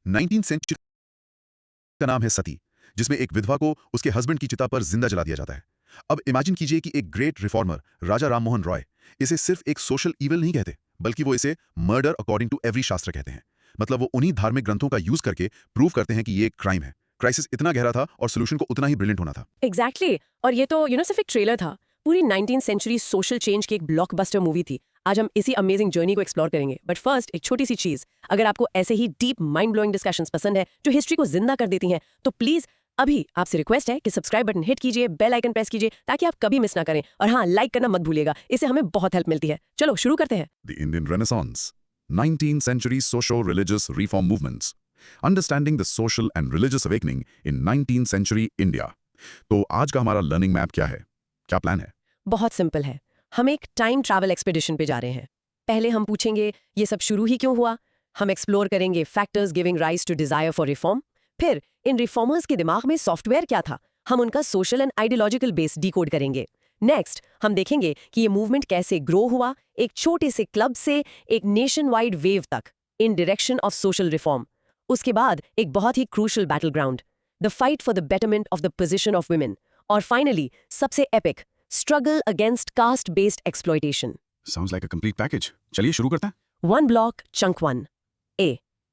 19th century का नाम है सती, जिसमें एक विधवा को उसके हस्बैंड की चिता पर जिंदा जला दिया जाता है। अब इमेजिन कीजिए कि एक ग्रेट रिफॉर्मर राजा राममोहन रॉय इसे सिर्फ एक सोशल इविल नहीं कहते, बल्कि वो इसे मर्डर अकॉर्डिंग टू एवरी शास्त्र कहते हैं। मतलब वो उन्हीं धार्मिक ग्रंथों का यूज करके प्रूव करते हैं कि ये एक क्राइम है। क्राइसिस इतना गहरा था और सोल्यूशन को उतना ही ब्रिलियंट होना था। एग्जैक्टली और ये तो सिर्फ एक ट्रेलर था। पूरी 19th सेंचुरी सोशल चेंज की एक ब्लॉकबस्टर मूवी थी। आज हम इसी अमेजिंग जर्नी को एक्सप्लोर करेंगे, बट फर्स्ट एक छोटी सी चीज। अगर आपको ऐसे ही डीप माइंड ब्लोइंग डिस्कशंस पसंद है जो हिस्ट्री को जिंदा कर देती हैं, तो प्लीज अभी आपसे रिक्वेस्ट है कि सब्सक्राइब बटन हिट कीजिए, बेल आइकन प्रेस कीजिए ताकि आप कभी मिस ना करें। और हाँ, लाइक करना मत भूलिएगा, इससे हमें बहुत हेल्प मिलती है। चलो शुरू करते हैं। The Indian Renaissance, 19th century socio-religious reform movements. Understanding the social and religious awakening in 19th century India. तो आज का हमारा लर्निंग मैप क्या है? क्या प्लान है? बहुत सिंपल है। हम एक टाइम ट्रैवल एक्सपीडिशन पे जा रहे हैं। पहले हम पूछेंगे ये सब शुरू ही क्यों हुआ। हम एक्सप्लोर करेंगे factors giving rise to desire for reform. फिर इन रिफॉर्मर्स के दिमाग में सॉफ्टवेयर क्या था, हम उनका social and ideological base decode करेंगे। नेक्स्ट हम देखेंगे कि ये मूवमेंट कैसे ग्रो हुआ, एक छोटे से क्लब से एक नेशन वाइड वेव तक in direction of social reform. उसके बाद एक बहुत ही crucial battle ground, the fight for the betterment of the position of women. और फाइनली सबसे epic, struggle against caste-based exploitation. Sounds like a complete package. चलिए शुरू करते हैं। One block, chunk 1. A.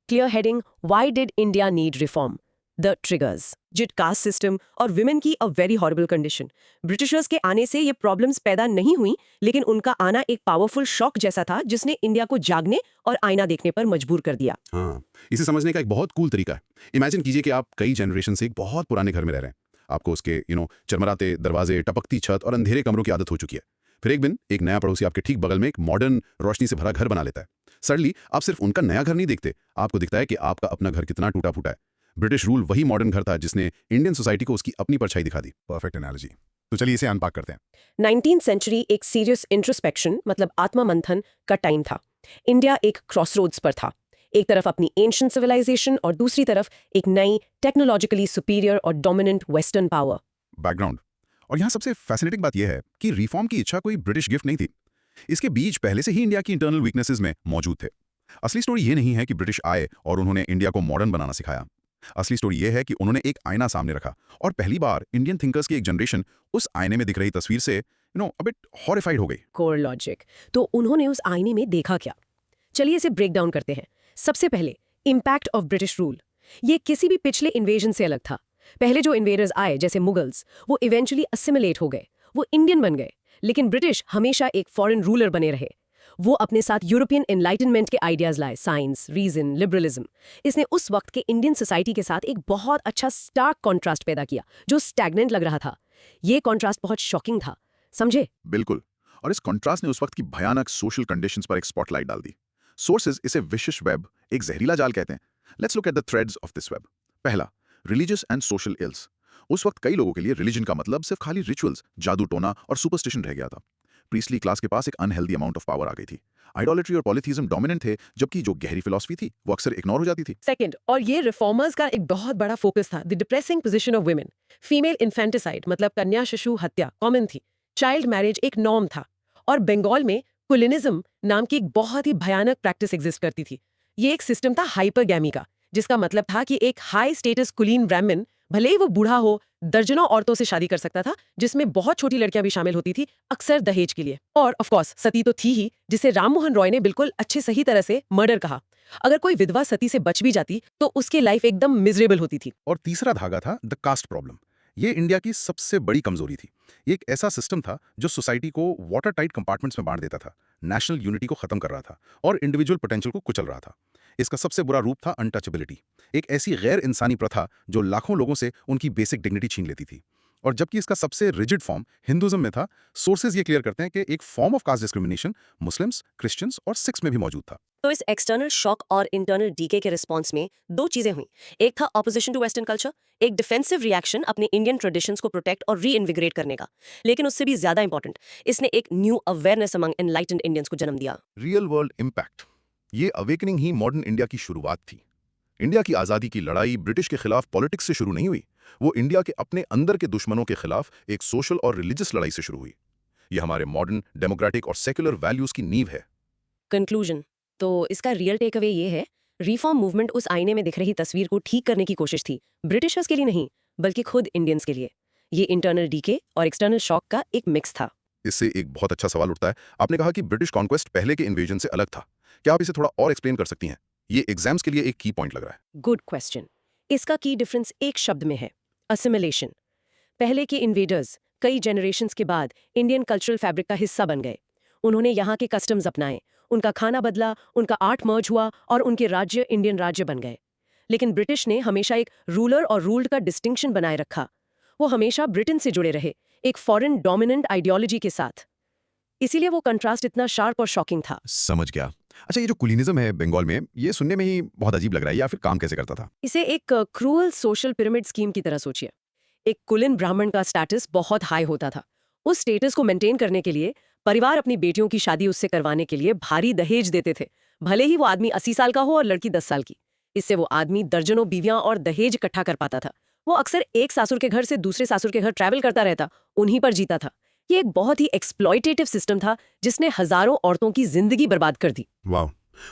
Clear heading, Why did India need reform? The triggers. जिट caste system और women की a very horrible condition. Britishers के आने से ये प्रॉब्लम्स पैदा नहीं हुई, लेकिन उनका आना एक पावरफुल शॉक जैसा था जिसने इंडिया को जागने और आईना देखने पर मजबूर कर दिया। हाँ, इसे समझने का एक बहुत कूल तरीका है। इमेजिन कीजिए कि आप कई जनरेशन से एक बहुत पुराने घर में रह रहे हैं। आपको उसके चरमराते दरवाजे, टपकती छत और अंधेरे कमरों की आदत हो चुकी है। फिर एक दिन एक नया पड़ोसी आपके ठीक बगल में एक मॉडर्न रोशनी से भरा घर बना लेता है। सडनली आप सिर्फ उनका नया घर नहीं देखते, आपको दिखता है कि आपका अपना घर कितना टूटा फूटा है। ब्रिटिश रूल वही मॉडर्न घर था जिसने इंडियन सोसाइटी को उसकी अपनी परछाई दिखा दी। Perfect analogy. तो चलिए इसे अनपैक करते हैं। 19th सेंचुरी एक सीरियस इंट्रोस्पेक्शन मतलब आत्ममंथन का टाइम था। इंडिया एक क्रॉसरोड्स पर था। एक तरफ अपनी एंशिएंट सिविलाइजेशन और दूसरी तरफ एक नई टेक्नोलॉजिकली सुपीरियर और डोमिनेंट वेस्टर्न पावर। बैकग्राउंड। और यहाँ सबसे फैसिनेटिंग बात यह है कि रिफॉर्म की इच्छा कोई ब्रिटिश गिफ्ट नहीं थी। इसके बीज पहले से ही इंडिया की इंटरनल वीकनेसेस में मौजूद थे। असली स्टोरी ये नहीं है कि ब्रिटिश आए और उन्होंने इंडिया को मॉडर्न बनाना सिखाया। असली स्टोरी ये है कि उन्होंने एक आईना सामने रखा और पहली बार इंडियन थिंकर्स की एक जनरेशन उस आईने में दिख रही तस्वीर से अ बिट हॉरिफाइड हो गई। Core logic. तो उन्होंने उस आईने में देखा क्या? चलिए इसे ब्रेक डाउन करते हैं। सबसे पहले इम्पैक्ट ऑफ ब्रिटिश रूल। ये किसी भी पिछले इन्वेजन से अलग था। पहले जो इन्वेडर्स आए जैसे मुगल्स, वो इवेंचुअली असिमिलेट हो गए, वो इंडियन बन गए। लेकिन ब्रिटिश हमेशा एक फॉरेन रूलर बने रहे। वो अपने साथ यूरोपियन एनलाइटनमेंट के आइडियाज लाए, साइंस, रीजन, लिबरलिज्म। इसने उस वक्त के इंडियन सोसाइटी के साथ एक बहुत अच्छा स्टार्क कॉन्ट्रास्ट पैदा किया जो स्टैग्नेंट लग रहा था। ये कॉन्ट्रास्ट बहुत शॉकिंग था, समझे? बिल्कुल। और इस कॉन्ट्रास्ट ने उस वक्त की भयानक सोशल कंडीशंस पर एक स्पॉटलाइट डाल दी। सोर्सेज इसे विशिष्ट वेब, एक जहरीला जाल कहते हैं। Let's look at the threads of this web. पहला, रिलीजियस एंड सोशल इल्स। उस वक्त कई लोगों के लिए रिलीजन का मतलब सिर्फ खाली रिचुअल्स, जादू टोना और सुपरस्टिशन रह गया था। प्रीस्टली क्लास के पास एक अनहेल्दी अमाउंट ऑफ पावर आ गई थी। आइडोलेट्री और पॉलिथिज्म डोमिनेंट थे, जबकि जो गहरी फिलॉसफी थी वो अक्सर इग्नोर हो जाती थी। सेकंड, और ये रिफॉर्मर्स का एक बहुत बड़ा फोकस था, the depressing position of women. Female infanticide मतलब कन्या शिशु हत्या कॉमन थी। चाइल्ड मैरिज एक नॉर्म था। और बंगाल में कुलिनिज्म नाम की एक बहुत ही भयानक प्रैक्टिस एग्जिस्ट करती थी। ये एक सिस्टम था हाइपरगैमी का, जिसका मतलब था कि एक हाई स्टेटस कुलीन ब्राह्मण, भले ही वो बूढ़ा हो, दर्जनों औरतों से शादी कर सकता था, जिसमें बहुत छोटी लड़कियां भी शामिल होती थी, अक्सर दहेज के लिए। और ऑफ कोर्स सती तो थी ही, जिसे राममोहन रॉय ने बिल्कुल अच्छे सही तरह से मर्डर कहा। अगर कोई विधवा सती से बच भी जाती तो उसकी लाइफ एकदम मिजरेबल होती थी। और तीसरा धागा था द कास्ट प्रॉब्लम। ये इंडिया की सबसे बड़ी कमजोरी थी। ये एक ऐसा सिस्टम था जो सोसाइटी को वाटर टाइट कंपार्टमेंट्स में बांट देता था, नेशनल यूनिटी को खत्म कर रहा था और इंडिविजुअल पोटेंशियल को कुचल रहा था। इसका सबसे बुरा रूप था अनटचेबिलिटी, एक ऐसी गैर इंसानी प्रथा जो लाखों लोगों से उनकी बेसिक डिग्निटी छीन लेती थी। और जबकि इसका सबसे रिजिड फॉर्म हिंदुइज्म में था, सोर्सेज ये क्लियर करते हैं कि एक form of caste discrimination Muslims, Christians और सिख्स में भी मौजूद था। तो इस एक्सटर्नल शॉक और इंटरनल डीके के रिस्पॉन्स में दो चीजें हुई। एक था ऑपोजिशन टू वेस्टर्न कल्चर, एक डिफेंसिव रिएक्शन अपने इंडियन ट्रेडिशंस को प्रोटेक्ट और रीइन्विग्रेट करने का। लेकिन उससे भी ज्यादा इंपॉर्टेंट, इसने एक new awareness among enlightened Indians को जन्म दिया। Real world impact. ये अवेकनिंग ही मॉडर्न इंडिया की शुरुआत थी। इंडिया की आज़ादी की लड़ाई ब्रिटिश के खिलाफ पॉलिटिक्स से शुरू नहीं हुई, वो इंडिया के अपने अंदर के दुश्मनों के खिलाफ एक सोशल और रिलीजियस लड़ाई से शुरू हुई। ये हमारे मॉडर्न, डेमोक्रेटिक और सेक्युलर वैल्यूज की नींव है। कंक्लूजन, तो इसका रियल टेक अवे ये है रिफॉर्म मूवमेंट उस आईने में दिख रही तस्वीर को ठीक करने की कोशिश थी, ब्रिटिशर्स के लिए नहीं बल्कि खुद इंडियंस के लिए। ये इंटरनल डीके और एक्सटर्नल शॉक का एक मिक्स था। इससे एक बहुत अच्छा सवाल उठता है। आपने कहा कि ब्रिटिश कॉन्क्वेस्ट पहले के इन्वेजन से अलग था। क्या आप इसे थोड़ा और एक्सप्लेन कर सकती हैं? ये एग्जाम्स के लिए एक की पॉइंट लग रहा है। Good question. इसका की डिफरेंस एक शब्द में है, असिमिलेशन। पहले के इन्वेडर्स कई जनरेशन्स के बाद इंडियन कल्चरल फैब्रिक का हिस्सा बन गए। उन्होंने यहाँ के कस्टम्स अपनाए, उनका खाना बदला, उनका आर्ट मर्ज हुआ और उनके राज्य इंडियन राज्य बन गए। लेकिन ब्रिटिश ने हमेशा एक रूलर और रूल्ड का डिस्टिंक्शन बनाए रखा। वो हमेशा ब्रिटेन से जुड़े रहे, एक फॉरेन डोमिनेंट आइडियोलॉजी के साथ। इसीलिए वो कंट्रास्ट इतना शार्प और शॉकिंग था। समझ गया। अच्छा, ये जो कुलीनिज्म है बंगाल में, ये सुनने में ही बहुत अजीब लग रहा है, या फिर काम कैसे करता था? इसे एक क्रूअल सोशल पिरामिड स्कीम की तरह सोचिए। एक कुलीन ब्राह्मण का स्टेटस बहुत हाई होता था। उस स्टेटस को मेंटेन करने के लिए परिवार अपनी बेटियों की शादी उससे करवाने के लिए भारी दहेज देते थे, भले ही वो आदमी 80 साल का हो और लड़की 10 साल की। इससे वो आदमी दर्जनों बीवियां और दहेज इकट्ठा कर पाता था। वो अक्सर एक सासुर के घर से दूसरे सासुर के घर ट्रैवल करता रहता, उन्हीं पर जीता था। ये एक बहुत ही एक्सप्लॉयटेटिव सिस्टम था जिसने हजारों औरतों की जिंदगी बर्बाद कर दी। वाह।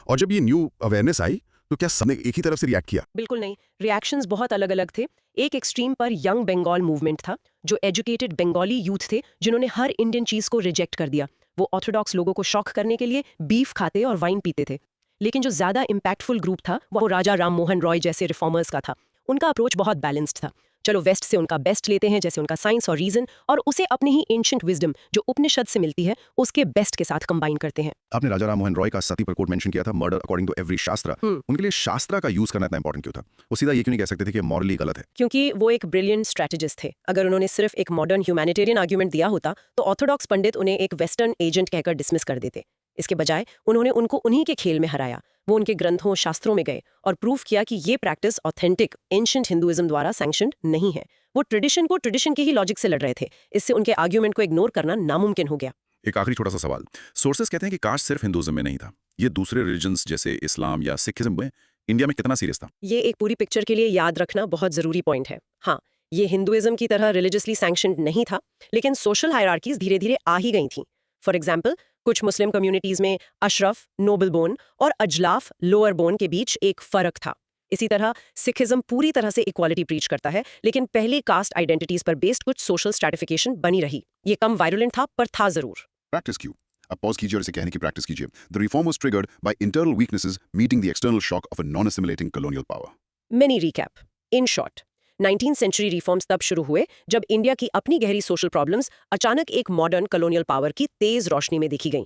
और जब ये न्यू अवेयरनेस आई तो क्या सबने एक ही तरफ से रिएक्ट किया? बिल्कुल नहीं, रिएक्शंस बहुत अलग अलग थे। एक एक्सट्रीम पर यंग बंगाल मूवमेंट था, जो एजुकेटेड बंगाली यूथ थे जिन्होंने हर इंडियन चीज को रिजेक्ट कर दिया। वो ऑर्थोडॉक्स लोगों को शॉक करने के लिए बीफ खाते और वाइन पीते थे। लेकिन जो ज्यादा इम्पैक्टफुल ग्रुप था वो राजा राम मोहन रॉय जैसे रिफॉर्मर्स का था। उनका अप्रोच बहुत बैलेंस्ड था। चलो वेस्ट से उनका बेस्ट लेते हैं, जैसे उनका साइंस और रीजन, और उसे अपनी ही एंशिएंट विजडम जो उपनिषद से मिलती है उसके बेस्ट के साथ कंबाइन करते हैं। आपने राजा राम मोहन रॉय का सती पर कोट मेंशन किया था, मर्डर अकॉर्डिंग टू एवरी शास्त्र। उनके लिए शास्त्रा का यूज करना इतना इंपॉर्टेंट क्यों था? वो सीधा ये क्यों नहीं कह सकते थे कि मॉरली गलत है? क्योंकि वो एक ब्रिलियंट स्ट्रेटेजिस्ट थे। अगर उन्होंने सिर्फ एक मॉडर्न ह्यूमैनिटेरियन आर्ग्यूमेंट दिया होता तो ऑर्थोडॉक्स पंडित उन्हें एक वेस्टर्न एजेंट कहकर डिसमिस कर देते। इसके बजाय उन्होंने उनको उन्हीं के खेल में हराया। वो उनके ग्रंथों शास्त्रों में गए और प्रूफ किया कि ये प्रैक्टिस ऑथेंटिक एंशिएंट हिंदुइज्म द्वारा सैंक्शन्ड नहीं है। वो ट्रेडिशन को ट्रेडिशन के ही लॉजिक से लड़ रहे थे। इससे उनके आर्ग्यूमेंट को इग्नोर करना नामुमकिन हो गया। एक आखिरी छोटा सा सवाल। सोर्सेस कहते हैं कि कास्ट सिर्फ हिंदुइज्म में नहीं था, ये दूसरे रिलीजन्स जैसे इस्लाम या सिखिज्म में इंडिया में कितना सीरियस था? ये एक पूरी पिक्चर के लिए याद रखना बहुत जरूरी पॉइंट है। हाँ, ये हिंदुइज्म की तरह रिलीजियसली सैंक्शन्ड नहीं था, लेकिन सोशल हायरार्कीज धीरे धीरे आ ही गई थी। फॉर एग्जाम्पल, कुछ मुस्लिम कम्युनिटीज में अशरफ नोबल बोन और अजलाफ लोअर बोन के बीच एक फर्क था। इसी तरह सिखिज्म पूरी तरह से इक्वालिटी प्रीच करता है, लेकिन पहले कास्ट आइडेंटिटीज पर बेस्ड कुछ सोशल स्ट्रैटिफिकेशन बनी रही। ये कम वायलेंट था, पर था जरूर। प्रैक्टिस क्यों? अब पॉज कीजिए और इसे कहने की प्रैक्टिस कीजिए। The reform was triggered by internal weaknesses meeting the external shock of a non assimilating colonial power. Mini recap. In short, 19th century reforms तब शुरू हुए जब इंडिया की अपनी गहरी सोशल प्रॉब्लम्स अचानक एक मॉडर्न कॉलोनियल पावर की तेज रोशनी में देखी गईं।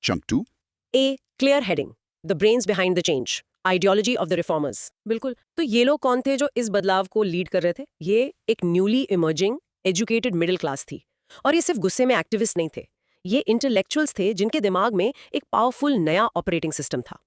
Chunk 2। A clear heading, the brains behind the change, ideology of the reformers. बिल्कुल, तो ये लोग कौन थे जो इस बदलाव को लीड कर रहे थे? ये एक newly emerging educated middle class थी। और ये सिर्फ गुस्से में एक्टिविस्ट नहीं थे, ये इंटेलेक्चुअल्स थे जिनके दिमाग में एक पावरफुल नया ऑपरेटिंग सिस्टम था।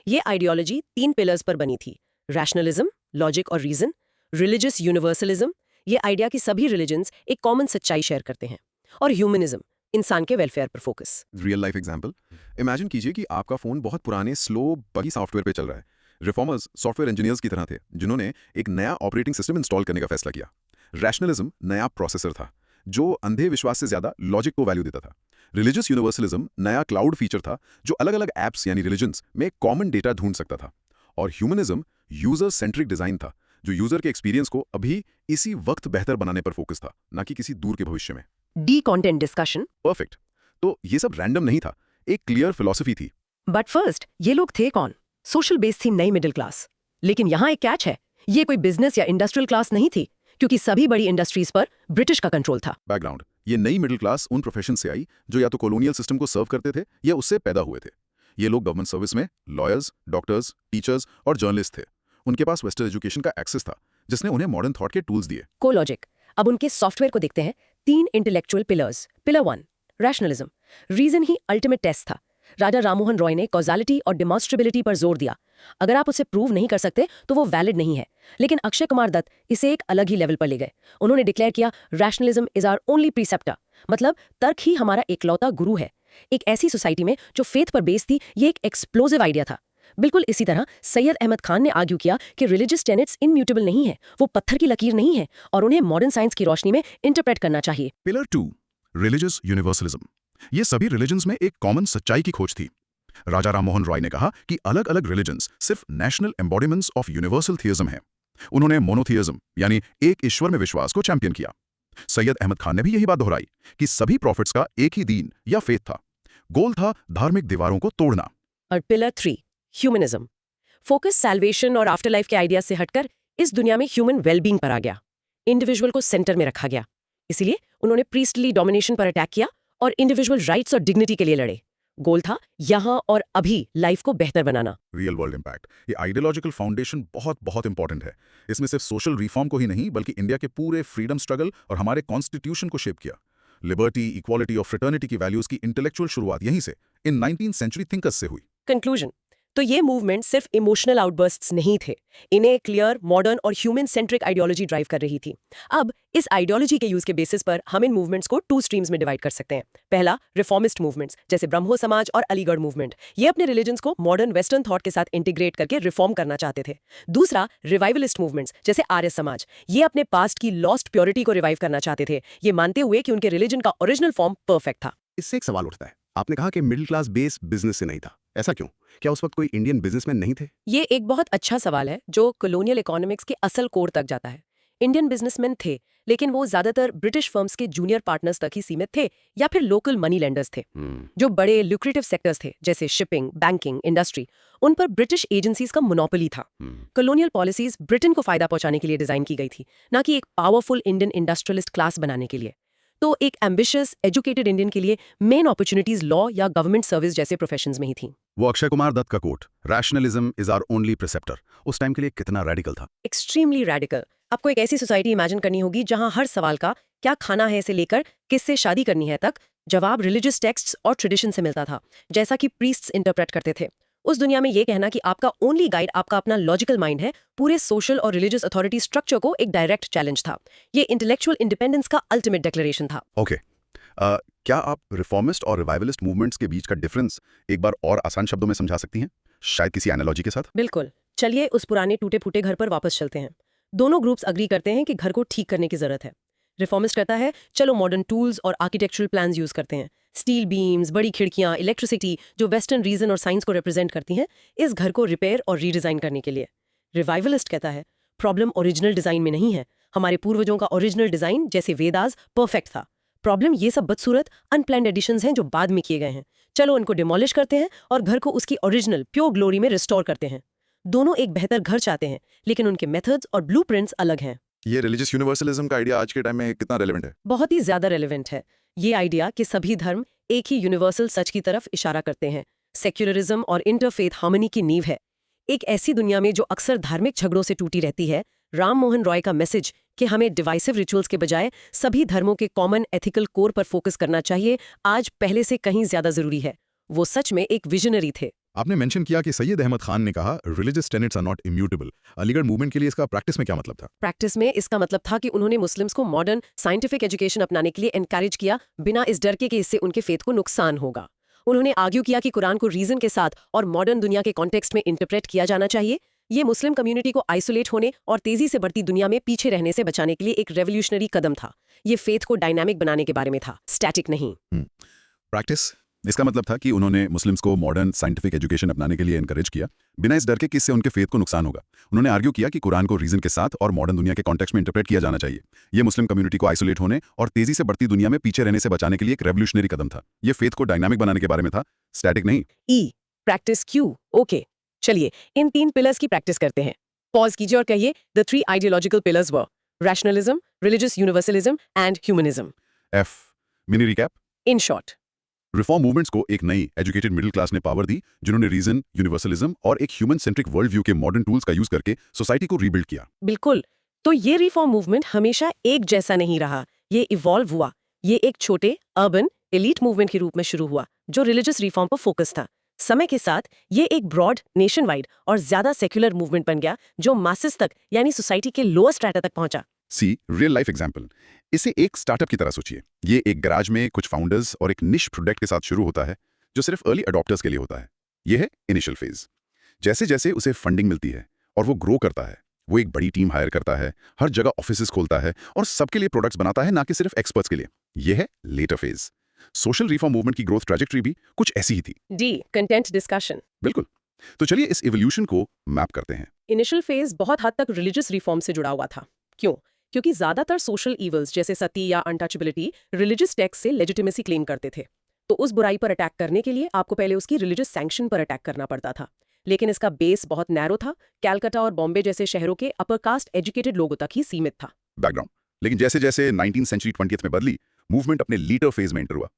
ये आइडियोलॉजी 3 पिलर्स पर बनी थी: रैशनलिज्म, लॉजिक और रीजन; रिलीजियस यूनिवर्सलिज्म, ये आइडिया कि सभी रिलीजन्स एक कॉमन सच्चाई शेयर करते हैं; और ह्यूमनिज्म, इंसान के वेलफेयर पर focus. Real life example, imagine कीजिए कि आपका फोन बहुत पुराने स्लो बगी सॉफ्टवेयर पे चल रहा है। रिफॉर्मर्स सॉफ्टवेयर इंजीनियर्स की तरह थे जिन्होंने एक नया ऑपरेटिंग सिस्टम इंस्टॉल करने का फैसला किया। रैशनलिज्म नया प्रोसेसर था जो अंधे विश्वास से ज्यादा लॉजिक को वैल्यू देता था। रिलीजियस यूनिवर्सलिज्म नया क्लाउड फीचर था जो अलग अलग एप्स यानी रिलीजन्स में कॉमन डेटा ढूंढ सकता था। और ह्यूमनिज्म यूजर सेंट्रिक डिजाइन था जो यूजर के एक्सपीरियंस को अभी इसी वक्त बेहतर बनाने पर फोकस था, ना कि किसी दूर के भविष्य में। D content discussion. परफेक्ट। तो ये सब रैंडम नहीं था, एक क्लियर फिलॉसफी थी। बट फर्स्ट, ये लोग थे कौन? सोशल बेस थी नई मिडिल क्लास। लेकिन यहाँ एक कैच है, ये कोई बिजनेस या इंडस्ट्रियल क्लास नहीं थी, क्योंकि सभी बड़ी इंडस्ट्रीज पर ब्रिटिश का कंट्रोल था। बैकग्राउंड, ये नई मिडिल क्लास उन प्रोफेशन से आई जो या तो कॉलोनियल सिस्टम को सर्व करते थे या उससे पैदा हुए थे। ये लोग गवर्नमेंट सर्विस में लॉयर्स, डॉक्टर्स, टीचर्स और जर्नलिस्ट थे। उनके पास वेस्टर्न एजुकेशन का एक्सेस था जिसने उन्हें मॉडर्न थॉट के टूल्स दिए। कोलॉजिक। अब उनके सॉफ्टवेयर को देखते हैं। 3 intellectual pillars. Pillar 1, rationalism. Reason ही अल्टीमेट टेस्ट था। राजा राममोहन रॉय ने कॉजालिटी और डिमॉन्स्ट्रेबिलिटी पर जोर दिया। अगर आप उसे प्रूव नहीं कर सकते तो वो वैलिड नहीं है। लेकिन अक्षय कुमार दत्त इसे एक अलग ही लेवल पर ले गए। उन्होंने डिक्लेयर किया, रैशनलिज्म इज आवर ओनली प्रीसेप्टर, मतलब तर्क ही हमारा एकलौता गुरु है। एक ऐसी सोसाइटी में जो फेथ पर बेस्ड थी, ये एक एक्सप्लोजिव आइडिया था। बिल्कुल इसी तरह सैयद अहमद खान ने आर्ग्यू किया कि रिलीजियस टेनेट्स इम्यूटेबल नहीं है, वो पत्थर की लकीर नहीं है और उन्हें मॉडर्न साइंस की रोशनी में इंटरप्रेट करना चाहिए। Pillar 2, religious universalism. ये सभी रिलीजन्स में एक कॉमन सच्चाई की खोज थी। राजा राममोहन रॉय ने कहा कि अलग अलग रिलीजन्स सिर्फ नेशनल एम्बॉडीमेंट्स ऑफ यूनिवर्सल थियज्म हैं। उन्होंने मोनोथियज्म यानी एक ईश्वर में विश्वास को चैंपियन किया। सैयद अहमद खान ने भी यही बात दोहराई कि सभी प्रॉफिट्स का एक ही दीन या फेथ था। गोल था धार्मिक दीवारों को तोड़ना। और पिलर 3 ह्यूमनिज्म। फोकस सैल्वेशन और आफ्टर लाइफ के आइडिया से हटकर इस दुनिया में ह्यूमन वेलबींग पर आ गया। इंडिविजुअल को सेंटर में रखा गया। इसीलिए उन्होंने प्रीस्टली डोमिनेशन पर अटैक किया और इंडिविजुअल राइट्स और डिग्निटी के लिए लड़े। गोल था यहां और अभी लाइफ को बेहतर बनाना। रियल वर्ल्ड इम्पैक्ट, ये आइडियोलॉजिकल फाउंडेशन बहुत बहुत इंपॉर्टेंट है। इसमें सिर्फ सोशल रिफॉर्म को ही नहीं बल्कि इंडिया के पूरे फ्रीडम स्ट्रगल और हमारे कॉन्स्टिट्यूशन को शेप किया। लिबर्टी, इक्वालिटी और फ्रेटर्निटी की वैल्यूज की इंटेलेक्चुअल शुरुआत यहीं से इन 19th सेंचुरी थिंकर्स से हुई। कंक्लूजन, तो ये मूवमेंट सिर्फ इमोशनल आउटबर्स्ट्स नहीं थे। इन्हें क्लियर, मॉडर्न और ह्यूमन सेंट्रिक आइडियोलॉजी ड्राइव कर रही थी। अब इस आइडियोलॉजी के यूज के बेसिस पर हम इन मूवमेंट्स को 2 स्ट्रीम्स में डिवाइड कर सकते हैं। पहला, रिफॉर्मिस्ट मूवमेंट्स जैसे ब्रह्मो समाज और अलीगढ़ मूवमेंट। ये अपने रिलीजन्स को मॉडर्न वेस्टर्न थॉट के साथ इंटीग्रेट करके रिफॉर्म करना चाहते थे। दूसरा, रिवाइवलिस्ट मूवमेंट्स जैसे आर्य समाज। ये अपने पास्ट की लॉस्ट प्योरिटी को रिवाइव करना चाहते थे, ये मानते हुए कि उनके रिलीजन का ओरिजिनल फॉर्म परफेक्ट था। इससे एक सवाल उठता है, आपने कहा कि मिडिल क्लास बेस बिजनेस से नहीं था, ऐसा क्यों? क्या उस वक्त कोई इंडियन बिजनेसमैन नहीं थे? ये एक बहुत अच्छा सवाल है जो कॉलोनियल इकोनॉमिक्स के असल कोर तक जाता है। इंडियन बिजनेसमैन थे, लेकिन वो ज्यादातर ब्रिटिश फर्म्स के जूनियर पार्टनर्स तक ही सीमित थे या फिर लोकल मनी लेंडर्स थे। जो बड़े ल्यूक्रेटिव सेक्टर्स थे जैसे शिपिंग, बैंकिंग, इंडस्ट्री, उन पर ब्रिटिश एजेंसीज का मोनोपोली था। कॉलोनियल पॉलिसीज ब्रिटेन को फायदा पहुंचाने के लिए डिजाइन की गई थी, ना कि एक पावरफुल इंडियन इंडस्ट्रियलिस्ट क्लास बनाने के लिए। तो एक एम्बिशियस, एजुकेटेड इंडियन के लिए मेन अपॉर्चुनिटीज लॉ या गवर्नमेंट सर्विस जैसे प्रोफेशंस में ही थी। वो अक्षय कुमार दत्त का quote, rationalism is our only preceptor, उस टाइम के लिए कितना रेडिकल था। Extremely radical. आपको एक ऐसी सोसाइटी इमेजिन करनी होगी जहां हर सवाल का क्या खाना है से लेकर किससे शादी करनी है तक जवाब रिलीजियस टेक्स्ट्स और ट्रेडिशन से मिलता था, जैसा कि प्रीस्ट्स इंटरप्रेट करते थे। उस दुनिया में ये कहना कि आपका ओनली गाइड आपका अपना लॉजिकल माइंड है, पूरे सोशल और रिलीजियस अथॉरिटी स्ट्रक्चर को एक डायरेक्ट चैलेंज था। ये इंटेलेक्चुअल इंडिपेंडेंस का अल्टीमेट डिक्लेरेशन था। ओके, क्या आप रिफॉर्मिस्ट और रिवाइवलिस्ट मूवमेंट्स के बीच का डिफरेंस एक बार और आसान शब्दों में समझा सकती हैं, शायद किसी एनालॉजी के साथ? बिल्कुल। चलिए उस पुराने टूटे फूटे घर पर वापस चलते हैं। दोनों ग्रुप्स अग्री करते हैं कि घर को ठीक करने की जरूरत है। रिफॉर्मिस्ट कहता है चलो मॉडर्न टूल्स और आर्किटेक्चरल प्लान्स यूज करते हैं, स्टील बीम्स, बड़ी खिड़कियां, इलेक्ट्रिसिटी जो वेस्टर्न रीजन और साइंस को रिप्रेजेंट करती हैं, इस घर को रिपेयर और रीडिजाइन करने के लिए। रिवाइवलिस्ट कहता है प्रॉब्लम ओरिजिनल डिजाइन में नहीं है, हमारे पूर्वजों का ओरिजिनल डिजाइन जैसे वेदास परफेक्ट था। प्रॉब्लम ये सब बदसूरत अनप्लान्ड एडिशंस हैं जो बाद में किए गए हैं। चलो उनको डिमोलिश करते हैं और घर को उसकी ओरिजिनल प्योर ग्लोरी में रिस्टोर करते हैं। दोनों एक बेहतर घर चाहते हैं, लेकिन उनके मेथड्स और ब्लूप्रिंट्स अलग हैं। ये रिलीजियस यूनिवर्सलिज्म का आइडिया आज के टाइम में कितना रेलेवेंट है? बहुत ही ज्यादा रेलेवेंट है। ये आइडिया कि सभी धर्म एक ही यूनिवर्सल सच की तरफ इशारा करते हैं, सेक्युलरिज्म और इंटरफेथ हार्मनी की नींव है। एक ऐसी दुनिया में जो अक्सर धार्मिक झगड़ों से टूटी रहती है, राम मोहन रॉय का मैसेज कि हमें डिवाइसिव रिचुअल्स के बजाय सभी धर्मों के कॉमन एथिकल कोर पर फोकस करना चाहिए, आज पहले से कहीं ज्यादा जरूरी है। वो सच में एक विजनरी थे। आपने मेंशन किया कि सैयद अहमद खान ने कहा religious tenets are not immutable. Aligarh movement के लिए इसका प्रैक्टिस में क्या मतलब था? प्रैक्टिस में इसका मतलब था कि उन्होंने मुस्लिम्स को मॉडर्न साइंटिफिक एजुकेशन अपनाने के लिए एनकरेज किया, बिना इस डर के कि इससे उनके फेथ को नुकसान होगा। उन्होंने आर्ग्यू किया कि कुरान को रीजन के साथ और मॉडर्न दुनिया के कॉन्टेक्स्ट में इंटरप्रेट किया जाना चाहिए। ये मुस्लिम कम्युनिटी को आइसोलेट होने और तेजी से बढ़ती दुनिया में पीछे रहने से बचाने के लिए एक रेवोल्यूशनरी कदम था। ये फेथ को डायनामिक बनाने के बारे में था, स्टैटिक नहीं। प्रैक्टिस, इसका मतलब था कि उन्होंने मुस्लिम्स को मॉडर्न साइंटिफिक एजुकेशन अपनाने के लिए एनकरेज किया, बिना इस डर के कि इससे उनके फेथ को नुकसान होगा। उन्होंने आर्ग्यू किया कि कुरान को रीजन के साथ और मॉडर्न दुनिया के कॉन्टेक्स्ट में इंटरप्रेट किया जाना चाहिए। ये मुस्लिम कम्युनिटी को आइसोलेट होने और तेजी से बढ़ती दुनिया में पीछे रहने से बचाने के लिए एक रेवोल्यूशनरी कदम था। ये फेथ को डायनामिक बनाने के बारे में था, स्टैटिक नहीं। ई, प्रैक्टिस क्यू। ओके, चलिए इन 3 पिलर्स की प्रैक्टिस करते हैं। पॉज कीजिए और कहिए the 3 ideological pillars were rationalism, religious universalism and humanism. F, mini recap. In short, reform movements को एक नई एजुकेटेड मिडिल क्लास ने पावर दी, जिन्होंने रीजन, यूनिवर्सलिज्म और एक ह्यूमन सेंट्रिक वर्ल्ड व्यू के मॉडर्न टूल्स का यूज करके सोसाइटी को रीबिल्ड किया। बिल्कुल। तो ये रिफॉर्म मूवमेंट हमेशा एक जैसा नहीं रहा, ये इवॉल्व हुआ। ये एक छोटे अर्बन एलीट मूवमेंट के रूप में शुरू हुआ जो रिलीजियस रिफॉर्म पर फोकस था। समय के साथ ये एक ब्रॉड, नेशन वाइड और ज्यादा सेक्युलर मूवमेंट बन गया जो मासेस तक यानी सोसाइटी के लोअर स्ट्रेटा तक पहुंचा। सी, रियल लाइफ एग्जाम्पल। इसे एक स्टार्टअप की तरह सोचिए। ये एक गैराज में कुछ फाउंडर्स और एक निश प्रोडक्ट के साथ शुरू होता है जो सिर्फ अर्ली अडॉप्टर्स के लिए होता है। ये है इनिशियल फेज। जैसे जैसे उसे फंडिंग मिलती है और वो ग्रो करता है, वो एक बड़ी टीम हायर करता है, हर जगह ऑफिसेस खोलता है और सबके लिए प्रोडक्ट्स बनाता है, ना कि सिर्फ एक्सपर्ट्स के लिए। ये है later phase. Social reform movement की ग्रोथ ट्रैजेक्टरी भी कुछ ऐसी ही थी। D content discussion. बिल्कुल। तो चलिए इस इवोल्यूशन को मैप करते हैं। इनिशियल फेज बहुत हद तक रिलीजियस रिफॉर्म से जुड़ा हुआ था। क्यों? क्योंकि ज्यादातर सोशल इवल्स जैसे सती या अनटचेबिलिटी रिलीजियस टेक्स्ट से लेजिटिमेसी क्लेम करते थे। तो उस बुराई पर अटैक करने के लिए आपको पहले उसकी रिलीजियस सैंक्शन पर अटैक करना पड़ता था। लेकिन इसका बेस बहुत नैरो था, कैलकाटा और बॉम्बे जैसे शहरों के अपर कास्ट एजुकेटेड लोगों तक ही सीमित था। बैकग्राउंड। लेकिन जैसे जैसे 19th सेंचुरी 20th में बदली, मूवमेंट अपने लीडर फेज में एंटर हुआ।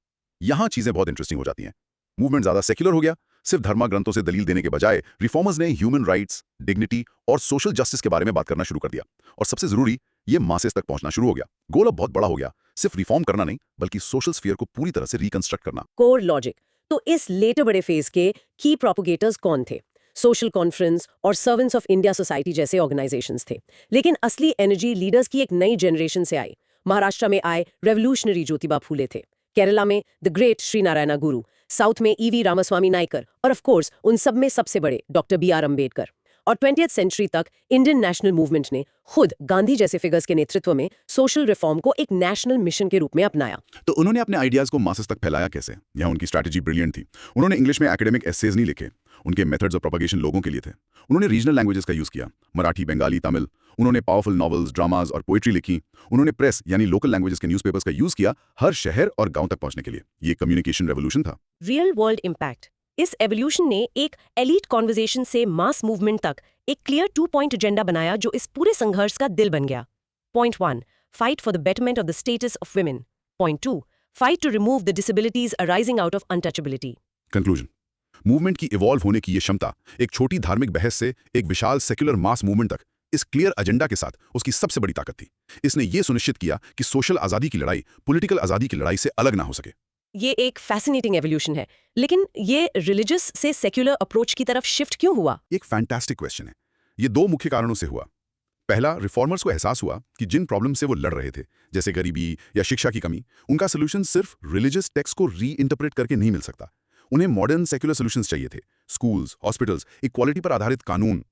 यहां चीजें बहुत इंटरेस्टिंग हो जाती हैं। मूवमेंट ज्यादा सेक्युलर हो गया। सिर्फ धर्मा ग्रंथों से दलील देने के बजाय रिफॉर्मर्स ने ह्यूमन राइट्स, डिग्निटी और सोशल जस्टिस के बारे में बात करना शुरू कर दिया। और सबसे जरूरी, ये मासेस तक पहुंचना शुरू हो गया। गोल अब बहुत बड़ा हो गया, सिर्फ रिफॉर्म करना नहीं, बल्कि सोशल स्फीयर को पूरी तरह से रिकंस्ट्रक्ट करना। Core logic. तो इस लेटर बड़े फेज के की प्रोपोगेटर्स कौन थे? सोशल कॉन्फ्रेंस और सर्वेंट्स ऑफ इंडिया सोसाइटी जैसे ऑर्गेनाइजेशंस थे। लेकिन असली एनर्जी लीडर्स की एक नई जनरेशन से आई। महाराष्ट्र में आए रेवोल्यूशनरी ज्योतिबा फूले थे, केरला में the great Shri Narayana Guru, south में ईवी रामास्वामी नायकर और ऑफ कोर्स उन सब में सबसे बड़े डॉक्टर BR अम्बेडकर। और 20th सेंचुरी तक इंडियन नेशनल मूवमेंट ने खुद गांधी जैसे फिगर्स के नेतृत्व में सोशल रिफॉर्म को एक नेशनल मिशन के रूप में अपनाया। तो उन्होंने अपने आइडियाज को मासेस तक फैलाया कैसे? यहाँ उनकी स्ट्रैटेजी ब्रिलियंट थी। उन्होंने इंग्लिश में एकेडमिक एसेज नहीं लिखे, उनके मेथड्स ऑफ प्रोपगेशन लोगों के लिए थे। उन्होंने रीजनल लैंग्वेजेस का यूज किया, मराठी, बंगाली, तमिल। उन्होंने पावरफुल नॉवेल्स, ड्रामाज और पोइट्री लिखी। उन्होंने प्रेस यानी लोकल लैंग्वेजेस के न्यूज़पेपर्स का यूज किया हर शहर और गांव तक पहुंचने के लिए। ये कम्युनिकेशन रेवोल्यूशन था। Real world impact. इस एवोल्यूशन ने एक एलीट कॉन्वर्सेशन से मास मूवमेंट तक एक क्लियर 2-point एजेंडा बनाया जो इस पूरे संघर्ष का दिल बन गया। Point 1, fight for the betterment of the status of women. Point 2, fight to remove the disabilities arising out of untouchability. Conclusion. Movement की इवॉल्व होने की ये क्षमता एक छोटी धार्मिक बहस से एक विशाल सेक्युलर मास मूवमेंट तक इस क्लियर एजेंडा के साथ उसकी सबसे बड़ी ताकत थी। इसने ये सुनिश्चित किया कि सोशल आजादी की लड़ाई पॉलिटिकल आजादी की लड़ाई से अलग ना हो सके। ये एक फैसिनेटिंग एवोल्यूशन है, लेकिन ये रिलीजियस से सेक्युलर अप्रोच की तरफ शिफ्ट क्यों हुआ? एक फैंटास्टिक क्वेश्चन है। ये दो मुख्य कारणों से हुआ। पहला, रिफॉर्मर्स को एहसास हुआ कि जिन प्रॉब्लम से वो लड़ रहे थे, जैसे गरीबी या शिक्षा की कमी, उनका सोल्यूशन सिर्फ रिलीजियस टेक्स्ट को री इंटरप्रेट करके नहीं मिल सकता। उन्हें मॉडर्न सेक्युलर सोल्यूशंस चाहिए थे। स्कूल्स, हॉस्पिटल्स, इक्वालिटी पर आधारित कानून।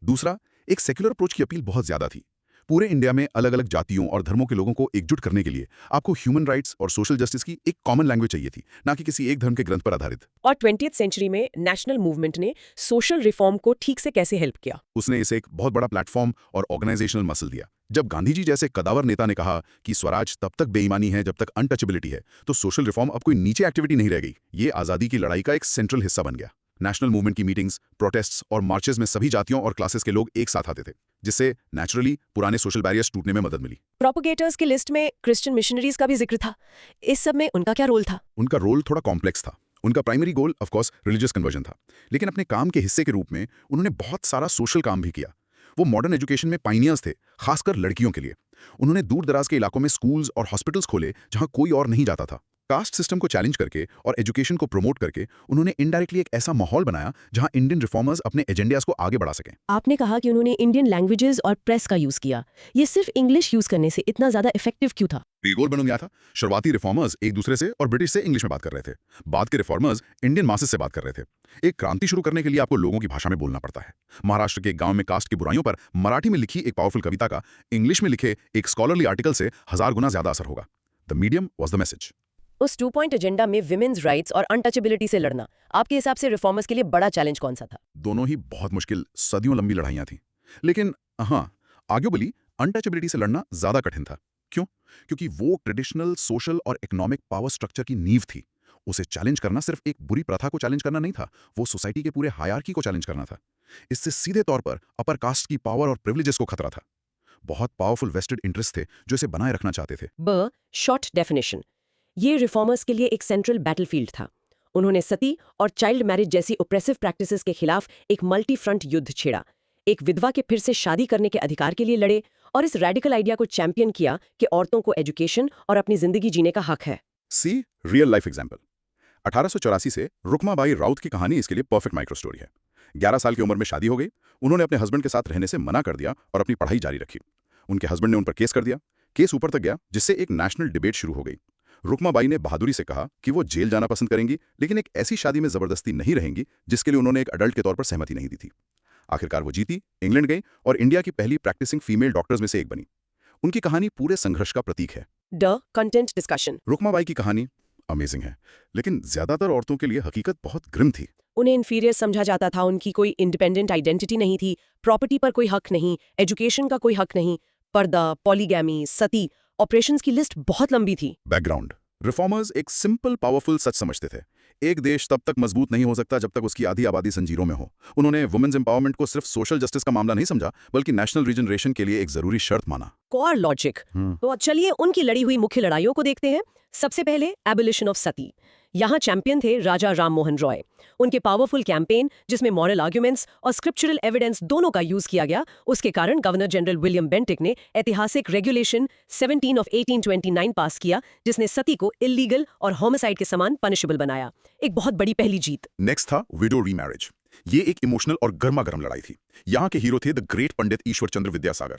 दूसरा, एक सेक्युलर अप्रोच की अपील बहुत ज्यादा थी। पूरे इंडिया में अलग अलग जातियों और धर्मों के लोगों को एकजुट करने के लिए आपको ह्यूमन राइट्स और सोशल जस्टिस की एक कॉमन लैंग्वेज चाहिए थी, ना कि किसी एक धर्म के ग्रंथ पर आधारित। और 20th सेंचुरी में नेशनल मूवमेंट ने सोशल रिफॉर्म को ठीक से कैसे हेल्प किया? उसने इसे एक बहुत बड़ा प्लेटफॉर्म और ऑर्गेनाइजेशनल मसल दिया। जब गांधी जी जैसे कदावर नेता ने कहा कि स्वराज तब तक बेईमानी है जब तक अनटचेबिलिटी है, तो सोशल रिफॉर्म अब कोई नीचे एक्टिविटी नहीं रह गई। ये आजादी की लड़ाई का एक सेंट्रल हिस्सा बन गया। नेशनल मूवमेंट की मीटिंग्स, प्रोटेस्ट्स और मार्चेस में सभी जातियों और क्लासेस के लोग एक साथ आते थे, जिससे नेचुरली पुराने सोशल बैरियर्स टूटने में मदद मिली। प्रोपोगेटर्स की लिस्ट में क्रिश्चियन मिशनरीज का भी जिक्र था। इस सब में उनका क्या रोल था? उनका रोल थोड़ा कॉम्प्लेक्स था। उनका primary goal of course religious conversion था, लेकिन अपने काम के हिस्से के रूप में उन्होंने बहुत सारा सोशल काम भी किया। वो मॉडर्न एजुकेशन में पाइनियर्स थे, खासकर लड़कियों के लिए। उन्होंने दूर दराज के इलाकों में स्कूल्स और हॉस्पिटल्स खोले जहां कोई और नहीं जाता था। कास्ट सिस्टम को चैलेंज करके और एजुकेशन को प्रमोट करके उन्होंने इनडायरेक्टली एक ऐसा माहौल बनाया जहां इंडियन रिफॉर्मर्स अपने एजेंडास को आगे बढ़ा सकें। आपने कहा कि उन्होंने इंडियन लैंग्वेजेस और प्रेस का यूज किया। ये सिर्फ इंग्लिश यूज करने से इतना ज्यादा इफेक्टिव क्यों था? गोल बन गया था। शुरुआती रिफॉर्मर्स एक दूसरे से और ब्रिटिश से इंग्लिश में बात कर रहे थे। बाद के रिफॉर्मर्स इंडियन मासेस से बात कर रहे थे। एक क्रांति शुरू करने के लिए आपको लोगों की भाषा में बोलना पड़ता है। महाराष्ट्र के गांव में कास्ट की बुराइयों पर मराठी में लिखी एक पावरफुल कविता का इंग्लिश में लिखे एक स्कॉलरली आर्टिकल से 1000 गुना ज्यादा असर होगा। The medium was the message. उस 2-point एजेंडा में विमेन्स राइट्स और अनटचेबिलिटी से लड़ना आपके हिसाब से रिफॉर्मर्स के लिए बड़ा चैलेंज कौन सा था? दोनों ही बहुत मुश्किल, सदियों लंबी लड़ाइयां थीं। लेकिन हाँ, आर्ग्यूबली अनटचेबिलिटी से लड़ना ज्यादा कठिन था। क्यों? क्योंकि वो ट्रेडिशनल सोशल और इकोनॉमिक पावर स्ट्रक्चर की नींव थी। उसे चैलेंज करना सिर्फ एक बुरी प्रथा को चैलेंज करना नहीं था, वो सोसाइटी के पूरे हायरार्की को चैलेंज करना था। इससे सीधे तौर पर अपर कास्ट की पावर और प्रिविलेजेस को खतरा था। बहुत पावरफुल वेस्टेड इंटरेस्ट थे जो इसे बनाए रखना चाहते थे। ब शॉर्ट डेफिनेशन। ये रिफॉर्मर्स के लिए एक सेंट्रल बैटलफील्ड था। उन्होंने सती और चाइल्ड मैरिज जैसी ओप्रेसिव प्रैक्टिसेस के खिलाफ एक मल्टी फ्रंट युद्ध छेड़ा, एक विधवा के फिर से शादी करने के अधिकार के लिए लड़े और इस रेडिकल आइडिया को चैंपियन किया कि औरतों को एजुकेशन और अपनी जिंदगी जीने का हक है। सी रियल लाइफ एग्जाम्पल। 1884 से रुक्माबाई राउत की कहानी इसके लिए परफेक्ट माइक्रो स्टोरी है। 11 साल की उम्र में शादी हो गई। उन्होंने अपने हस्बैंड के साथ रहने से मना कर दिया और अपनी पढ़ाई जारी रखी। उनके हस्बैंड ने उन पर केस कर दिया। केस ऊपर तक गया, जिससे एक नेशनल डिबेट शुरू हो गई। रुक्माबाई ने बहादुरी से कहा कि वो जेल जाना पसंद करेंगी, लेकिन एक ऐसी शादी में जबरदस्ती नहीं रहेंगी जिसके लिए उन्होंने एक अडल्ट के तौर पर सहमति नहीं दी थी। आखिरकार वो जीती, इंग्लैंड गई और इंडिया की पहली प्रैक्टिसिंग फीमेल डॉक्टर्स में से एक बनी। उनकी कहानी पूरे संघर्ष का प्रतीक है। ड कंटेंट डिस्कशन। रुक्माबाई की कहानी अमेजिंग है। लेकिन ज्यादातर औरतों के लिए हकीकत बहुत ग्रिम थी। उन्हें इन्फीरियर समझा जाता था, उनकी कोई इंडिपेंडेंट आइडेंटिटी नहीं थी, प्रॉपर्टी पर कोई हक नहीं, एजुकेशन का कोई हक नहीं, पर्दा, पॉलीगैमी, सती, ऑपरेशंस की लिस्ट बहुत लंबी थी। बैकग्राउंड, रिफॉर्मर्स एक सिंपल पावरफुल सच समझते थे। एक देश तब तक मजबूत नहीं हो सकता जब तक उसकी आधी आबादी जंजीरों में हो। उन्होंने वुमेन्स एम्पावरमेंट को सिर्फ सोशल जस्टिस का मामला नहीं समझा, बल्कि नेशनल रीजनरेशन के लिए एक जरूरी शर्त माना। Core logic. तो चलिए उनकी लड़ी हुई मुख्य लड़ाइयों को देखते हैं। सबसे पहले एबोलिशन ऑफ सती। यहाँ चैंपियन थे राजा राम मोहन रॉय। उनके पावरफुल कैंपेन, जिसमें मॉरल आर्ग्यूमेंट्स और स्क्रिप्चरल एविडेंस दोनों का यूज किया गया, उसके कारण गवर्नर जनरल विलियम बेंटिक ने ऐतिहासिक रेगुलेशन 17 ऑफ 1829 पास किया, जिसने सती को इलीगल और होमिसाइड के समान पनिशेबल बनाया। एक बहुत बड़ी पहली जीत। नेक्स्ट था विडो रीमैरिज। ये एक इमोशनल और गर्मा-गर्म लड़ाई थी। यहाँ के हीरो थे द ग्रेट पंडित ईश्वर चंद्र विद्यासागर।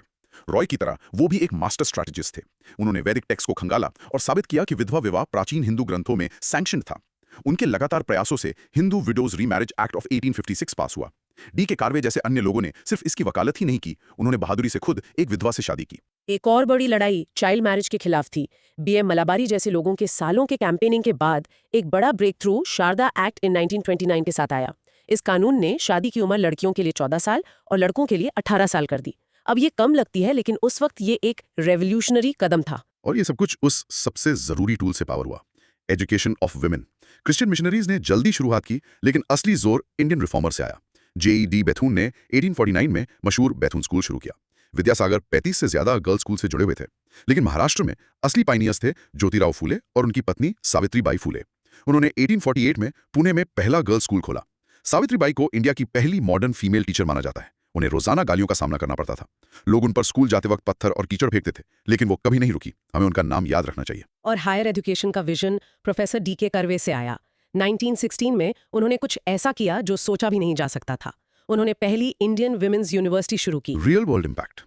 रॉय की तरह वो भी एक मास्टर स्ट्रैटेजिस्ट थे। उन्होंने वैदिक टेक्स्ट को खंगाला और साबित किया कि विधवा विवाह प्राचीन हिंदू ग्रंथों में सैंक्शन्ड था। उनके लगातार प्रयासों से Hindu widows remarriage act of 1856 पास हुआ। डी के कार्वे जैसे अन्य लोगों ने सिर्फ इसकी वकालत ही नहीं की, उन्होंने बहादुरी से खुद एक विधवा से शादी की। एक और बड़ी लड़ाई चाइल्ड मैरिज के खिलाफ थी। बीएम मलाबारी जैसे लोगों के सालों के कैंपेनिंग के बाद एक बड़ा breakthrough Sharda act in 1929 के साथ आया। इस कानून ने शादी की उम्र लड़कियों के लिए 14 साल और लड़कों के लिए 18 साल कर दी। अब ये कम लगती है, लेकिन उस वक्त ये एक रेवोल्यूशनरी कदम था। और ये सब कुछ उस सबसे जरूरी टूल से पावर हुआ, education of women. Christian missionaries ने जल्दी शुरुआत की, लेकिन असली जोर इंडियन रिफॉर्मर से आया। J.E.D. बेथून ने 1849 में मशहूर बेथून स्कूल शुरू किया। विद्यासागर 35 से ज्यादा गर्ल्स स्कूल से जुड़े हुए थे। लेकिन महाराष्ट्र में असली पाइनियर्स थे ज्योतिराव फूले और उनकी पत्नी सावित्रीबाई फूले। उन्होंने 1848 में पुणे में पहला गर्ल्स स्कूल खोला। सावित्रीबाई को इंडिया की पहली मॉडर्न फीमेल टीचर माना जाता है। उन्हें रोजाना गालियों का सामना करना पड़ता था। लोग उन पर स्कूल जाते वक्त पत्थर और कीचड़ फेंकते थे, लेकिन वो कभी नहीं रुकी। हमें उनका नाम याद रखना चाहिए। और हायर एजुकेशन का विजन प्रोफेसर डी.के. कर्वे से आया। 1916 में उन्होंने कुछ ऐसा किया जो सोचा भी नहीं जा सकता था। उन्होंने पहली इंडियन विमेंस यूनिवर्सिटी शुरू की। Real world impact.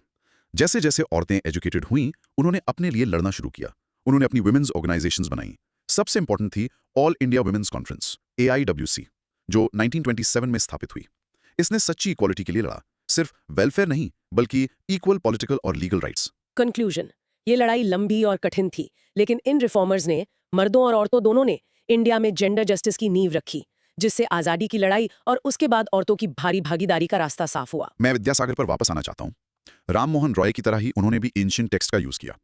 जैसे जैसे औरतें एजुकेटेड हुईं, उन्होंने अपने लिए लड़ना शुरू किया। उन्होंने अपनी वुमेन्स ऑर्गेनाइजेशंस बनाई। सबसे इंपॉर्टेंट थी all India women's conference, AIWC, जो 1927 में स्थापित हुई। इसने सच्ची इक्वालिटी के लिए लड़ा, सिर्फ वेलफेयर नहीं, बल्कि इक्वल पॉलिटिकल और लीगल राइट्स। कंक्लूजन, ये लड़ाई लंबी और कठिन थी, लेकिन इन रिफॉर्मर्स ने, मर्दों और औरतों दोनों ने, इंडिया में जेंडर जस्टिस की नींव रखी, जिससे आजादी की लड़ाई और उसके बाद औरतों की भारी भागीदारी का रास्ता साफ हुआ। मैं विद्यासागर पर वापस आना चाहता हूँ। राम मोहन रॉय की तरह ही उन्होंने भी एंशिएंट टेक्स्ट का यूज किया।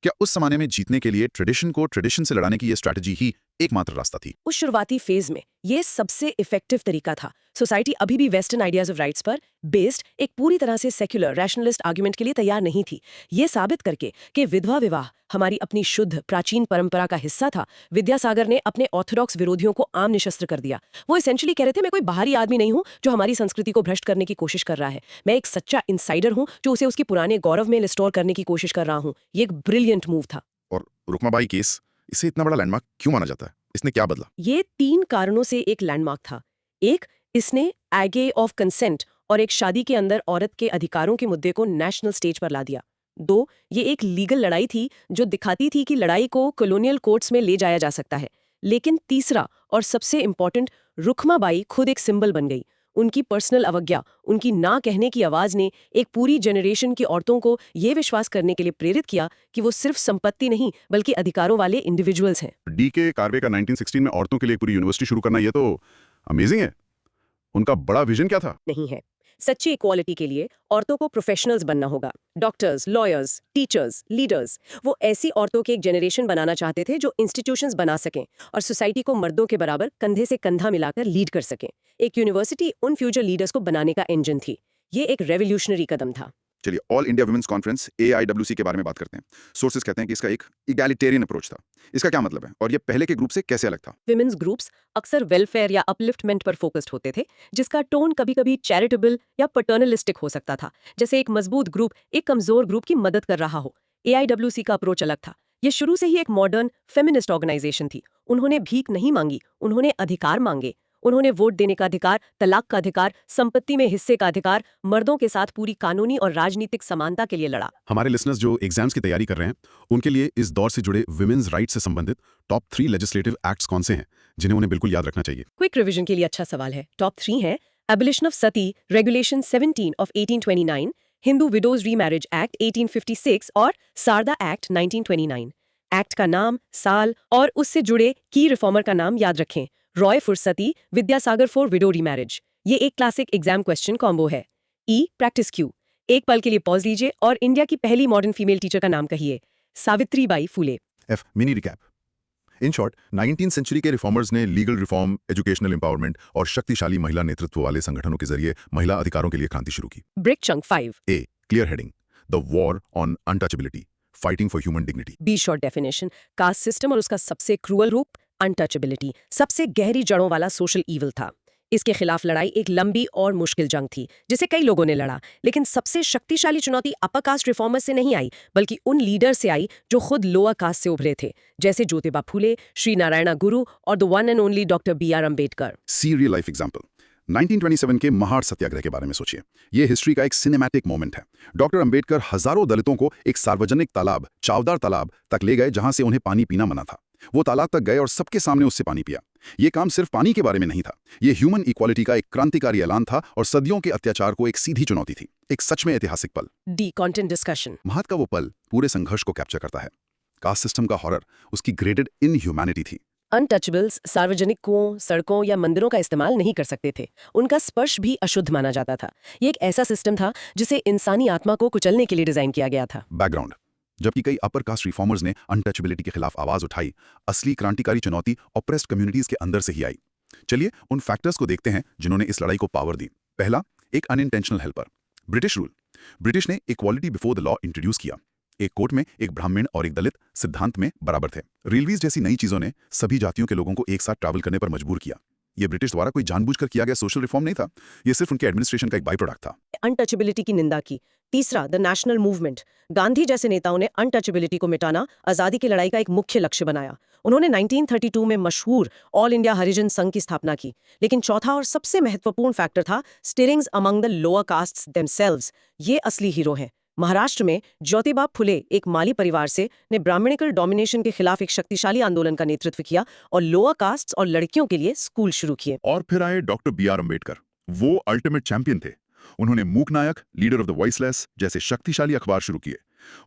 क्या उस जमाने में जीतने के लिए ट्रेडिशन को ट्रेडिशन से लड़ाने की ये स्ट्रैटेजी ही एकमात्र रास्ता थी? उस शुरुआती फेज में ये सबसे इफेक्टिव तरीका था। सोसाइटी अभी भी वेस्टर्न आइडियाज ऑफ राइट्स पर बेस्ड एक पूरी तरह से सेक्युलर रैशनलिस्ट आर्गुमेंट के लिए तैयार नहीं थी। ये साबित करके कि विधवा विवाह हमारी अपनी शुद्ध प्राचीन परंपरा का हिस्सा था, विद्यासागर ने अपने ऑर्थोडॉक्स विरोधियों को आम निशस्त्र कर दिया। वो एसेंशियली कह रहे थे, मैं कोई बाहरी आदमी नहीं हूं जो हमारी संस्कृति को भ्रष्ट करने की कोशिश कर रहा है। मैं एक सच्चा इंसाइडर हूं जो उसे उसके पुराने गौरव में रिस्टोर करने की कोशिश कर रहा हूं। ये एक ब्रिलियंट मूव था। और रुक्माबाई केस, इसे इतना बड़ा लैंडमार्क क्यों माना जाता है? इसने क्या बदला? ये 3 कारणों से एक लैंडमार्क था। एक, इसने एगे ऑफ कंसेंट और एक शादी के अंदर औरत के अधिकारों के मुद्दे को नेशनल स्टेज पर ला दिया। 2, ये एक लीगल लड़ाई थी जो दिखाती थी कि लड़ाई को कॉलोनियल कोर्ट्स में ले जाया जा सकता है। लेकिन तीसरा और सबसे इंपॉर्टेंट, रुक्माबाई खुद एक सिंबल बन गई। उनकी पर्सनल अवज्ञा, उनकी ना कहने की आवाज ने एक पूरी जनरेशन की औरतों को ये विश्वास करने के लिए प्रेरित किया कि वो सिर्फ संपत्ति नहीं बल्कि अधिकारों वाले इंडिविजुअल्स हैं। डी.के. कार्वे का 1916 में औरतों के लिए एक पूरी यूनिवर्सिटी शुरू करना, ये तो अमेजिंग है। उनका बड़ा विजन क्या था? नहीं है। सच्ची इक्वालिटी के लिए औरतों को प्रोफेशनल्स बनना होगा। Doctors, lawyers, teachers, leaders. वो ऐसी औरतों की एक जनरेशन बनाना चाहते थे जो इंस्टीट्यूशंस बना सकें और सोसाइटी को मर्दों के बराबर कंधे से कंधा मिलाकर लीड कर सकें। एक यूनिवर्सिटी उन फ्यूचर लीडर्स को बनाने का इंजन थी। ये एक रेवोल्यूशनरी कदम था। चलिए, all India women's conference AIWC के बारे में बात करते हैं। सोर्सेज कहते हैं कि इसका एक इगैलिटेरियन अप्रोच था। इसका क्या मतलब है और ये पहले के ग्रुप से कैसे अलग था? विमेंस ग्रुप्स अक्सर वेलफेयर या अपलिफ्टमेंट पर फोकस्ड होते थे, जिसका टोन कभी-कभी चैरिटेबल या पैटर्नलिस्टिक हो सकता था, जैसे एक मजबूत ग्रुप एक कमजोर ग्रुप की मदद कर रहा हो। AIWC का अप्रोच अलग था। ये शुरू से ही एक मॉडर्न फेमिनिस्ट ऑर्गेनाइजेशन थी। उन्होंने भीख नहीं मांगी, उन्होंने अधिकार मांगे। उन्होंने वोट देने का अधिकार, तलाक का अधिकार, संपत्ति में हिस्से का अधिकार, मर्दों के साथ पूरी कानूनी और राजनीतिक समानता के लिए लड़ा। हमारे लिसनर्स जो एग्जाम्स की तैयारी कर रहे हैं, उनके लिए इस दौर से जुड़े विमेन्स राइट्स से संबंधित टॉप 3 लेजिस्लेटिव एक्ट्स कौन से हैं जिन्हें उन्हें बिल्कुल याद रखना चाहिए? क्विक रिवीजन के लिए अच्छा सवाल है। टॉप 3 है abolition of Sati, regulation 17 of 1829, Hindu widows remarriage act 1856 और सारदा एक्ट 1929। एक्ट का नाम, साल और उससे जुड़े की रिफॉर्मर का नाम याद रखें। रॉय फुरसती, विद्यासागर फॉर विडो रीमैरिज। ये एक क्लासिक एग्जाम क्वेश्चन कॉम्बो है। ई प्रैक्टिस क्यू। एक पल के लिए पॉज लीजिए और इंडिया की पहली मॉडर्न फीमेल टीचर का नाम कहिए। Savitribai Phule. F mini recap. In short 19th century के रिफॉर्मर्स ने लीगल रिफॉर्म, एजुकेशनल एम्पावरमेंट और शक्तिशाली महिला नेतृत्व वाले संगठनों के जरिए महिला अधिकारों के लिए क्रांति शुरू की। Brick chunk 5। A clear heading, the war on untouchability, fighting for human dignity. B short definition, caste system और उसका सबसे क्रूअल रूप अनटचेबिलिटी, सबसे गहरी जड़ों वाला सोशल ईविल था। इसके खिलाफ लड़ाई एक लंबी और मुश्किल जंग थी जिसे कई लोगों ने लड़ा, लेकिन सबसे शक्तिशाली चुनौती अपर कास्ट रिफॉर्मर्स से नहीं आई बल्कि उन लीडर से आई जो खुद लोअर कास्ट से उभरे थे, जैसे ज्योतिबा फुले, श्री नारायणा गुरु और the one and only doctor B.R. Ambedkar. C real life example 1927 के महार सत्याग्रह के बारे में सोचिए। ये हिस्ट्री का एक सिनेमैटिक मोमेंट है। डॉक्टर अंबेडकर हजारों दलितों को एक सार्वजनिक तालाब, चावदार तालाब तक ले गए जहां से उन्हें पानी पीना मना था। वो तालाब तक गए और सबके सामने उससे पानी पिया। ये काम सिर्फ पानी के बारे में नहीं था, ये ह्यूमन इक्वालिटी का एक क्रांतिकारी ऐलान था और सदियों के अत्याचार को एक सीधी चुनौती थी। एक सच में ऐतिहासिक पल। D content discussion. महत का वो पल पूरे संघर्ष को कैप्चर करता है। कास्ट सिस्टम का हॉरर उसकी ग्रेडेड इनह्यूमैनिटी थी। अनटचेबल्स सार्वजनिक कुओं, सड़कों या मंदिरों का इस्तेमाल नहीं कर सकते थे। उनका स्पर्श भी अशुद्ध माना जाता था। ये एक ऐसा सिस्टम था जिसे इंसानी आत्मा को कुचलने के लिए डिजाइन किया गया था। बैकग्राउंड, जबकि कई अपर कास्ट रिफॉर्मर्स ने अनटचेबिलिटी के खिलाफ आवाज उठाई, असली क्रांतिकारी चुनौती ऑप्रेस्ड कम्युनिटीज के अंदर से ही आई। चलिए उन फैक्टर्स को देखते हैं जिन्होंने इस लड़ाई को पावर दी। पहला, एक unintentional helper, British rule. British ने equality before the law introduce किया। एक कोर्ट में एक ब्राह्मण और एक दलित सिद्धांत में बराबर थे। रेलवेज जैसी नई चीजों ने सभी जातियों के लोगों को एक साथ ट्रैवल करने पर मजबूर किया। ये ब्रिटिश द्वारा कोई जानबूझकर किया गया सोशल रिफॉर्म नहीं था, ये सिर्फ उनके एडमिनिस्ट्रेशन का एक बाई प्रोडक्ट था। अनटचेबिलिटी की निंदा की। तीसरा, द नेशनल मूवमेंट। गांधी जैसे नेताओं ने अनटचेबिलिटी को मिटाना आजादी की लड़ाई का एक मुख्य लक्ष्य बनाया। उन्होंने 1932 में मशहूर ऑल इंडिया हरिजन संघ की स्थापना की। लेकिन चौथा और सबसे महत्वपूर्ण फैक्टर था stirrings among the lower castes themselves. ये असली हीरो हैं। महाराष्ट्र में ज्योतिबा फुले, एक माली परिवार से, ने ब्राह्मणिकल डोमिनेशन के खिलाफ एक शक्तिशाली आंदोलन का नेतृत्व किया और लोअर कास्ट्स और लड़कियों के लिए स्कूल शुरू किए। और फिर आए डॉक्टर B.R. अम्बेडकर। वो अल्टीमेट चैंपियन थे। उन्होंने मूक नायक, लीडर ऑफ द वॉइसलेस जैसे शक्तिशाली अखबार शुरू किए।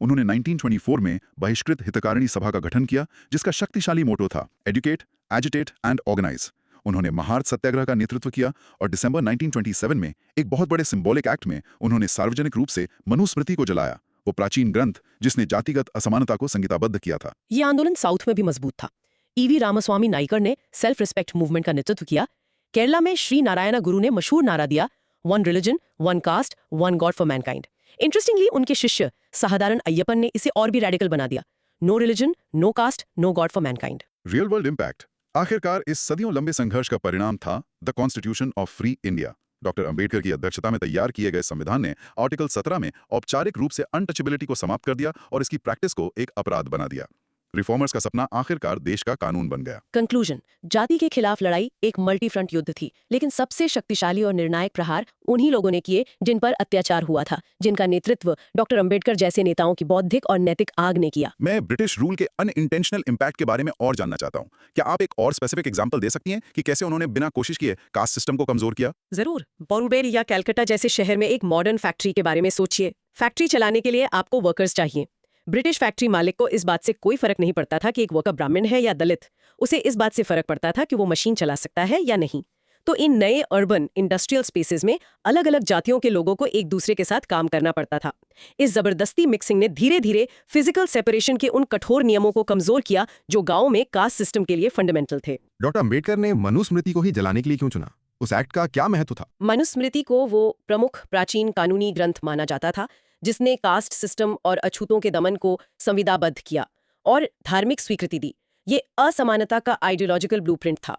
उन्होंने 1924 में बहिष्कृत हितकारिणी सभा का गठन किया जिसका शक्तिशाली मोटो था एजुकेट, एजिटेट एंड ऑर्गेनाइज। उन्होंने महार सत्याग्रह का नेतृत्व किया और दिसंबर 1927 में एक बहुत बड़े सिंबॉलिक एक्ट में उन्होंने सार्वजनिक रूप से मनुस्मृति को जलाया, वो प्राचीन ग्रंथ जिसने जातिगत असमानता को संहिताबद्ध किया था। ये आंदोलन साउथ में भी मजबूत था। E.V. रामास्वामी नाइकर ने सेल्फ रिस्पेक्ट मूवमेंट का नेतृत्व किया। केरला में श्री नारायणा गुरु ने मशहूर नारा दिया, one religion, one caste, one God for Mankind. Interestingly उनके शिष्य साधारण अय्यपन ने इसे और भी रेडिकल बना दिया, no religion, no caste, no god for mankind. Real world impact. आखिरकार इस सदियों लंबे संघर्ष का परिणाम था the constitution of free India. Doctor Ambedkar की अध्यक्षता में तैयार किए गए संविधान ने आर्टिकल 17 में औपचारिक रूप से अनटचेबिलिटी को समाप्त कर दिया और इसकी प्रैक्टिस को एक अपराध बना दिया। रिफॉर्मर्स का सपना आखिरकार देश का कानून बन गया। कंक्लूजन, जाति के खिलाफ लड़ाई एक मल्टी फ्रंट युद्ध थी, लेकिन सबसे शक्तिशाली और निर्णायक प्रहार उन्हीं लोगों ने किए जिन पर अत्याचार हुआ था, जिनका नेतृत्व डॉक्टर अंबेडकर जैसे नेताओं की बौद्धिक और नैतिक आग ने किया। मैं ब्रिटिश रूल के अनइंटेंशनल इम्पैक्ट के बारे में और जानना चाहता हूँ। क्या आप एक और स्पेसिफिक एग्जांपल दे सकती हैं कि कैसे उन्होंने बिना कोशिश किए कास्ट सिस्टम को कमजोर किया? जरूर। बोरुबेल या कैलकाटा जैसे शहर में एक मॉडर्न फैक्ट्री के बारे में सोचिए। फैक्ट्री चलाने के लिए आपको वर्कर्स चाहिए। ब्रिटिश फैक्ट्री मालिक को इस बात से कोई फर्क नहीं पड़ता था कि एक वर्कर ब्राह्मण है या दलित। उसे इस बात से फर्क पड़ता था कि वो मशीन चला सकता है या नहीं। तो इन नए अर्बन इंडस्ट्रियल स्पेसेस में अलग अलग जातियों के लोगों को एक दूसरे के साथ काम करना पड़ता था। इस जबरदस्ती मिक्सिंग ने धीरे धीरे फिजिकल सेपरेशन के उन कठोर नियमों को कमजोर किया जो गांवों में कास्ट सिस्टम के लिए फंडामेंटल थे। डॉक्टर अंबेडकर ने मनुस्मृति को ही जलाने के लिए क्यों चुना? उस एक्ट का क्या महत्व था? मनुस्मृति को वो प्रमुख प्राचीन कानूनी ग्रंथ माना जाता था जिसने कास्ट सिस्टम और अछूतों के दमन को संविदाबद्ध किया और धार्मिक स्वीकृति दी। ये असमानता का आइडियोलॉजिकल ब्लूप्रिंट था।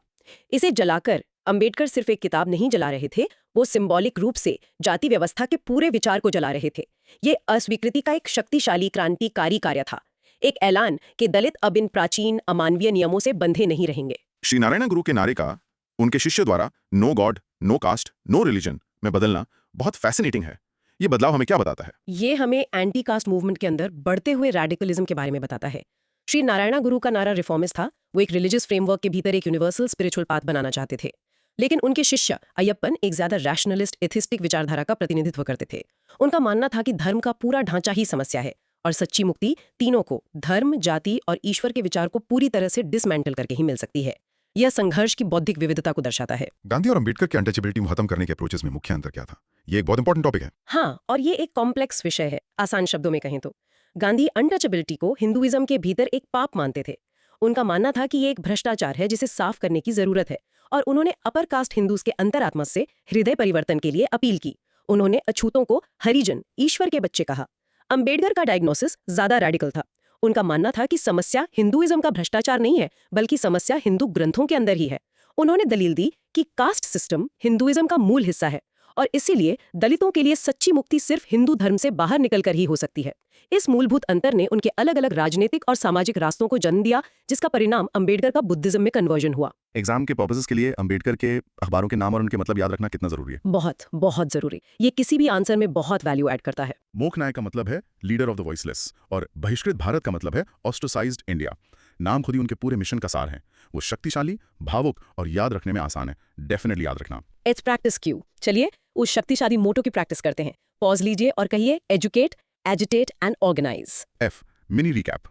इसे जलाकर अंबेडकर सिर्फ एक किताब नहीं जला रहे थे, वो सिंबॉलिक रूप से जाति व्यवस्था के पूरे विचार को जला रहे थे। ये अस्वीकृति का एक शक्तिशाली क्रांतिकारी कार्य था, एक ऐलान कि दलित अब इन प्राचीन अमानवीय नियमों से बंधे नहीं रहेंगे। श्री नारायण गुरु के नारे का उनके शिष्य द्वारा no god, no caste, no religion में बदलना बहुत फैसिनेटिंग है। ये बदलाव हमें क्या बताता है? ये हमें एंटी कास्ट मूवमेंट के अंदर बढ़ते हुए रेडिकलिज्म के बारे में बताता है। श्री नारायणा गुरु का नारा रिफॉर्मिस्ट था। वो एक रिलीजियस फ्रेमवर्क के भीतर एक यूनिवर्सल स्पिरिचुअल पाथ बनाना चाहते थे। लेकिन उनके शिष्य अय्यप्पन एक ज्यादा रैशनलिस्ट एथिस्टिक विचारधारा का प्रतिनिधित्व करते थे। उनका मानना था कि धर्म का पूरा ढांचा ही समस्या है और सच्ची मुक्ति तीनों को, धर्म, जाति और ईश्वर के विचार को पूरी तरह से डिसमेंटल करके ही मिल सकती है। यह संघर्ष की बौद्धिक विविधता को दर्शाता है। गांधी और अंबेडकर के अनटचेबिलिटी को खत्म करने के अप्रोचेस में मुख्य अंतर क्या था? ये एक बहुत इंपॉर्टेंट टॉपिक है। हाँ, और ये एक कॉम्प्लेक्स विषय है। आसान शब्दों में कहें तो गांधी अनटचेबिलिटी को हिंदुइज्म के भीतर एक पाप मानते थे। उनका मानना था कि ये एक भ्रष्टाचार है जिसे साफ करने की जरूरत है, और उन्होंने अपर कास्ट हिंदूज के अंतरात्मा से हृदय परिवर्तन के लिए अपील की। उन्होंने अछूतों को हरिजन, ईश्वर के बच्चे कहा। अंबेडकर का डायग्नोसिस ज्यादा रेडिकल था। उनका मानना था कि समस्या हिंदुइज्म का भ्रष्टाचार नहीं है, बल्कि समस्या हिंदू ग्रंथों के अंदर ही है। उन्होंने दलील दी कि कास्ट सिस्टम हिंदुइज्म का मूल हिस्सा है, और इसीलिए दलितों के लिए सच्ची मुक्ति सिर्फ हिंदू धर्म से बाहर निकलकर ही हो सकती है। इस मूलभूत अंतर ने उनके अलग अलग राजनीतिक और सामाजिक रास्तों को जन्म दिया, जिसका परिणाम अंबेडकर का बुद्धिज्म में कन्वर्जन हुआ। एग्जाम के पर्पसेस के लिए अंबेडकर के अखबारों के नाम और उनके मतलब याद रखना कितना जरूरी है? बहुत बहुत जरूरी। ये किसी भी आंसर में बहुत वैल्यू ऐड करता है। मोक नायक का मतलब है लीडर ऑफ द वॉइसलेस, और बहिष्कृत भारत का मतलब है ऑस्ट्रोसाइज्ड इंडिया। नाम खुद ही उनके पूरे मिशन का सार है। वो शक्तिशाली, भावुक और याद रखने में आसान है। डेफिनेटली याद रखना। It's practice Q. चलिए उस शक्तिशाली मोटो की प्रैक्टिस करते हैं। पॉज लीजिए और कहिए educate, agitate and organise. F mini recap.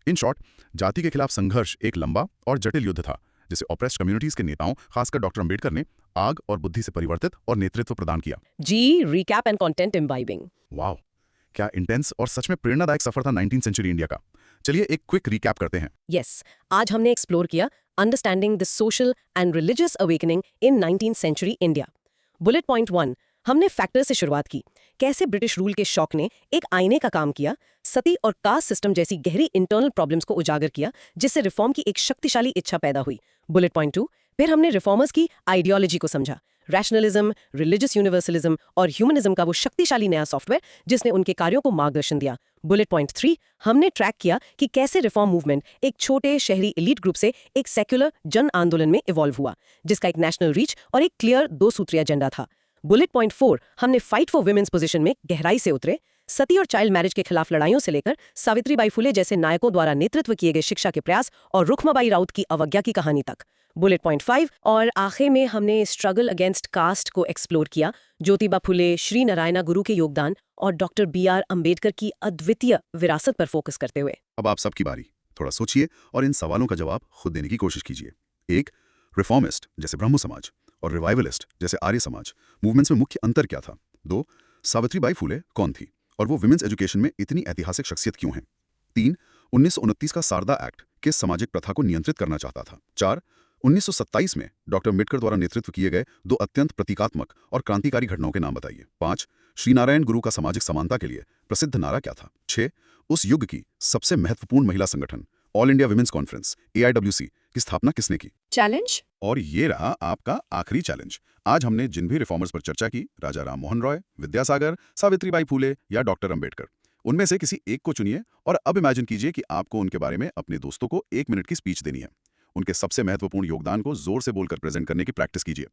In short, जाति के खिलाफ संघर्ष एक लंबा और जटिल युद्ध था, जिसे ऑप्रेस्ड कम्युनिटीज के नेताओं, खासकर डॉक्टर अंबेडकर ने आग और बुद्धि से परिवर्तित और नेतृत्व प्रदान किया। जी, रिकैप एंड कंटेंट इम्बाइबिंग। वाह, क्या इंटेंस और सच में प्रेरणादायक सफर था 19th सेंचुरी इंडिया का। चलिए एक क्विक रिकैप करते हैं। यस, आज हमने एक्सप्लोर किया understanding the social and religious awakening in 19th century India. Bullet point 1, हमने फैक्टर से शुरुआत की। कैसे ब्रिटिश रूल के शौक ने एक आईने का काम किया, सती और कास्ट सिस्टम जैसी गहरी इंटरनल प्रॉब्लम्स को उजागर किया, जिससे रिफॉर्म की एक शक्तिशाली इच्छा पैदा हुई। बुलेट पॉइंट 2, फिर हमने रिफॉर्मर्स की आइडियोलॉजी को समझा। रैशनलिज्म, रिलीजियस यूनिवर्सलिज्म और ह्यूमनिज्म का वो शक्तिशाली नया सॉफ्टवेयर जिसने उनके कार्यों को मार्गदर्शन दिया। बुलेट पॉइंट 3, हमने ट्रैक किया कि कैसे रिफॉर्म मूवमेंट एक छोटे शहरी एलीट ग्रुप से एक सेक्युलर जन आंदोलन में इवॉल्व हुआ, जिसका एक नेशनल रीच और एक क्लियर 2 सूत्रीय एजेंडा था। बुलेट पॉइंट 4, हमने फाइट फॉर वुमेन्स पोजीशन में गहराई से उतरे। सती और चाइल्ड मैरिज के खिलाफ लड़ाइयों से लेकर सावित्रीबाई फुले जैसे नायकों द्वारा नेतृत्व किए गए शिक्षा के प्रयास और रुक्माबाई राउत की अवज्ञा की कहानी तक। बुलेट पॉइंट 5, और आखिर में हमने स्ट्रगल अगेंस्ट कास्ट को एक्सप्लोर किया, ज्योतिबा फुले, श्री नारायणा गुरु के योगदान और डॉक्टर BR अंबेडकर की अद्वितीय विरासत पर फोकस करते हुए। अब आप सबकी बारी। थोड़ा सोचिए और इन सवालों का जवाब खुद देने की कोशिश कीजिए। 1. रिफॉर्मिस्ट जैसे ब्रह्म समाज और रिवाइवलिस्ट जैसे आर्य समाज मूवमेंट्स में मुख्य अंतर क्या था? 2. सावित्रीबाई फुले कौन थी और वो विमेंस एजुकेशन में इतनी ऐतिहासिक शख्सियत क्यों है? 3. 1929 का सारदा एक्ट किस सामाजिक प्रथा को नियंत्रित करना चाहता था? 4. 1927 में डॉक्टर अम्बेडकर द्वारा नेतृत्व किए गए 2 अत्यंत प्रतीकात्मक और क्रांतिकारी घटनाओं के नाम बताइए। 5. श्रीनारायण गुरु का सामाजिक समानता के लिए प्रसिद्ध नारा क्या था? 6. उस युग की सबसे महत्वपूर्ण महिला संगठन all India women's conference AIWC की स्थापना किसने की? चैलेंज। और ये रहा आपका आखिरी चैलेंज। आज हमने जिन भी रिफॉर्मर्स पर चर्चा की, राजा राम मोहन रॉय, विद्यासागर, सावित्रीबाई फुले या डॉक्टर अंबेडकर, उनमें से किसी एक को चुनिए और अब इमेजिन कीजिए कि आपको उनके बारे में अपने दोस्तों को 1 मिनट की स्पीच देनी है। उनके सबसे महत्वपूर्ण योगदान को जोर से बोलकर प्रेजेंट करने की प्रैक्टिस कीजिए।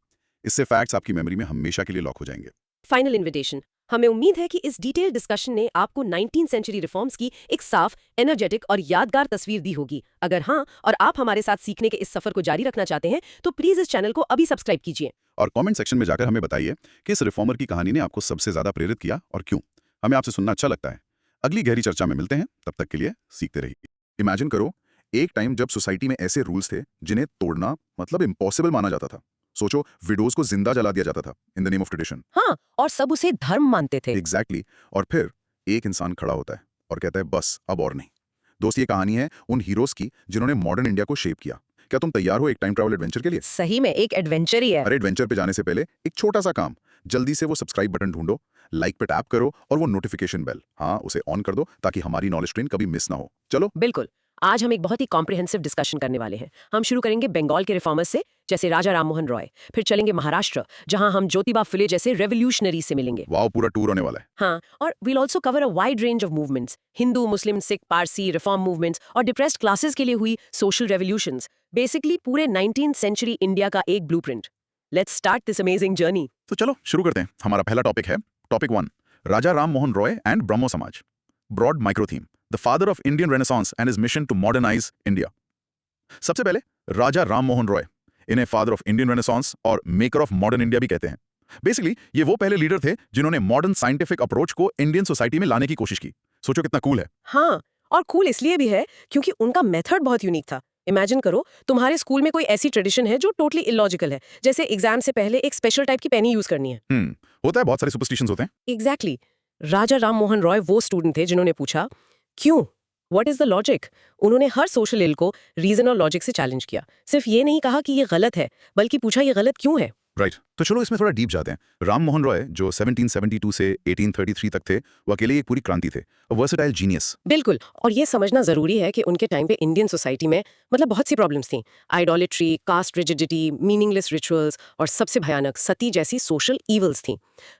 इससे फैक्ट्स आपकी मेमोरी में हमेशा के लिए लॉक हो जाएंगे। Final invitation. हमें उम्मीद है कि इस डिटेल डिस्कशन ने आपको 19th सेंचुरी रिफॉर्म्स की एक साफ, एनर्जेटिक और यादगार तस्वीर दी होगी। अगर हाँ, और आप हमारे साथ सीखने के इस सफर को जारी रखना चाहते हैं, तो प्लीज इस चैनल को अभी सब्सक्राइब कीजिए। और कमेंट सेक्शन में जाकर हमें बताइए कि इस रिफॉर्मर की कहानी ने आपको सबसे ज्यादा प्रेरित किया और क्यों। हमें आपसे सुनना अच्छा लगता है। अगली गहरी चर्चा में मिलते हैं, तब तक के लिए सीखते रहिए। इमेजिन करो, एक टाइम जब सोसाइटी में ऐसे रूल्स थे जिन्हें तोड़ना मतलब इम्पॉसिबल माना जाता था। सोचो, विडोज को जिंदा जला दिया जाता था in the name of tradition. हाँ, और सब उसे धर्म मानते थे। एग्जैक्टली। और फिर एक इंसान खड़ा होता है और कहता है बस अब और नहीं। दोस्त, ये कहानी है उन हीरोज की जिन्होंने मॉडर्न इंडिया को शेप किया। क्या तुम तैयार हो एक टाइम ट्रैवल एडवेंचर के लिए? सही में एक एडवेंचर ही है। अरे एडवेंचर पे जाने से पहले एक छोटा सा काम, जल्दी से वो सब्सक्राइब बटन ढूंढो, लाइक पे टैप करो और वो नोटिफिकेशन बेल, हाँ, उसे ऑन कर दो ताकि हमारी नॉलेज ट्रेन कभी मिस ना हो। चलो। बिल्कुल। आज हम एक बहुत ही कॉम्प्रिहेंसिव डिस्कशन करने वाले हैं। हम शुरू करेंगे बंगाल के रिफॉर्मर्स से, जैसे राजा राम मोहन रॉय। फिर चलेंगे महाराष्ट्र, जहां हम ज्योतिबा फुले जैसे रेवोल्यूशनरी से मिलेंगे। वाओ, पूरा टूर होने वाला है। हाँ, और we'll also cover a wide range of movements, Hindu, Muslim, Sikh, Parsi, reform movements और डिप्रेस्ड क्लासेस के लिए हुई सोशल रेवोल्यूशंस। बेसिकली पूरे 19th सेंचुरी इंडिया का एक blueprint. Let's start this amazing journey. तो चलो शुरू करते हैं। हमारा पहला टॉपिक है topic 1, Raja Ram Mohan Roy and Brahmo Samaj. Broad micro theme, the father of Indian renaissance and his mission to modernize India. सबसे पहले राजा राम मोहन रॉय, इन्हें फादर ऑफ इंडियन रेनेसांस और मेकर ऑफ मॉडर्न इंडिया भी कहते हैं। बेसिकली ये वो पहले लीडर थे जिन्होंने मॉडर्न साइंटिफिक अप्रोच को इंडियन सोसाइटी में लाने की कोशिश की। सोचो कितना कूल है। हाँ, और कूल इसलिए भी है क्योंकि उनका मेथड बहुत यूनिक था। इमेजिन करो तुम्हारे स्कूल में कोई ऐसी ट्रेडिशन है जो टोटली इलॉजिकल है, जैसे एग्जाम से पहले एक स्पेशल टाइप की पेन यूज करनी है। होता है, बहुत सारे सुपरस्टिशंस होते हैं। एग्जैक्टली राजा राम मोहन रॉय वो स्टूडेंट थे जिन्होंने पूछा क्यों, व्हाट इज द लॉजिक। उन्होंने हर सोशल इल को रीजन और लॉजिक से चैलेंज किया। सिर्फ ये नहीं कहा कि ये गलत है, बल्कि पूछा ये गलत क्यों है। राइट तो चलो इसमें थोड़ा डीप जाते हैं। राम मोहन रॉय जो 1772 से 1833 तक थे, वो अकेले एक पूरी क्रांति थे, वर्सेटाइल जीनियस। बिल्कुल, और ये समझना जरूरी है कि उनके टाइम पे इंडियन सोसाइटी में मतलब बहुत सी प्रॉब्लम्स थी। Idolatry, caste rigidity, meaningless rituals और सबसे भयानक सती जैसी सोशल ईवल्स थी।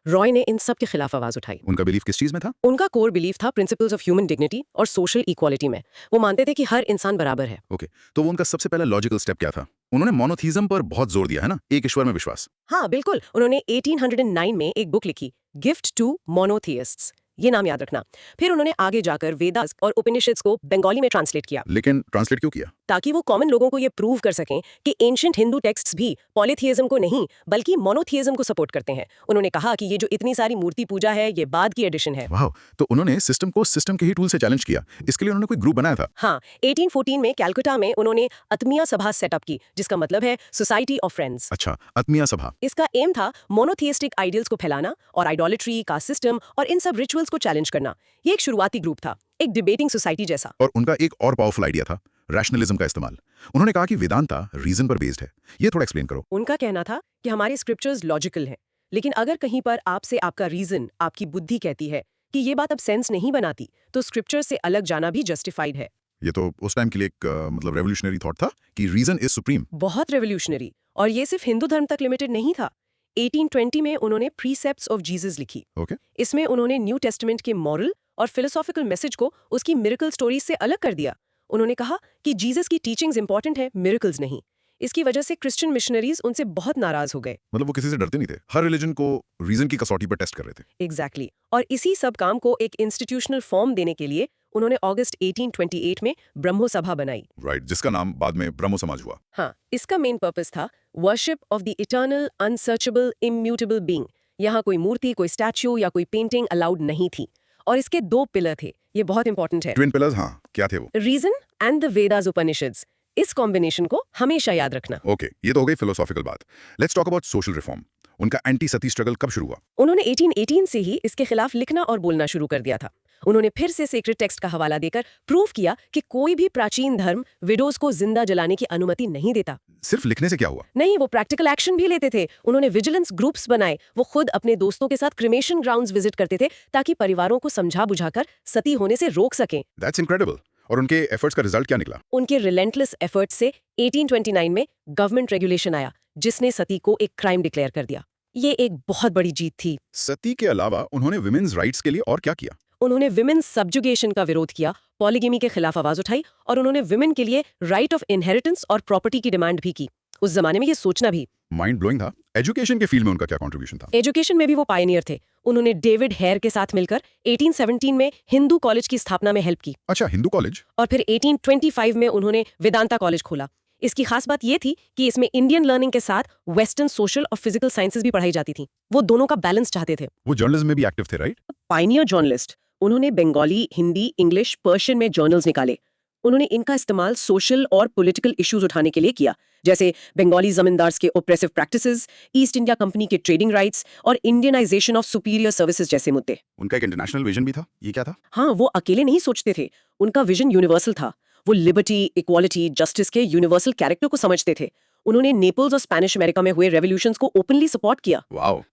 रॉय ने इन सब के खिलाफ आवाज उठाई। उनका बिलीफ किस चीज में था? उनका कोर बिलीफ था प्रिंसिपल्स ऑफ ह्यूमन डिग्निटी और सोशल इक्वालिटी में। वो मानते थे कि हर इंसान बराबर है। ओके, तो वो उनका सबसे पहला लॉजिकल स्टेप क्या था? उन्होंने मोनोथीज्म पर बहुत जोर दिया है ना, एक ईश्वर में विश्वास। हाँ बिल्कुल, उन्होंने 1809 में एक बुक लिखी, गिफ्ट टू मोनोथियस्ट्स, ये नाम याद रखना। फिर उन्होंने आगे जाकर वेदास और उपनिषद्स को बंगाली में ट्रांसलेट किया। लेकिन ट्रांसलेट क्यों किया? ताकि वो कॉमन लोगों को ये प्रूव कर सकें कि एंशिएंट हिंदू टेक्स्ट्स भी पॉलीथियज्म को नहीं बल्कि मोनोथियज्म को सपोर्ट करते हैं। उन्होंने कहा कि ये जो इतनी सारी मूर्ति पूजा है ये बाद की एडिशन है। वाह, तो उन्होंने सिस्टम को सिस्टम के ही टूल से चैलेंज किया। इसके लिए उन्होंने कोई ग्रुप बनाया था? हाँ, 1814 में कैलकाटा में उन्होंने आत्मीय सभा सेटअप की, जिसका मतलब है सोसाइटी ऑफ फ्रेंड्स। अच्छा, आत्मीय सभा। इसका एम था मोनोथियस्टिक आइडियल्स को फैलाना और आइडोलेट्री, कास्ट सिस्टम और इन सब रिचुअल्स को चैलेंज करना। ये एक शुरुआती ग्रुप था, एक डिबेटिंग सोसाइटी जैसा। और उनका एक और पावरफुल आइडिया था, रैशनलिज्म का इस्तेमाल। उन्होंने कहा कि वेदांता रीजन पर बेस्ड है। ये थोड़ा एक्सप्लेन करो। उनका कहना था कि हमारे स्क्रिप्चर्स लॉजिकल हैं, लेकिन अगर कहीं पर आपसे आपका रीजन, आपकी बुद्धि कहती है कि ये बात अब सेंस नहीं बनाती, तो स्क्रिप्चर से अलग जाना भी जस्टिफाइड है। ये तो उस टाइम के लिए एक मतलब रेवोल्यूशनरी थॉट था कि रीजन इज सुप्रीम। बहुत रेवोल्यूशनरी, और ये सिर्फ हिंदू धर्म तक लिमिटेड नहीं था। 1820 में उन्होंने प्रीसेप्ट्स ऑफ जीसस लिखी। ओके, इसमें उन्होंने न्यू टेस्टामेंट के मॉरल और फिलोसॉफिकल मैसेज को उसकी मिरेकल स्टोरीज से अलग कर दिया। उन्होंने कहा कि जीसस की टीचिंग्स इंपॉर्टेंट है, मिरेकल्स नहीं। इसकी वजह से क्रिश्चियन मिशनरीज उनसे बहुत नाराज हो गए। मतलब वो किसी से डरते नहीं थे, हर रिलीजन को रीजन की कसौटी पर टेस्ट कर रहे थे। एग्जैक्टली और इसी सब काम को एक इंस्टीट्यूशनल फॉर्म देने के लिए उन्होंने अगस्त 1828 में ब्रह्मो सभा बनाई। राइट, जिसका नाम बाद में ब्रह्मो समाज हुआ। हाँ, इसका मेन पर्पस था worship of the eternal unsearchable immutable being. यहाँ कोई मूर्ति, कोई स्टैच्यू या कोई पेंटिंग अलाउड नहीं थी। और इसके 2 पिलर थे, ये बहुत इंपॉर्टेंट है। ट्विन पिलर्स, हाँ, क्या थे वो? Reason and the Vedas Upanishads. इस कॉम्बिनेशन को हमेशा याद रखना। ओके, ये तो हो गई फिलोसॉफिकल बात। Let's talk about social reform. उनका एंटी सती स्ट्रगल कब शुरू हुआ? उन्होंने 1818 से ही इसके खिलाफ लिखना और बोलना शुरू कर दिया था। उन्होंने फिर से सेक्रेड टेक्स्ट का हवाला देकर प्रूव किया कि कोई भी प्राचीन धर्म विडोज को जिंदा जलाने की अनुमति नहीं देता। सिर्फ लिखने से क्या हुआ? नहीं, वो प्रैक्टिकल एक्शन भी लेते थे। उन्होंने विजिलेंस ग्रुप्स बनाए। वो खुद अपने दोस्तों के साथ क्रिमेशन ग्राउंड्स विजिट करते थे ताकि परिवारों को समझा बुझाकर सती होने से रोक सकें। That's incredible. और उनके एफर्ट्स का रिजल्ट क्या निकला? उनके रिलेंटलेस एफर्ट्स से 1829 में गवर्नमेंट रेगुलेशन आया जिसने सती को एक क्राइम डिक्लेयर कर दिया। ये एक बहुत बड़ी जीत थी। सती के अलावा उन्होंने विमेन्स राइट्स के लिए और क्या किया? उन्होंने विमेन्स सब्जुगेशन का विरोध किया, पॉलीगेमी के खिलाफ आवाज उठाई और उन्होंने विमेन के लिए राइट ऑफ इनहेरिटेंस और प्रॉपर्टी की डिमांड भी की। उस जमाने में ये सोचना भी माइंड ब्लोइंग था। एजुकेशन के फील्ड में उनका क्या कंट्रीब्यूशन था? एजुकेशन में भी वो पायनियर थे। उन्होंने डेविड हेयर के साथ मिलकर 1817 में हिंदू कॉलेज की स्थापना में हेल्प की अच्छा, हिंदू कॉलेज। और फिर 1825 में उन्होंने वेदांता कॉलेज खोला। इसकी खास बात ये थी कि इसमें इंडियन लर्निंग के साथ वेस्टर्न सोशल और फिजिकल साइंसेज भी पढ़ाई जाती थी। वो दोनों का बैलेंस चाहते थे। वो जर्नलिज्म में भी एक्टिव थे, राइट? Pioneer journalist. उन्होंने बंगाली, हिंदी, इंग्लिश, पर्शियन में जर्नल्स निकाले। उन्होंने इनका इस्तेमाल सोशल और पॉलिटिकल इश्यूज उठाने के लिए किया, जैसे बंगाली जमींदार्स के oppressive practices, east India company के ट्रेडिंग राइट्स और इंडियनाइजेशन ऑफ सुपीरियर सर्विसेज जैसे मुद्दे। उनका एक इंटरनेशनल विजन भी था। ये क्या था? हाँ, वो अकेले नहीं सोचते थे। उनका विजन यूनिवर्सल था। वो लिबर्टी, इक्वालिटी, जस्टिस के यूनिवर्सल कैरेक्टर को समझते थे। उन्होंने नेपल्स और स्पेनिश अमेरिका में हुए रेवोल्यूशंस को ओपनली सपोर्ट किया। वाओ,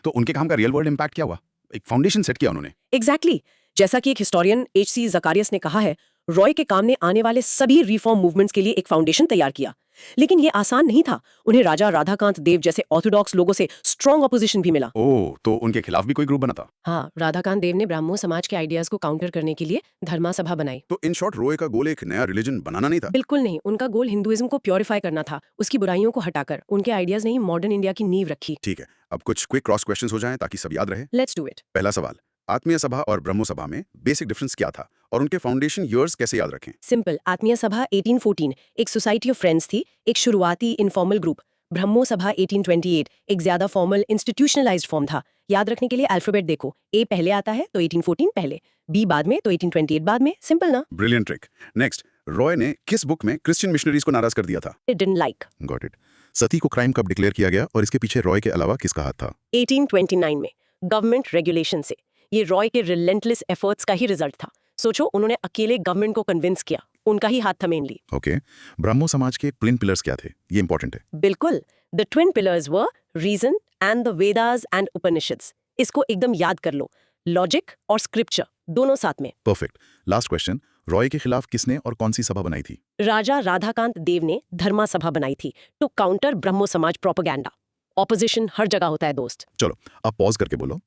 तो उनके काम का रियल वर्ल्ड इम्पैक्ट क्या हुआ? एक फाउंडेशन सेट किया उन्होंने। एग्जैक्टली जैसा कि एक हिस्टोरियन H.C. ज़कारियस ने कहा है, रॉय के काम ने आने वाले सभी रिफॉर्म मूवमेंट्स के लिए एक फाउंडेशन तैयार किया। लेकिन ये आसान नहीं था। उन्हें राजा राधाकांत देव जैसे ऑर्थोडॉक्स लोगों से स्ट्रॉन्ग ऑपोजिशन भी मिला। ओह, तो उनके खिलाफ भी कोई ग्रुप बना था? हाँ, राधाकांत देव ने ब्राह्मो समाज के आइडियाज को काउंटर करने के लिए धर्मा सभा बनाई। तो इन शॉर्ट रॉय का गोल एक नया रिलीजन बनाना नहीं था? बिल्कुल नहीं, उनका गोल हिंदुइज्म को प्योरीफाई करना था, उसकी बुराइयों को हटाकर। उनके आइडियाज ने ही मॉडर्न इंडिया की नींव रखी। ठीक है, अब कुछ क्विक क्रॉस क्वेश्चंस हो जाएं ताकि सब याद रहे। Let's do it. पहला सवाल, आत्मीय सभा और ब्रह्मो सभा में बेसिक डिफरेंस क्या था और उनके फाउंडेशन ईयर्स कैसे याद रखें? सिंपल, आत्मीय सभा 1814 एक सोसाइटी ऑफ फ्रेंड्स थी, एक शुरुआती इनफॉर्मल ग्रुप। ब्रह्मो सभा 1828 एक ज्यादा फॉर्मल इंस्टीट्यूशनलाइज्ड फॉर्म था। याद रखने के लिए अल्फाबेट देखो, ए पहले आता है तो 1814 पहले, बी बाद में तो 1828 बाद में, सिंपल ना। Brilliant trick. नेक्स्ट, रॉय ने किस बुक में क्रिश्चियन मिशनरीज को नाराज कर दिया था? It didn't like. Got it. Sati को क्राइम कब डिक्लेयर किया गया और इसके पीछे रॉय के अलावा किसका हाथ था? 1829 में गवर्नमेंट रेगुलेशन से। ये रॉय के रिलेंटलेस एफर्ट्स का ही रिजल्ट था। सोचो, उन्होंने अकेले गवर्नमेंट को कन्विंस किया, उनका ही हाथ था मेनली। ओके, ब्रह्मो समाज के ट्विन पिलर्स क्या थे? ये इंपॉर्टेंट है। बिल्कुल, the twin pillars were reason and the Vedas and Upanishads. इसको एकदम याद कर लो, लॉजिक और स्क्रिप्चर दोनों साथ में। परफेक्ट। लास्ट क्वेश्चन, रॉय के खिलाफ किसने और कौन सी सभा बनाई थी? राजा राधाकांत देव ने धर्मा सभा बनाई थी टू काउंटर ब्रह्मो समाज प्रोपेगेंडा। ऑपोजिशन हर जगह होता है दोस्त। चलो, अब पॉज करके बोलो।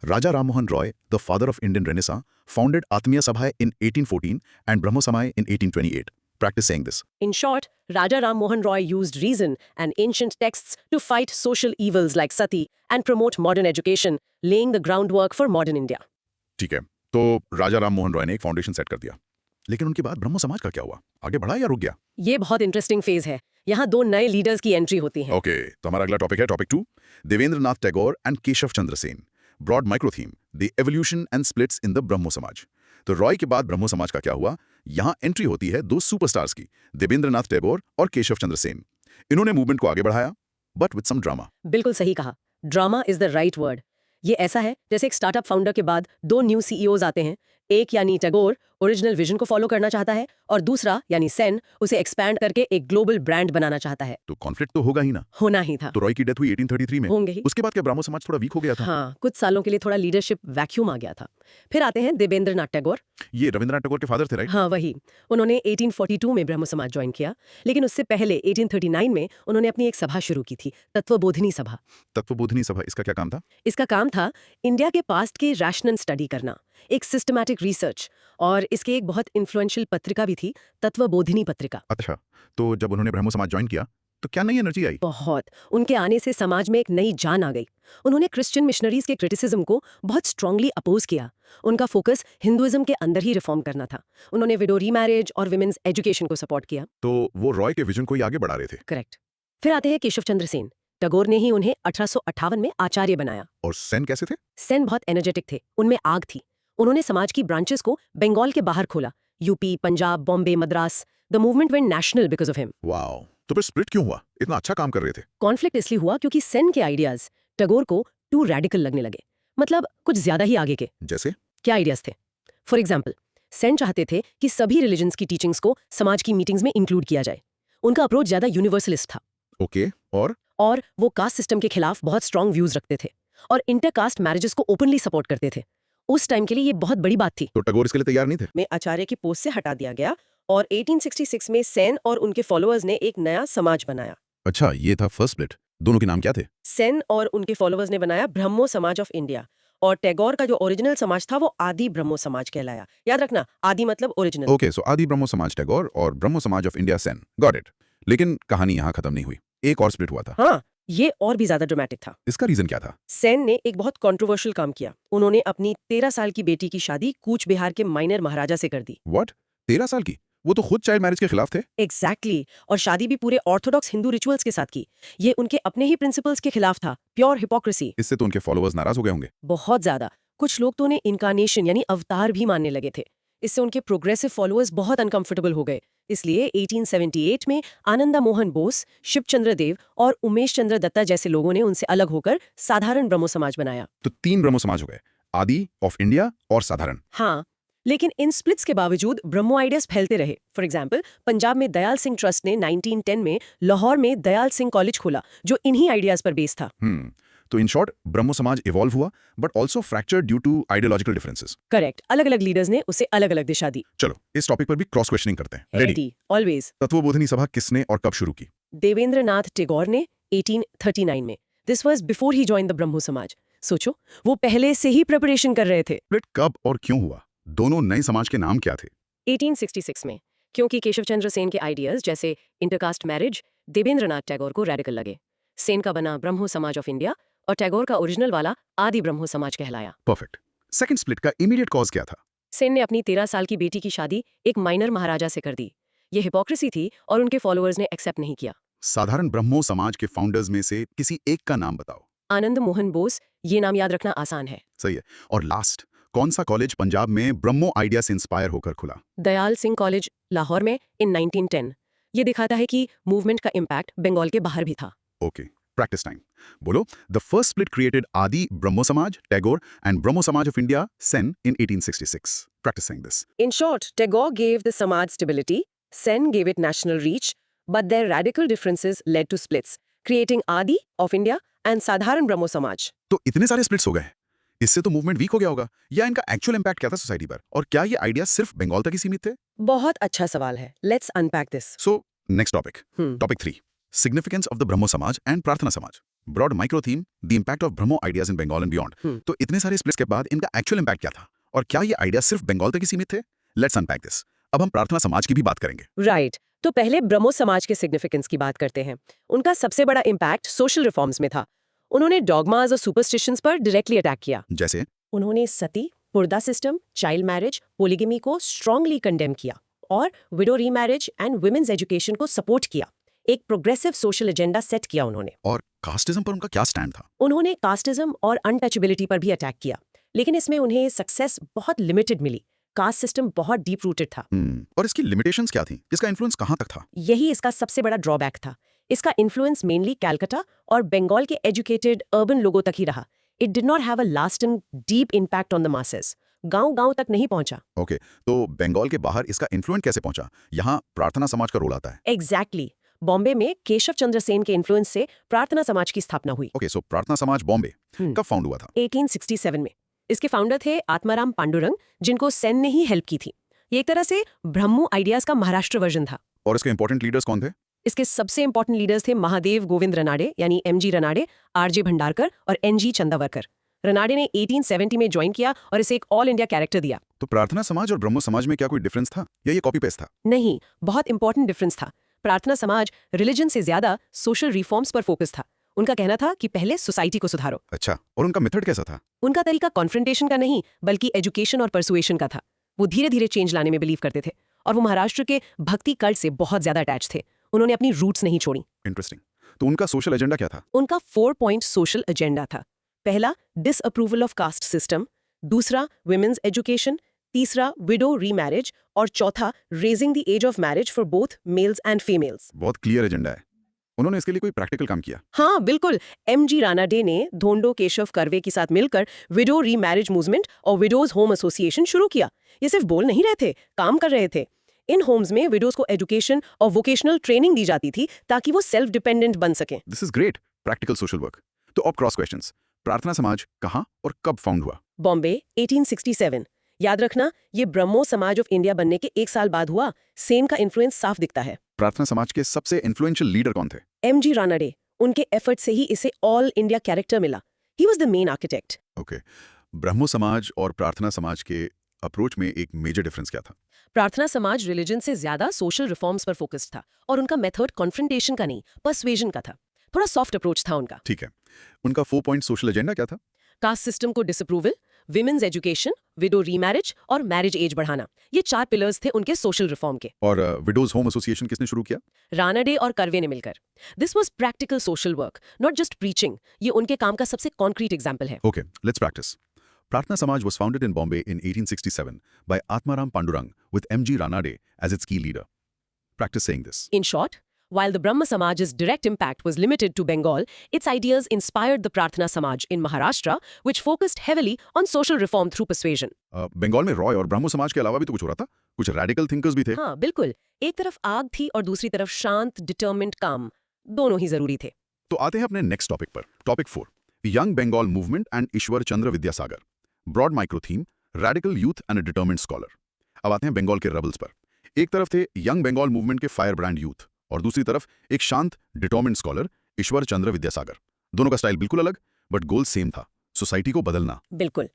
Raja Rammohan Roy, the father of Indian renaissance, founded Atmiya सभाएं इन 1814 एंड ब्रह्मो समाज इन 1828. Practice saying this. In short, Raja Ram Mohan Roy used reason and ancient texts to fight social evils like sati and promote modern education, laying the groundwork for modern India. ठीक है, तो राजा राम मोहन रॉय ने एक foundation set कर दिया, लेकिन उनके बाद ब्रह्मो समाज का क्या हुआ? आगे बढ़ा या रुक गया? ये बहुत इंटरेस्टिंग फेज है। यहाँ दो नए लीडर्स की एंट्री होती है। ओके, तो हमारा अगला टॉपिक है topic 2, Devendranath Tagore and Keshav Chandra Sen. Broad micro theme, the evolution and splits in the Brahmo Samaj. तो रॉय के बाद ब्रह्मो समाज का क्या हुआ? यहाँ एंट्री होती है दो सुपरस्टार्स की, देवेंद्रनाथ टैगोर और केशव चंद्र सेन। इन्होंने मूवमेंट को आगे बढ़ाया, बट विद सम ड्रामा। बिल्कुल सही कहा, drama is the right word. ये ऐसा है जैसे एक स्टार्टअप फाउंडर के बाद दो न्यू सीईओज आते हैं। एक यानी टैगोर ओरिजिनल विजन को फॉलो करना चाहता है, और दूसरा यानी सेन उसे एक्सपैंड करके एक ग्लोबल ब्रांड बनाना चाहता है। तो कॉन्फ्लिक्ट तो होगा ही ना। होना ही था। तो रॉय की डेथ हुई 1833 में। होंगे ही। उसके बाद क्या ब्रह्मो समाज थोड़ा वीक हो गया था? हाँ, कुछ सालों के लिए थोड़ा लीडरशिप वैक्यूम आ गया था। फिर आते हैं देवेंद्रनाथ टैगोर। ये रविंद्रनाथ टैगोर के फादर थे, राइट? हाँ, वही। उन्होंने 1842 में ब्रह्मो समाज ज्वाइन किया, लेकिन उससे पहले 1839 में उन्होंने अपनी एक सभा शुरू की थी, तत्वबोधिनी सभा। तत्वबोधिनी सभा, इसका क्या काम था? इसका काम था इंडिया के पास्ट के रैशनल स्टडी करना, एक सिस्टमैटिक रिसर्च, और इसके एक बहुत इन्फ्लुएंशियल पत्रिका भी थी, तत्वबोधिनी पत्रिका। अच्छा, तो जब उन्होंने ब्रह्मो समाज ज्वाइन किया तो क्या नई एनर्जी आई? बहुत। उनके आने से समाज में एक नई जान आ गई। उन्होंने क्रिश्चियन मिशनरीज के क्रिटिसिज्म को बहुत स्ट्रांगली अपोज किया। उनका फोकस हिंदुइज्म के अंदर ही रिफॉर्म करना था। उन्होंने विडो रीमैरिज और विमेन्स एजुकेशन को सपोर्ट किया। तो वो रॉय के विजन को ही आगे बढ़ा रहे थे। करेक्ट। फिर आते हैं केशव चंद्र सेन। टैगोर ने ही उन्हें 1858 में आचार्य बनाया। और सेन कैसे थे? सेन बहुत एनर्जेटिक थे, उनमें आग थी। उन्होंने समाज की ब्रांचेस को बंगाल के बाहर खोला, UP, Punjab, Bombay, Madras. The movement went national because of him. Wow, तो फिर स्प्लिट क्यों हुआ? इतना अच्छा काम कर रहे थे। कॉन्फ्लिक्ट इसलिए हुआ क्योंकि सेन के आइडियाज टैगोर को टू रैडिकल लगने लगे, मतलब कुछ ज्यादा ही आगे के। जैसे? क्या आइडियाज थे? फॉर एग्जाम्पल, सेन चाहते थे कि सभी रिलीजन्स की टीचिंग्स को समाज की मीटिंग्स में इंक्लूड किया जाए। उनका अप्रोच ज्यादा यूनिवर्सलिस्ट था। ओके, और वो कास्ट सिस्टम के खिलाफ बहुत स्ट्रांग व्यूज रखते थे, और इंटरकास्ट मैरिजेस को ओपनली सपोर्ट करते थे। उस टाइम के लिए ये बहुत बड़ी बात थी। तो टैगोर इसके लिए तैयार नहीं थे? में आचार्य की पोस्ट से हटा दिया गया, और 1866 में सेन और उनके फॉलोअर्स ने एक नया समाज बनाया। अच्छा, ये था फर्स्ट स्प्लिट। दोनों के नाम क्या थे? सेन और उनके फॉलोअर्स ने बनाया ब्रह्मो समाज ऑफ इंडिया, और टैगोर का जो ओरिजिनल समाज था वो आदि ब्रह्मो समाज कहलाया। याद रखना, आदि मतलब ओरिजिनल। ओके, सो आदि ब्रह्मो समाज टैगोर और ब्रह्मो समाज of India Sen. Got it. लेकिन कहानी यहाँ खत्म नहीं हुई, एक और स्प्लिट हुआ था। हाँ, ये और भी ज्यादा ड्रामेटिक था। इसका रीजन क्या था? सेन ने एक बहुत कंट्रोवर्शियल काम किया। उन्होंने अपनी 13 साल की बेटी की शादी कूच बिहार के माइनर महाराजा से कर दी। व्हाट? 13 साल की? वो तो खुद चाइल्ड मैरिज के खिलाफ थे। एग्जैक्टली, और शादी भी पूरे ऑर्थोडॉक्स हिंदू रिचुअल्स के साथ की। ये उनके अपने ही प्रिंसिपल्स के खिलाफ था, प्योर हिपोक्रेसी। इससे तो उनके फॉलोअर्स नाराज हो गए होंगे। बहुत ज्यादा। कुछ लोग तो उन्हें इनकारनेशन यानी अवतार भी मानने लगे थे। इससे उनके प्रोग्रेसिव फॉलोअर्स बहुत अनकंफर्टेबल हो गए। इसलिए 1878 में आनंदा मोहन बोस, शिवचंद्र देव और उमेश चंद्र दत्ता जैसे लोगों ने उनसे अलग होकर साधारण ब्रह्मो समाज बनाया। तो 3 ब्रह्मो समाज हो गए, आदि, ऑफ इंडिया और साधारण। हाँ, लेकिन इन स्प्लिट्स के बावजूद ब्रह्मो आइडियाज फैलते रहे। फॉर एग्जाम्पल, पंजाब में दयाल सिंह ट्रस्ट ने 1910 में लाहौर में दयाल सिंह कॉलेज खोला, जो इन्हीं आइडियाज पर बेस्ड था। तो in short, Brahmo Samaj evolve हुआ, but also fractured due to ideological differences. Correct, अलग अलग लीडर्स ने उसे अलग अलग दिशा दी। चलो, इस टॉपिक पर भी क्रॉस क्वेश्चनिंग करते हैं। रेडी? ऑलवेज। तत्वबोधिनी सभा किसने और कब शुरू की? देवेंद्रनाथ टैगोर ने 1839 में। This was before he join the Brahmo Samaj. सोचो, वो पहले से ही प्रिपरेशन कर रहे थे। स्प्लिट कब और क्यों हुआ? दोनों नए समाज के नाम क्या थे? 1866 में, क्योंकि केशव चंद्र सेन के आइडियाज जैसे इंटरकास्ट मैरिज देवेंद्रनाथ टैगोर को रेडिकल लगे। सेन का बना ब्रह्मो समाज ऑफ इंडिया, और टैगोर का ओरिजिनल वाला आदि ब्रह्मो समाज कहलाया। परफेक्ट। सेकंड स्प्लिट का इमीडिएट कॉज क्या था? सेन ने अपनी 13 साल की बेटी की शादी एक माइनर महाराजा से कर दी। ये हिपोक्रेसी थी और उनके फॉलोअर्स ने एक्सेप्ट नहीं किया। साधारण ब्रह्मो समाज के फाउंडर्स में से किसी एक का नाम बताओ। आनंद मोहन बोस, ये नाम याद रखना आसान है। सही है। और लास्ट, कौन सा कॉलेज पंजाब में ब्रह्मो आइडिया से इंस्पायर होकर खुला? दयाल सिंह कॉलेज लाहौर में इन 1910। ये दिखाता है कि मूवमेंट का इम्पैक्ट बंगाल के बाहर भी था। Okay, practice time. बोलो, द फर्स्ट स्प्लिट क्रिएटेड आदि ब्रह्मो समाज, टैगोर, एंड ब्रह्मो समाज of India, Sen, in 1866. Practicing this. In short, Tagore gave the Samaj stability, Sen gave it national reach, but their radical differences led to splits, creating Adi of India and Sadharan Brahmo Samaj. तो इतने सारे splits हो गए, इससे तो movement week हो गया होगा, या इनका एक्चुअल इंपैक्ट क्या था सोसाइटी पर, और क्या ये आइडिया सिर्फ बंगाल तक ही सीमित थे? बहुत अच्छा सवाल है। Let's unpack this. So next topic, topic 3, significance of the Brahmo Samaj and Prarthana Samaj. Broad micro theme, the impact of Brahmo ideas in Bengal and beyond. तो इतने सारे स्प्लिट्स के बाद इनका एक्चुअल इंपैक्ट क्या था, और क्या ये आइडिया सिर्फ बंगाल तक ही सीमित थे? Let's unpack this. अब हम प्रार्थना समाज की भी बात करेंगे। राइट, तो पहले ब्रह्मो समाज के सिग्निफिकेंस की बात करते हैं। उनका सबसे बड़ा इम्पैक्ट सोशल रिफॉर्म्स में था। उन्होंने डॉगमास और सुपरस्टिशंस पर डायरेक्टली अटैक किया। जैसे उन्होंने sati, purdah system, child marriage, polygamy को स्ट्रांगली कंडेम किया और widow remarriage and women's education को सपोर्ट किया। एक प्रोग्रेसिव सोशल एजेंडा सेट किया उन्होंने। और कास्टिज्म पर उनका क्या स्टैंड था? उन्होंने कास्टिज्म और अनटचेबिलिटी पर भी अटैक किया, लेकिन इसमें उन्हें सक्सेस बहुत लिमिटेड मिली। कास्ट सिस्टम बहुत डीप रूटेड था। और इसकी लिमिटेशंस क्या थी? इसका इन्फ्लुएंस कहाँ तक था? यही इसका सबसे बड़ा ड्रॉबैक था। इसका इन्फ्लुएंस मेनली कैलकाटा और बंगाल के एजुकेटेड अर्बन लोगों तक ही रहा। It did not have a lasting deep impact on the masses. गांव-गांव तक नहीं पहुंचा। ओके, तो बंगाल के बाहर इसका इन्फ्लुएंस कैसे पहुंचा? यहाँ प्रार्थना समाज का रोल आता है। एग्जैक्टली। बॉम्बे में केशव चंद्र सेन के इन्फ्लुएंस से प्रार्थना समाज की स्थापना हुई। ओके, सो प्रार्थना समाज बॉम्बे कब फाउंड हुआ था? 1867 में। इसके फाउंडर थे आत्माराम पांडुरंग, जिनको सेन ने ही हेल्प की थी। ये एक तरह से ब्रह्मो आइडियाज का महाराष्ट्र वर्जन था। और इसके इंपॉर्टेंट लीडर्स कौन थे? इसके सबसे इंपॉर्टेंट लीडर्स थे महादेव गोविंद रनाडे यानी एमजी रनाडे, आरजे भंडारकर और एनजी चंदावरकर। रनाडे ने 1870 में ज्वाइन किया और इसे एक ऑल इंडिया कैरेक्टर दिया। तो प्रार्थना समाज और ब्रह्मो समाज में क्या कोई डिफरेंस था, या ये कॉपी पेस्ट था? नहीं, बहुत इंपॉर्टेंट डिफरेंस था। प्रार्थना समाज रिलीजन से ज्यादा सोशल रिफॉर्म्स पर फोकस था। उनका कहना था कि पहले सोसाइटी को सुधारो। अच्छा, और उनका मेथड कैसा था? उनका तरीका कॉन्फ्रंटेशन का नहीं, बल्कि एजुकेशन और परसुएशन का था। वो धीरे धीरे चेंज लाने में बिलीव करते थे, और वो महाराष्ट्र के भक्ति कल्ट से बहुत ज्यादा अटैच थे। उन्होंने अपनी रूट्स नहीं छोड़ी। इंटरेस्टिंग। तो उनका सोशल एजेंडा क्या था? उनका 4 पॉइंट सोशल एजेंडा था। पहला, डिसअप्रूवल ऑफ कास्ट सिस्टम। दूसरा, वुमेन्स एजुकेशन। तीसरा, विडो रीमैरिज। और चौथा, raising the age of marriage for both males and females. बहुत क्लियर एजेंडा है। उन्होंने इसके लिए कोई प्रैक्टिकल काम किया? हाँ बिल्कुल। एमजी रानाडे ने धोंडो केशव कर्वे के साथ मिलकर विडो रीमैरिज मूवमेंट और विडोज होम एसोसिएशन शुरू किया। ये सिर्फ बोल नहीं रहे थे, काम कर रहे थे। इन होम्स में विडोज को एजुकेशन और वोकेशनल ट्रेनिंग दी जाती थी ताकि वो सेल्फ डिपेंडेंट बन सकें। This is great, practical social work. तो अब क्रॉस क्वेश्चंस। प्रार्थना समाज कहाँ और कब फाउंड हुआ? बॉम्बे 1867। याद रखना, ये ब्रह्मो समाज ऑफ इंडिया बनने के 1 साल बाद हुआ। सेन का इन्फ्लुएंस साफ दिखता है। प्रार्थना समाज के सबसे इन्फ्लुएंशियल लीडर कौन थे? एमजी रानाडे। उनके एफर्ट से ही इसे ऑल इंडिया कैरेक्टर मिला। He was the main architect. Okay, Brahmo Samaj और प्रार्थना समाज के अप्रोच में एक मेजर डिफरेंस क्या था? प्रार्थना समाज रिलीजन से ज्यादा सोशल रिफॉर्म्स पर फोकस्ड था, और उनका मेथड कॉन्फ्रंटेशन का नहीं, पर्सुएजन का था। थोड़ा सॉफ्ट अप्रोच था उनका। ठीक है, उनका 4 पॉइंट सोशल एजेंडा क्या था? कास्ट सिस्टम को disapproval, women's education, window remarriage और मैरिज एज बढ़ाना। ये 4 पिलर्स थे उनके सोशल रिफॉर्म के। और विडोज होम एसोसिएशन किसने शुरू किया? रानाडे और कर्वे ने मिलकर। This was practical social work, not just preaching. ये उनके काम का सबसे कॉन्क्रीट एग्जांपल है। Okay, let's practice. Pratna Samaj was founded in Bombay in 1867 by Atmaram Pandurang with M.G. Ranade as its key leader. Practice saying this. In short, while the Brahma Samaj's direct impact was limited to Bengal, its ideas inspired the Prarthana Samaj in Maharashtra, which focused heavily on social reform through persuasion. Bengal में रॉय और ब्रह्मो समाज के अलावा भी तो कुछ हो रहा था, कुछ रेडिकल थिंकर्स भी थे। हाँ बिल्कुल। एक तरफ आग थी और दूसरी तरफ शांत, डिटर्मिन्ड काम। दोनों ही जरूरी थे। तो आते हैं अपने नेक्स्ट टॉपिक पर। Topic 4, young Bengal movement and Ishwar Chandra Vidyasagar. Broad micro theme, radical youth and determined scholar. अब आते हैं बंगाल के रेबल्स पर। एक तरफ थे यंग बंगाल मूवमेंट के फायर ब्रांड यूथ, और दूसरी तरफ एक शांत डिटर्मिन्ड स्कॉलर ईश्वर चंद्र विद्यासागर। दोनों का स्टाइल बिल्कुल अलग, बट गोल सेम था, सोसाइटी को बदलना। बिल्कुल।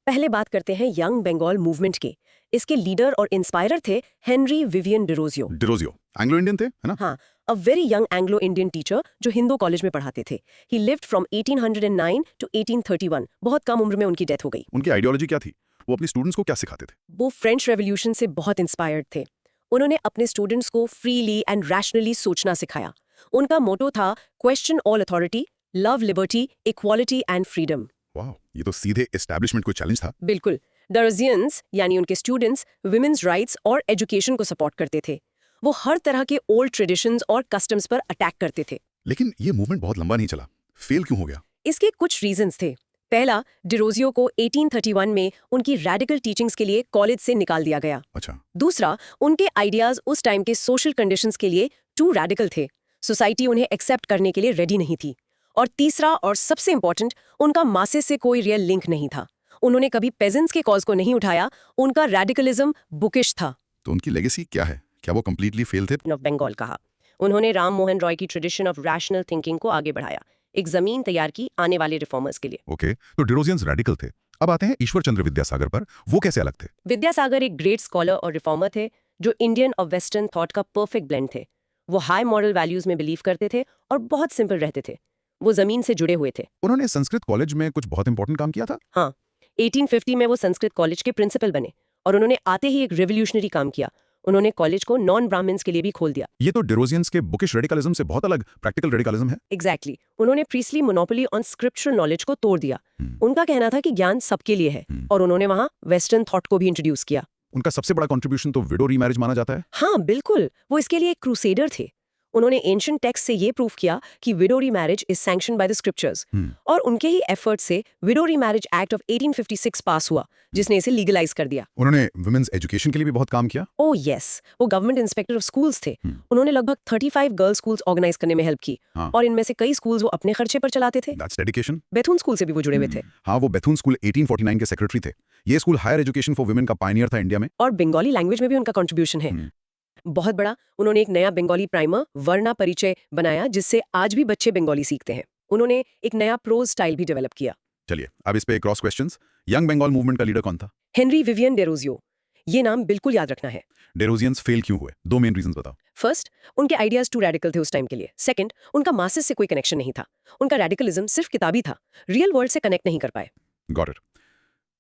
पहले बात करते हैं यंग बंगाल मूवमेंट की। इसके लीडर और इंस्पायरर थे Henry Vivian Derozio. Derozio Anglo Indian थे, है ना? हाँ, a very young Anglo Indian teacher जो हिंदू कॉलेज में पढ़ाते थे। He lived from 1809 to 1831। बहुत कम उम्र में उनकी डेथ हो गई। उनकी आइडियोलॉजी क्या थी? वो अपनी स्टूडेंट्स को क्या सिखाते थे? वो फ्रेंच रेवोल्यूशन से बहुत इंस्पायर्ड थे। उन्होंने अपने स्टूडेंट्स को फ्रीली एंड रैशनली सोचना सिखाया। उनका मोटो था question all authority, love liberty, equality and freedom. वाह, ये तो सीधे एस्टैब्लिशमेंट को चैलेंज था। बिल्कुल। दरजियंस यानी उनके स्टूडेंट्स विमेन्स राइट्स और एजुकेशन को सपोर्ट करते थे। वो हर तरह के ओल्ड ट्रेडिशंस और कस्टम्स पर अटैक करते थे। लेकिन ये मूवमेंट बहुत लंबा नहीं चला, फेल क्यों हो गया? इसके कुछ रीजंस थे। पहला, डिरोजियो को 1831 में उनकी रेडिकल टीचिंग्स के लिए कॉलेज से निकाल दिया गया। अच्छा, दूसरा, उनके आइडियाज उस टाइम के सोशल कंडीशंस के लिए टू रेडिकल थे। सोसाइटी उन्हें एक्सेप्ट करने के लिए रेडी नहीं थी। और तीसरा और सबसे इंपॉर्टेंट, उनका मासेस से कोई रियल लिंक नहीं था। उन्होंने कभी पेजेंट्स के कॉज को नहीं उठाया। उनका रेडिकलिज्म बुकिश था। तो उनकी लेगेसी क्या है? क्या वो कंप्लीटली फेल थे? ऑफ बंगाल कहा। उन्होंने राम मोहन रॉय की ट्रेडिशन ऑफ रैशनल थिंकिंग को आगे बढ़ाया, एक जमीन तैयार की आने वाले रिफॉर्मर्स के लिए। ओके, तो डिरोजियंस रेडिकल थे। अब आते हैं ईश्वर चंद्र विद्यासागर पर, वो कैसे अलग थे? विद्यासागर एक ग्रेट स्कॉलर और रिफॉर्मर थे जो इंडियन और वेस्टर्न थॉट का परफेक्ट ब्लेंड थे। वो हाई मॉरल वैल्यूज में बिलीव करते थे और बहुत सिंपल रहते थे। वो जमीन से जुड़े हुए थे। उन्होंने संस्कृत कॉलेज में कुछ बहुत इंपॉर्टेंट काम किया था। हाँ, 1850 में वो संस्कृत कॉलेज के प्रिंसिपल बने और उन्होंने आते ही एक रेवोल्यूशनरी काम किया। उन्होंने कॉलेज को नॉन ब्राह्मण्स के लिए भी खोल दिया। ये तो डिरोजियंस के बुकिश रेडिकलिज्म से बहुत अलग प्रैक्टिकल रेडिकलिज्म है। एग्जैक्टली। उन्होंने प्रीस्ली मोनोपोली ऑन स्क्रिप्चरल नॉलेज को तोड़ दिया। उनका कहना था कि ज्ञान सबके लिए है और उन्होंने वहां वेस्टर्न थॉट को भी इंट्रोड्यूस किया। उनका सबसे बड़ा कंट्रीब्यूशन तो विडो रीमैरिज माना जाता है। हाँ बिल्कुल, वो इसके लिए एक क्रूसेडर थे। उन्होंने एंशिएंट टेक्स्ट से ये प्रूफ किया कि window remarriage is sanctioned by the scriptures. और उनके ही एफर्ट से विडो रीमैरिज एक्ट ऑफ 1856 पास हुआ, जिसने इसे लीगलाइज कर दिया। उन्होंने वुमेन्स एजुकेशन के लिए भी बहुत काम किया। ओह यस, वो गवर्नमेंट इंस्पेक्टर ऑफ स्कूल्स थे। उन्होंने लगभग 35 गर्ल्स स्कूल्स ऑर्गेनाइज करने में हेल्प की। हाँ। और इनमें से कई स्कूल्स वो अपने खर्चे पर चलाते थे। That's dedication. बेथुन स्कूल से भी वो जुड़े हुए थे। हाँ, वो बेथुन स्कूल 1849 के सेक्रेटरी थे। ये school higher education for women का पायनियर था इंडिया में। और बंगाली लैंग्वेज में भी उनका कंट्रीब्यूशन है बहुत बड़ा। उन्होंने एक नया बंगाली प्राइमर वर्णा परिचय बनाया, जिससे आज भी बच्चे बंगाली सीखते हैं। उन्होंने एक नया प्रोज स्टाइल भी डेवलप किया। चलिए, अब इस पे cross questions. Young Bengal movement का लीडर कौन था? Henry Vivian Derozio. ये नाम बिल्कुल याद रखना है। डेरोजियंस फेल क्यों हुए? दो मेन रीजंस बताओ। फर्स्ट, उनके आइडियाज टू रेडिकल थे उस टाइम के लिए। सेकंड, उनका मासेस से कोई कनेक्शन नहीं था। उनका रेडिकलिज्म सिर्फ किताबी था, रियल वर्ल्ड से कनेक्ट नहीं कर पाए। Got it.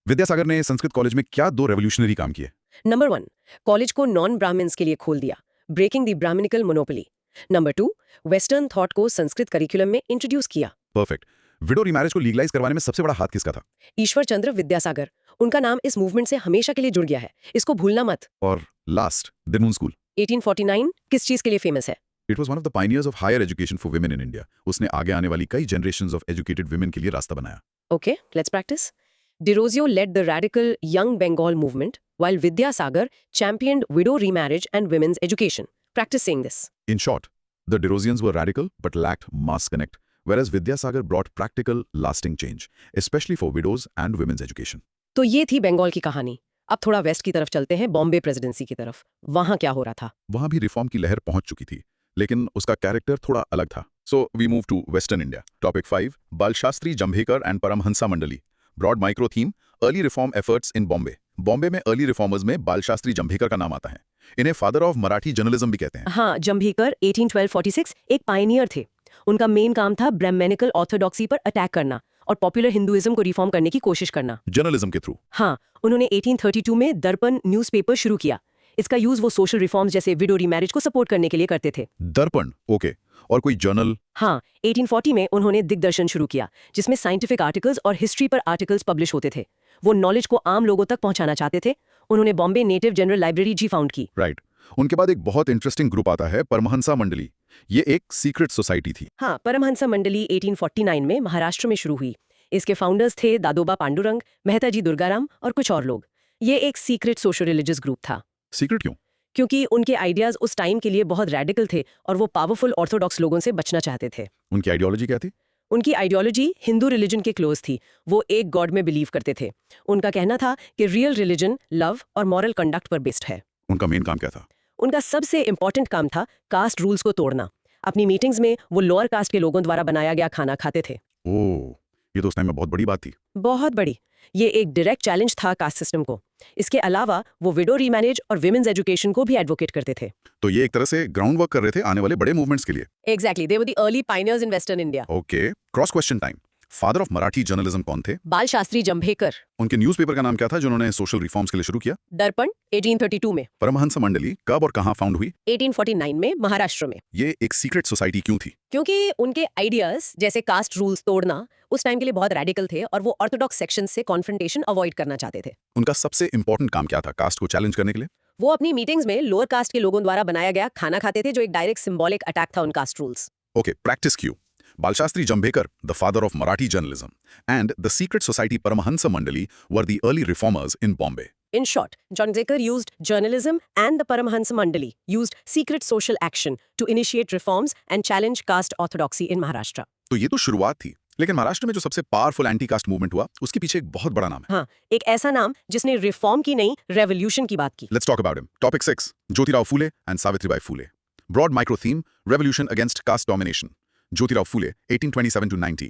विद्यासागर ने संस्कृत कॉलेज में क्या दो रेवोल्यूशनरी काम किए? नंबर 1, कॉलेज को नॉन ब्राह्मण्स के लिए खोल दिया, breaking the Brahmanical monopoly. Number 2, western thought को संस्कृत करिकुलम में इंट्रोड्यूस किया। परफेक्ट। विडो रीमैरिज को लीगलाइज करवाने में सबसे बड़ा हाथ किसका था? ईश्वर चंद्र विद्यासागर। उनका नाम इस मूवमेंट से हमेशा के लिए जुड़ गया है, इसको भूलना मत। और लास्ट, दिनून स्कूल। 1849 किस चीज के लिए फेमस है? It was one of the pioneers of higher education for women in India. उसने आगे आने वाली कई जनरेशंस ऑफ एजुकेटेड वुमेन के लिए रास्ता बनाया। Okay, let's practice. Derozio led the radical Young Bengal movement, while Vidyasagar championed widow remarriage and women's education. Practice saying this. In short, the Derosians were radical but lacked mass connect, whereas Vidyasagar brought practical, lasting change, especially for widows and women's education. तो ये थी बंगाल की कहानी। अब थोड़ा waste की तरफ चलते हैं, बॉम्बे प्रेसिडेंसी की तरफ। वहां क्या हो रहा था? वहां भी रिफॉर्म की लहर पहुंच चुकी थी, लेकिन उसका कैरेक्टर थोड़ा अलग था। So we move to Western India. Topic 5, Balshastri Jambhekar and Paramhansa Mandali. Broad micro theme, early reform efforts in Bombay. Bombay में अर्ली रिफॉर्मर्स में बालशास्त्री जंभेकर का नाम आता है। इन्हें फादर ऑफ मराठी जर्नलिज्म भी कहते हैं। हाँ, जंभेकर 1812-46 एक पायनियर थे। उनका मेन काम था ब्राह्मणिकल ऑर्थोडॉक्सी पर अटैक करना और पॉपुलर हिंदुइज्म को रिफॉर्म करने की कोशिश करना। जर्नलिज्म के थ्रू। हाँ, उन्होंने 1832 में दर्पण न्यूज़पेपर शुरू किया। इसका यूज वो सोशल रिफॉर्म्स जैसे विडो रीमैरिज को सपोर्ट करने के लिए करते थे। दर्पण, ओके। और कोई जर्नल? हाँ, 1840 में उन्होंने दिग्दर्शन शुरू किया, जिसमें साइंटिफिक आर्टिकल्स और हिस्ट्री पर आर्टिकल्स पब्लिश होते थे। वो नॉलेज को आम लोगों तक पहुंचाना चाहते थे। उन्होंने बॉम्बे नेटिव जनरल लाइब्रेरी जी फाउंड की। राइट। उनके बाद एक बहुत इंटरेस्टिंग ग्रुप आता है, परमहंसा मंडली। ये एक सीक्रेट सोसाइटी थी। हाँ, परमहंसा मंडली 1849 में महाराष्ट्र में शुरू हुई। इसके फाउंडर्स थे दादोबा पांडुरंग, मेहता जी दुर्गाराम और कुछ और लोग। ये एक सीक्रेट सोशल रिलीजियस ग्रुप था। सीक्रेट क्यों? क्योंकि उनके आइडियाज उस टाइम के लिए बहुत रेडिकल थे और वो पावरफुल ऑर्थोडॉक्स लोगों से बचना चाहते थे। उनकी आइडियोलॉजी क्या थी? उनकी आइडियोलॉजी हिंदू रिलीजन के क्लोज थी। वो एक गॉड में बिलीव करते थे। उनका कहना था कि रियल रिलीजन लव और मॉरल कंडक्ट पर बेस्ड है। उनका मेन काम क्या था? उनका सबसे इंपॉर्टेंट काम था कास्ट रूल्स को तोड़ना। अपनी मीटिंग्स में वो लोअर कास्ट के लोगों द्वारा बनाया गया खाना खाते थे। ओह, ये तो उस टाइम में बहुत बड़ी बात थी। बहुत बड़ी। ये एक डायरेक्ट चैलेंज था कास्ट सिस्टम को। इसके अलावा वो विडो रीमैरिज और विमेन्स एजुकेशन को भी एडवोकेट करते थे। तो ये एक तरह से ग्राउंड वर्क कर रहे थे आने वाले बड़े मूवमेंट्स के लिए। Exactly, they were the early pioneers in western India. Okay, cross question time. Father of Marathi journalism कौन थे? बाल शास्त्री जंभेकर। उनके न्यूज़पेपर का नाम क्या था जिन्होंने सोशल रिफॉर्म्स के लिए शुरू किया? दर्पण 1832 में। परमहंस मंडली कब और कहाँ फाउंड हुई? 1849 में महाराष्ट्र में। ये एक सीक्रेट सोसाइटी क्यों थी? क्योंकि उनके आइडियाज जैसे कास्ट रूल्स तोड़ना उस टाइम के लिए बहुत रेडिकल थे और वो ऑर्थोडॉक्स सेक्शन से कॉन्फ्रंटेशन अवॉइड करना चाहते थे। उनका सबसे इंपॉर्टेंट काम क्या था कास्ट को चैलेंज करने के लिए? वो अपनी मीटिंग्स में लोअर कास्ट के लोगों द्वारा बनाया गया खाना खाते थे, जो एक डायरेक्ट सिंबॉलिक अटैक था उन caste rules. Okay, practice cue. Balshastri Jambekar, the father of Marathi journalism, and the secret society Paramahansa Mandali were the early reformers in Bombay. In short, Jambekar used journalism and the Paramahansa Mandali used secret social action to initiate reforms and challenge caste orthodoxy in Maharashtra. तो ये तो शुरुआत थी, लेकिन महाराष्ट्र में जो सबसे powerful anti caste movement हुआ, उसके पीछे एक बहुत बड़ा नाम है। हाँ, एक ऐसा नाम जिसने रिफॉर्म की नहीं, रेवोल्यूशन की बात की। Let's talk about him. Topic 6: Jyotirao Phule and Savitribai Phule. Broad micro theme: Revolution against caste domination. Jyotirao Phule 1827 to 90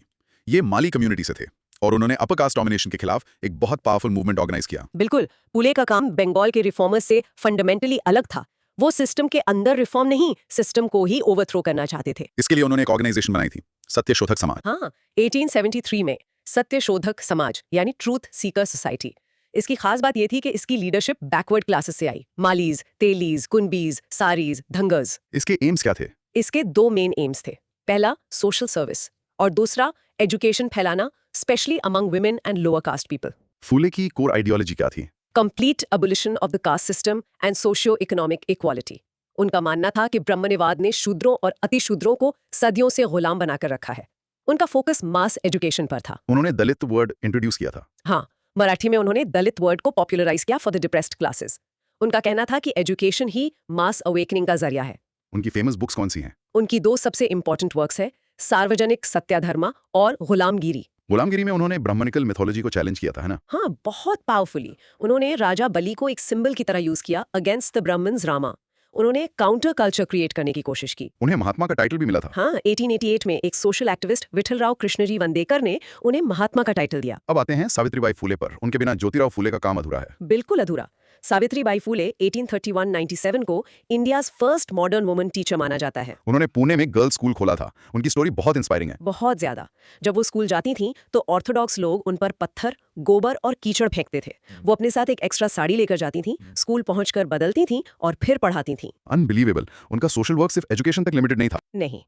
ये माली कम्युनिटी से थे और उन्होंने अपर कास्ट डोमिनेशन के खिलाफ एक बहुत पावरफुल मूवमेंट ऑर्गेनाइज किया। बिल्कुल, फूले का काम बंगाल के रिफॉर्मर्स से फंडामेंटली अलग था। वो सिस्टम के अंदर रिफॉर्म नहीं, सिस्टम को ही ओवरथ्रो करना चाहते थे। इसके लिए उन्होंने एक ऑर्गेनाइजेशन बनाई थी, सत्यशोधक समाज। हाँ, 1873 में सत्यशोधक समाज यानी ट्रूथ सीकर सोसाइटी। इसकी खास बात ये थी कि इसकी लीडरशिप बैकवर्ड क्लासेस से आई, मालीज, तेलीज, कुनबीज, सारीज, धंगर्स। इसके एम्स क्या थे? इसके दो मेन एम्स थे। पहला सोशल सर्विस और दूसरा एजुकेशन फैलाना, specially among women and lower caste people. Phule की कोर आइडियोलॉजी क्या थी? Complete abolition of the caste system and socio economic equality. उनका मानना था कि ब्राह्मण्यवाद ने शूद्रों और अतिशूद्रों को सदियों से गुलाम बनाकर रखा है। उनका फोकस मास एजुकेशन पर था। उन्होंने दलित वर्ड इंट्रोड्यूस किया था। हाँ, मराठी में उन्होंने दलित वर्ड को पॉपुलराइज किया फॉर द डिप्रेस्ड क्लासेस। उनका कहना था कि एजुकेशन ही मास अवेकनिंग का जरिया है। उनकी फेमस बुक्स कौन सी हैं? उनकी दो सबसे इंपॉर्टेंट वर्क्स है सार्वजनिक सत्याधर्मा और गुलामगिरी। गुलामगिरी में उन्होंने ब्राह्मणिकल मिथोलॉजी को चैलेंज किया था, है ना? हाँ, बहुत पावरफुली। उन्होंने राजा बलि को एक सिंबल की तरह यूज किया अगेंस्ट द ब्राह्मण्स रामा। उन्होंने काउंटर कल्चर क्रिएट करने की कोशिश की। उन्हें महात्मा का टाइटल भी मिला था। हाँ, 1888 में एक सोशल एक्टिविस्ट विठलराव कृष्णजी वंदेकर ने उन्हें महात्मा का टाइटल दिया। अब आते हैं सावित्रीबाई फूले पर। उनके बिना ज्योतिराव फूले का काम अधूरा है। बिल्कुल अधूरा। सावित्रीबाई फूले 1831-97 को India's first modern woman teacher माना जाता है। उन्होंने पुणे में गर्ल्स स्कूल खोला था। उनकी स्टोरी बहुत इंस्पायरिंग है। बहुत ज्यादा। जब वो स्कूल जाती थीं तो ऑर्थोडॉक्स लोग उन पर पत्थर, गोबर और कीचड़ फेंकते थे। वो अपने साथ एक एक्स्ट्रा साड़ी लेकर जाती थीं, स्कूल पहुंचकर बदलती थीं और फिर पढ़ाती थीं। अनबिलीवेबल। उनका सोशल वर्क सिर्फ एजुकेशन तक लिमिटेड नहीं था। नहीं,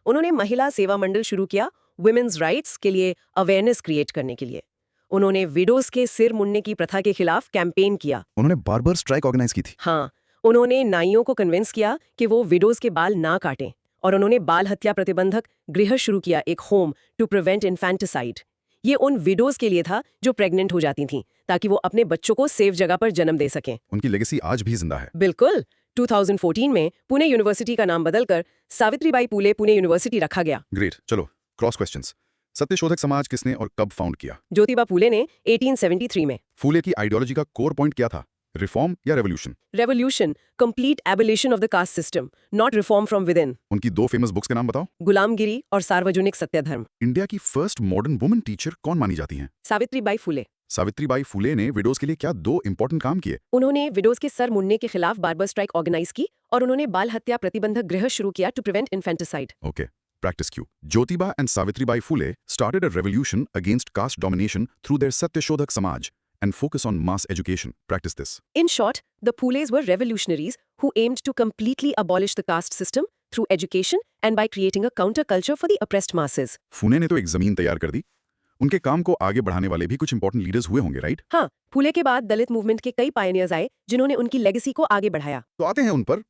उन्होंने महिला सेवा मंडल शुरू किया वुमेन्स राइट्स के लिए अवेयरनेस क्रिएट करने के लिए। उन्होंने विडोज के सिर मुड़ने की प्रथा के खिलाफ कैंपेन किया। उन्होंने बार्बर स्ट्राइक ऑर्गेनाइज की थी। हाँ, उन्होंने नाइयों को कन्विंस किया कि वो विडोज के बाल ना काटें और उन्होंने बाल हत्या प्रतिबंधक गृह शुरू किया, एक होम टू प्रिवेंट इन्फेंटिसाइड। ये उन विडोज के लिए था जो प्रेग्नेंट हो जाती थीं, ताकि वो अपने बच्चों को सेफ जगह पर जन्म दे सकें। उनकी लेगेसी आज भी जिंदा है। बिल्कुल। 2014 में पुणे यूनिवर्सिटी का नाम बदलकर सावित्रीबाई फूले पुणे यूनिवर्सिटी रखा गया। ग्रेट। चलो क्रॉस क्वेश्चंस। सत्यशोधक समाज किसने और कब फाउंड किया? ज्योतिबा फूले ने 1873 में। फूले की आइडियोलॉजी का कोर पॉइंट क्या था? रिफॉर्म या revolution? Revolution, complete abolition of the caste system, not reform from with in. उनकी दो फेमस बुक्स के नाम बताओ। गुलामगिरी और सार्वजनिक सत्याधर्म। इंडिया की फर्स्ट मॉडर्न वुमन टीचर कौन मानी जाती हैं? सावित्रीबाई फूले। सावित्रीबाई फूले ने विडोज के लिए क्या दो इंपॉर्टेंट काम किए? उन्होंने विडोज के सर मुड़ने के खिलाफ बार्बर स्ट्राइक ऑर्गेनाइज की और उन्होंने बाल हत्या प्रतिबंधक गृह शुरू किया to prevent infanticide. Okay, practice cue. Jyotiba and Savitribai Phule started a revolution against caste domination through their Satyashodhak Samaj and focus on mass education. Practice this. In short, the Phules were revolutionaries who aimed to completely abolish the caste system through education and by creating a counterculture for the oppressed masses. फूले ने तो एक जमीन तैयार कर दी। उनके काम को आगे बढ़ाने वाले भी कुछ इंपॉर्टेंट लीडर्स हुए होंगे, राइट? हाँ, फूले के बाद दलित मूवमेंट के कई पायनियर्स आए जिन्होंने उनकी लेगेसी को आगे बढ़ाया। तो आते हैं उन पर।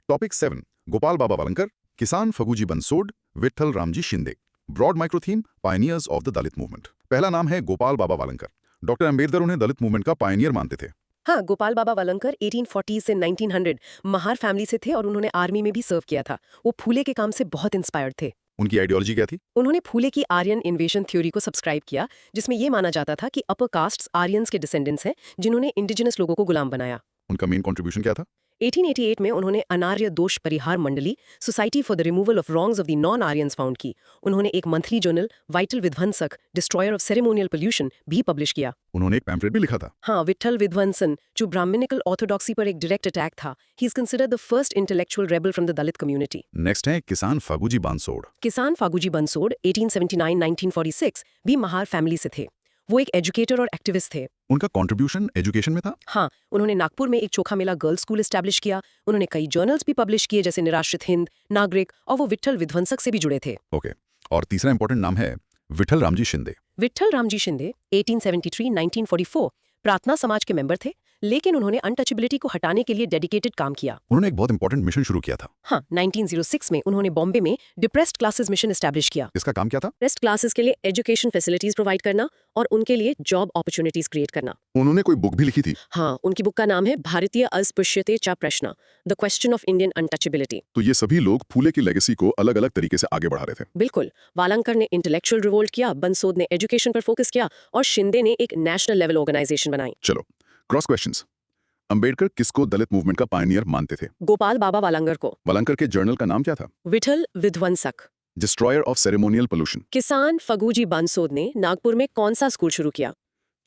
Topic 7: Gopal Baba Walangkar, Kisan Faguji Bansode, Vithal Ramji Shinde. Broad micro theme: pioneers of the Dalit movement. पहला नाम है गोपाल बाबा वालंकर। डॉक्टर अंबेडकर उन्हें दलित मूवमेंट का पायनियर मानते थे। हाँ, गोपाल बाबा वालंकर 1840 से 1900 महार फैमिली से थे और उन्होंने आर्मी में भी सर्व किया था। वो फूले के काम से बहुत इंस्पायर्ड थे। उनकी आइडियोलॉजी क्या थी? उन्होंने फूले की आर्यन इन्वेजन थ्योरी को सब्सक्राइब किया, जिसमें यह माना जाता था कि अपर कास्ट्स आर्यंस के डिसेंडेंट्स हैं जिन्होंने इंडिजिनस लोगों को गुलाम बनाया। उनका मेन कंट्रीब्यूशन क्या था? 1888 में उन्होंने अनार्य दोष परिहार मंडली society for the removal of wrongs of the non Aryans found की। उन्होंने एक मंथली जर्नल वाइटल विध्वंसक डिस्ट्रॉयर ऑफ सेरेमोनियल पोल्यूशन भी पब्लिश किया। उन्होंने एक पैम्फलेट भी लिखा था। हाँ, विट्ठल विध्वंसन, जो ब्राह्मणिकल ऑर्थोडॉक्सी पर एक डायरेक्ट अटैक था। He is considered the first intellectual rebel from the Dalit community. Next है किसान फागुजी बांसोड़। किसान फागुजी बंसोड़ 1879-1946 भी महार फैमिली से थे। वो एक एजुकेटर और एक्टिविस्ट थे। उनका कंट्रीब्यूशन एजुकेशन में था। हाँ, उन्होंने नागपुर में एक चोखा मेला गर्ल्स स्कूल एस्टैब्लिश किया। उन्होंने कई जर्नल्स भी पब्लिश किए, जैसे निराश्रित हिंद, नागरिक, और वो विट्ठल विध्वंसक से भी जुड़े थे। ओके, और तीसरा इंपॉर्टेंट नाम है विठल रामजी शिंदे। विट्ठल रामजी शिंदे 1873-1944 प्रार्थना समाज के मेंबर थे, लेकिन उन्होंने अनटचेबिलिटी को हटाने के लिए डेडिकेटेड काम किया। उन्होंने एक बहुत इंपॉर्टेंट मिशन शुरू किया था। हाँ, 1906 में उन्होंने बॉम्बे में डिप्रेस्ड क्लासेस मिशन एस्टैब्लिश किया। इसका काम क्या था? डिप्रेस्ड क्लासेस के लिए एजुकेशन फैसिलिटीज प्रोवाइड करना और उनके लिए जॉब अपॉर्चुनिटीज क्रिएट करना। उन्होंने कोई बुक भी लिखी थी। हाँ, उनकी बुक का नाम है भारतीय अस्पृश्यते चा प्रश्न, the question of Indian untouchability. तो ये सभी लोग फूले की लेगेसी को अलग अलग तरीके से आगे बढ़ा रहे थे। बिल्कुल, वालंकर ने इंटेलेक्चुअल रिवोल्ट किया, बंसोद ने एजुकेशन पर फोकस किया और शिंदे ने एक नेशनल लेवल ऑर्गेनाइजेशन बनाई। चलो, क्रॉस क्वेश्चंस। अंबेडकर किसको दलित मूवमेंट का पायनियर मानते थे? गोपाल बाबा वालंगर को। वालंकर के जर्नल का नाम क्या था? विठल विध्वंसक। Destroyer of ceremonial pollution. किसान फगूजी बंसोद ने नागपुर में कौन सा स्कूल शुरू किया?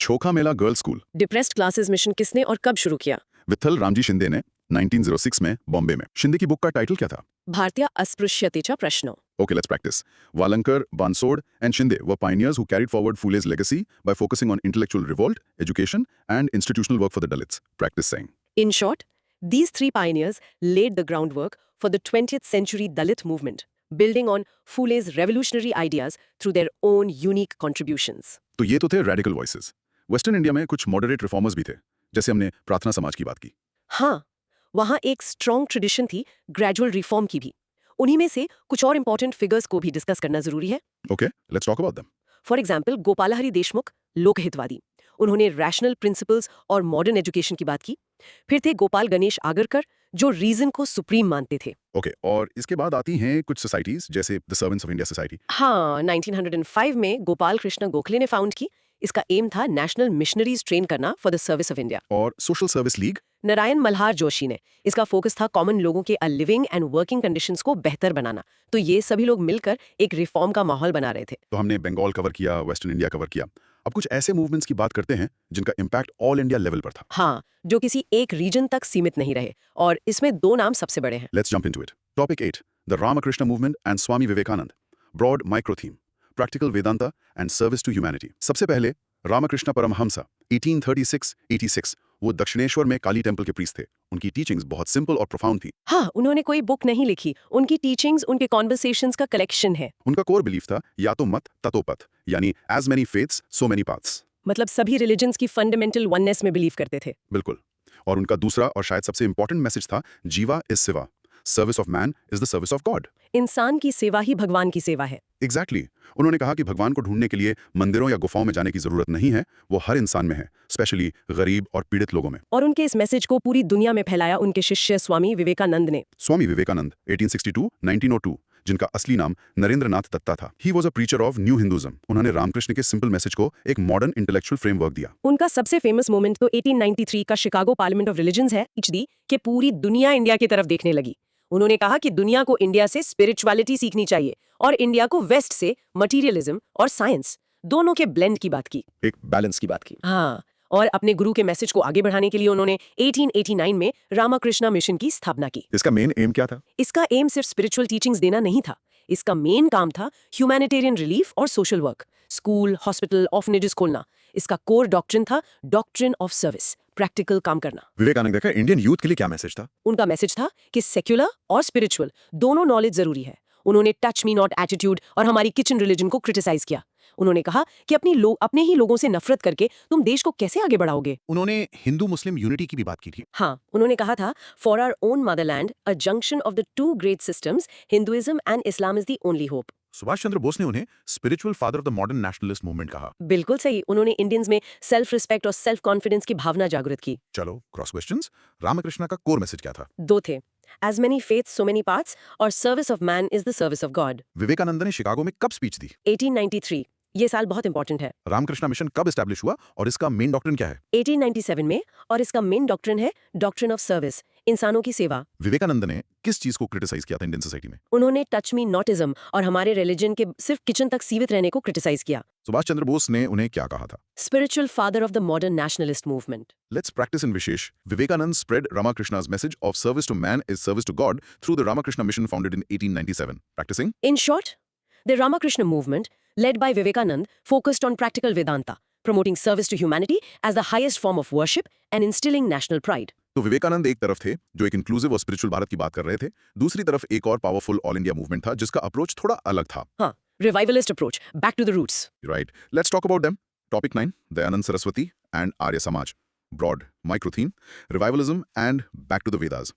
Chokha Mela girls school. Depressed classes mission किसने और कब शुरू किया? विठल रामजी शिंदे ने 1906 में बॉम्बे में। शिंदे की बुक का टाइटल क्या था? भारतीय अस्पृश्यतेचा प्रश्न। Okay, let's practice. Walankar, Bansod, and Shinde were pioneers who carried forward Phule's legacy by focusing on intellectual revolt, education, and institutional work for the Dalits. Practice saying. In short, these three pioneers laid the groundwork for the 20th century Dalit movement, building on Phule's revolutionary ideas through their own unique contributions. तो ये तो थे radical voices. Western India में कुछ moderate reformers भी थे, जैसे हमने प्रार्थना समाज की बात की। हाँ, वहाँ एक स्ट्रॉन्ग ट्रेडिशन थी ग्रेजुअल रिफॉर्म की भी। उन्हीं में से कुछ और इंपॉर्टेंट फिगर्स को भी डिस्कस करना जरूरी है। Okay, let's talk about them. For example, Gopalhari Deshmukh, Lokhitwadi. उन्होंने रैशनल प्रिंसिपल्स और मॉडर्न एजुकेशन की बात की। फिर थे गोपाल गणेश आगरकर, जो रीजन को सुप्रीम मानते थे। Okay, और इसके बाद आती हैं कुछ सोसाइटीज, जैसे the servants of India society. हाँ, 1905 में गोपाल कृष्ण गोखले ने फाउंड की। इसका एम था नेशनल मिशनरीज ट्रेन करना for the service of India. और social service league. Narayan Malhar Joshi ने, इसका फोकस था कॉमन लोगों के लिविंग एंड वर्किंग कंडीशंस को बेहतर बनाना। तो ये सभी लोग मिलकर एक रिफॉर्म का माहौल बना रहे थे। तो हमने बंगाल कवर किया, वेस्टर्न इंडिया कवर किया। अब कुछ ऐसे मूवमेंट्स की बात करते हैं जिनका इम्पैक्ट ऑल इंडिया लेवल पर था। हाँ, जो किसी एक रीजन तक सीमित नहीं रहे, और इसमें दो नाम सबसे बड़े हैं। Let's jump into it. Topic 8. The Ramakrishna Movement and Swami Vivekanand. Broad micro theme. Practical Vedanta and service to humanity. सबसे पहले रामकृष्ण परमहंसा 1836-86 वो दक्षिणेश्वर में काली टेम्पल के प्रीस्ट थे। उनकी टीचिंग्स बहुत सिंपल और प्रोफाउंड थी। हाँ, उन्होंने कोई बुक नहीं लिखी। उनकी टीचिंग्स उनके कॉन्वर्सेशंस का कलेक्शन है। उनका कोर बिलीफ था या तो मत ततो पथ, यानी as many faiths so many paths. मतलब सभी रिलीजन्स की फंडामेंटल वननेस में बिलीव करते थे। बिल्कुल। और उनका दूसरा और शायद सबसे इंपॉर्टेंट मैसेज था जीवा इज सेवा, service of man is the service of God. इंसान की सेवा ही भगवान की सेवा है। एग्जैक्टली। उन्होंने कहा कि भगवान को ढूंढने के लिए मंदिरों या गुफाओं में जाने की जरूरत नहीं है, वो हर इंसान में है, स्पेशली गरीब और पीड़ित लोगों में। और उनके इस मैसेज को पूरी दुनिया में फैलाया उनके शिष्य स्वामी विवेकानंद ने। स्वामी विवेकानंद 1862-1902, जिनका असली नाम नरेंद्रनाथ दत्ता था। He was a preacher of new Hinduism. उन्होंने रामकृष्ण के सिंपल मैसेज को एक मॉडर्न इंटेलेक्चुअल फ्रेमवर्क दिया। उनका सबसे फेमस मोमेंट तो 1893 का शिकागो पार्लियामेंट ऑफ रिलीजन्स है, कि पूरी दुनिया इंडिया की तरफ देखने लगी। उन्होंने कहा कि दुनिया को इंडिया से स्पिरिचुअलिटी सीखनी चाहिए और इंडिया को वेस्ट से मटीरियलिज्म और साइंस दोनों के ब्लेंड की बात की, एक बैलेंस की बात की। हाँ, और अपने गुरु के मैसेज को आगे बढ़ाने के लिए उन्होंने 1889 में रामकृष्ण मिशन की स्थापना की। इसका मेन एम क्या था? इसका एम सिर्फ स्पिरिचुअल टीचिंग्स देना नहीं था। इसका मेन काम था ह्यूमैनिटेरियन रिलीफ और social work, school, hospital, orphanages खोलना। इसका कोर डॉक्ट्रिन था डॉक्ट्रिन ऑफ सर्विस, प्रैक्टिकल काम करना। विवेकानंद का इंडियन यूथ के लिए क्या मैसेज था? उनका मैसेज था कि सेक्युलर और स्पिरिचुअल दोनों नॉलेज जरूरी है। उन्होंने टच मी नॉट एटीट्यूड और हमारी किचन रिलीजन को क्रिटिसाइज किया। उन्होंने कहा कि अपने ही लोगों से नफरत करके तुम देश को कैसे आगे बढ़ाओगे। उन्होंने हिंदू मुस्लिम यूनिटी की भी बात की थी। हाँ, उन्होंने कहा था for our own motherland a junction of the two great systems, Hinduism and Islam is the only hope. Subhash Chandra Bose ने उन्हें spiritual father of the modern nationalist movement कहा। बिल्कुल सही। उन्होंने इंडियंस में सेल्फ रिस्पेक्ट और सेल्फ कॉन्फिडेंस की भावना जागृत की। चलो, क्रॉस क्वेश्चंस। रामकृष्ण का कोर मैसेज क्या था? दो थे, as many faiths so many paths और service of man is the service of God. Vivekananda ने शिकागो में कब स्पीच दी? 1893। ये साल बहुत इंपॉर्टेंट है। रामकृष्ण मिशन कब एस्टैब्लिश हुआ और इसका मेन डॉक्ट्रिन क्या है? 1897 में, और इसका मेन डॉक्ट्रिन है डॉक्ट्रिन ऑफ सर्विस। इंसानों की सेवा। विवेकानंद ने किस चीज को क्रिटिसाइज किया था इंडियन सोसाइटी में? उन्होंने टच मी नॉटिज्म और हमारे रिलीजन के सिर्फ किचन तक सीमित रहने को क्रिटिसाइज किया। सुभाष चंद्र बोस ने उन्हें क्या कहा था? Spiritual father of the modern nationalist movement. Let's practice in Vishesh. Vivekanand spread Ramakrishna's message of service to man is service to God through the Ramakrishna Mission founded in 1897. Practicing? In short, the Ramakrishna movement, led by Vivekanand, focused on practical Vedanta, promoting service to humanity as the highest form of worship and instilling national pride. तो विवेकानंद एक तरफ थे जो एक inclusive और spiritual Bharat की बात कर रहे थे, दूसरी तरफ एक और पावरफुल ऑल इंडिया मूवमेंट था जिसका अप्रोच थोड़ा अलग था। हाँ, revivalist approach, back to the roots. Right. Let's talk about them. Topic 9, Dayanand Saraswati and Arya Samaj. Broad micro theme, revivalism and back to the Vedas.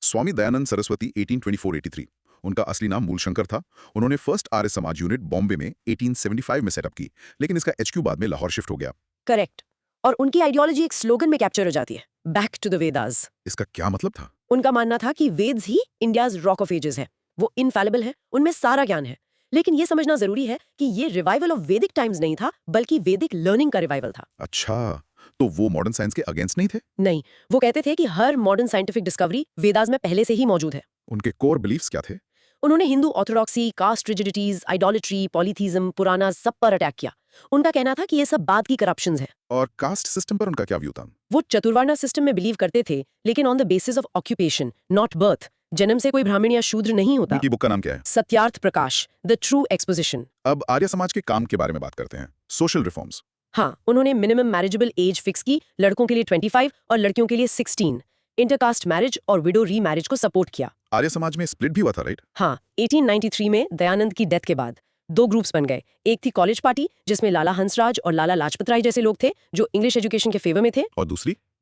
Swami Dayanand Saraswati 1824-83, उनका असली नाम मूलशंकर था। उन्होंने फर्स्ट आर्य समाज यूनिट बॉम्बे में 1875 में सेटअप की, लेकिन इसका HQ बाद में लाहौर शिफ्ट हो गया। करेक्ट। और उनकी आइडियोलॉजी एक स्लोगन में कैप्चर हो जाती है, बैक टू द वेदास। इसका क्या मतलब था? उनका मानना था कि वेद्स ही इंडियाज रॉक ऑफ एजेस है, वो इनफैलिबल है, उनमें सारा ज्ञान है। लेकिन ये समझना जरूरी है कि ये रिवाइवल ऑफ वैदिक टाइम्स नहीं था, बल्कि वैदिक लर्निंग का रिवाइवल था। अच्छा, तो वो मॉडर्न साइंस के अगेंस्ट नहीं थे? नहीं, वो कहते थे कि हर मॉडर्न साइंटिफिक डिस्कवरी वेदास में पहले से ही मौजूद है। उनके कोर बिलीफ्स क्या थे? उन्होंने हिंदू ऑर्थोडॉक्सी, कास्ट रिजिडिटीज, आइडोलिट्री, पॉलीथीज्म, पुराना सब पर अटैक किया। उनका कहना था कि ये सब बाद की करप्शंस है। और कास्ट सिस्टम पर उनका क्या व्यू था? वो चतुर्वर्णा सिस्टम में बिलीव करते थे, लेकिन on the basis of occupation, not birth. जन्म से कोई ब्राह्मण या शूद्र नहीं होता। उनकी बुक का नाम क्या है? Satyarth Prakash, the true exposition. अब आर्य समाज के काम के बारे में बात करते हैं, सोशल रिफॉर्म्स। हाँ, उन्होंने मिनिमम मैरिजेबल एज फिक्स की, लड़कों के लिए 25 और लड़कियों के लिए 16। इंटरकास्ट मैरिज और विडो रीमैरिज को सपोर्ट किया। आर्य समाज में स्प्लिट भी हुआ था, राइट? हाँ, 1893 में दयानंद की डेथ के बाद 2 ग्रुप्स बन गए। एक थी कॉलेज पार्टी, जिसमें लाला हंसराज और लाला लाजपत राय जैसे लोग थे जो इंग्लिश एजुकेशन के फेवर में थे। और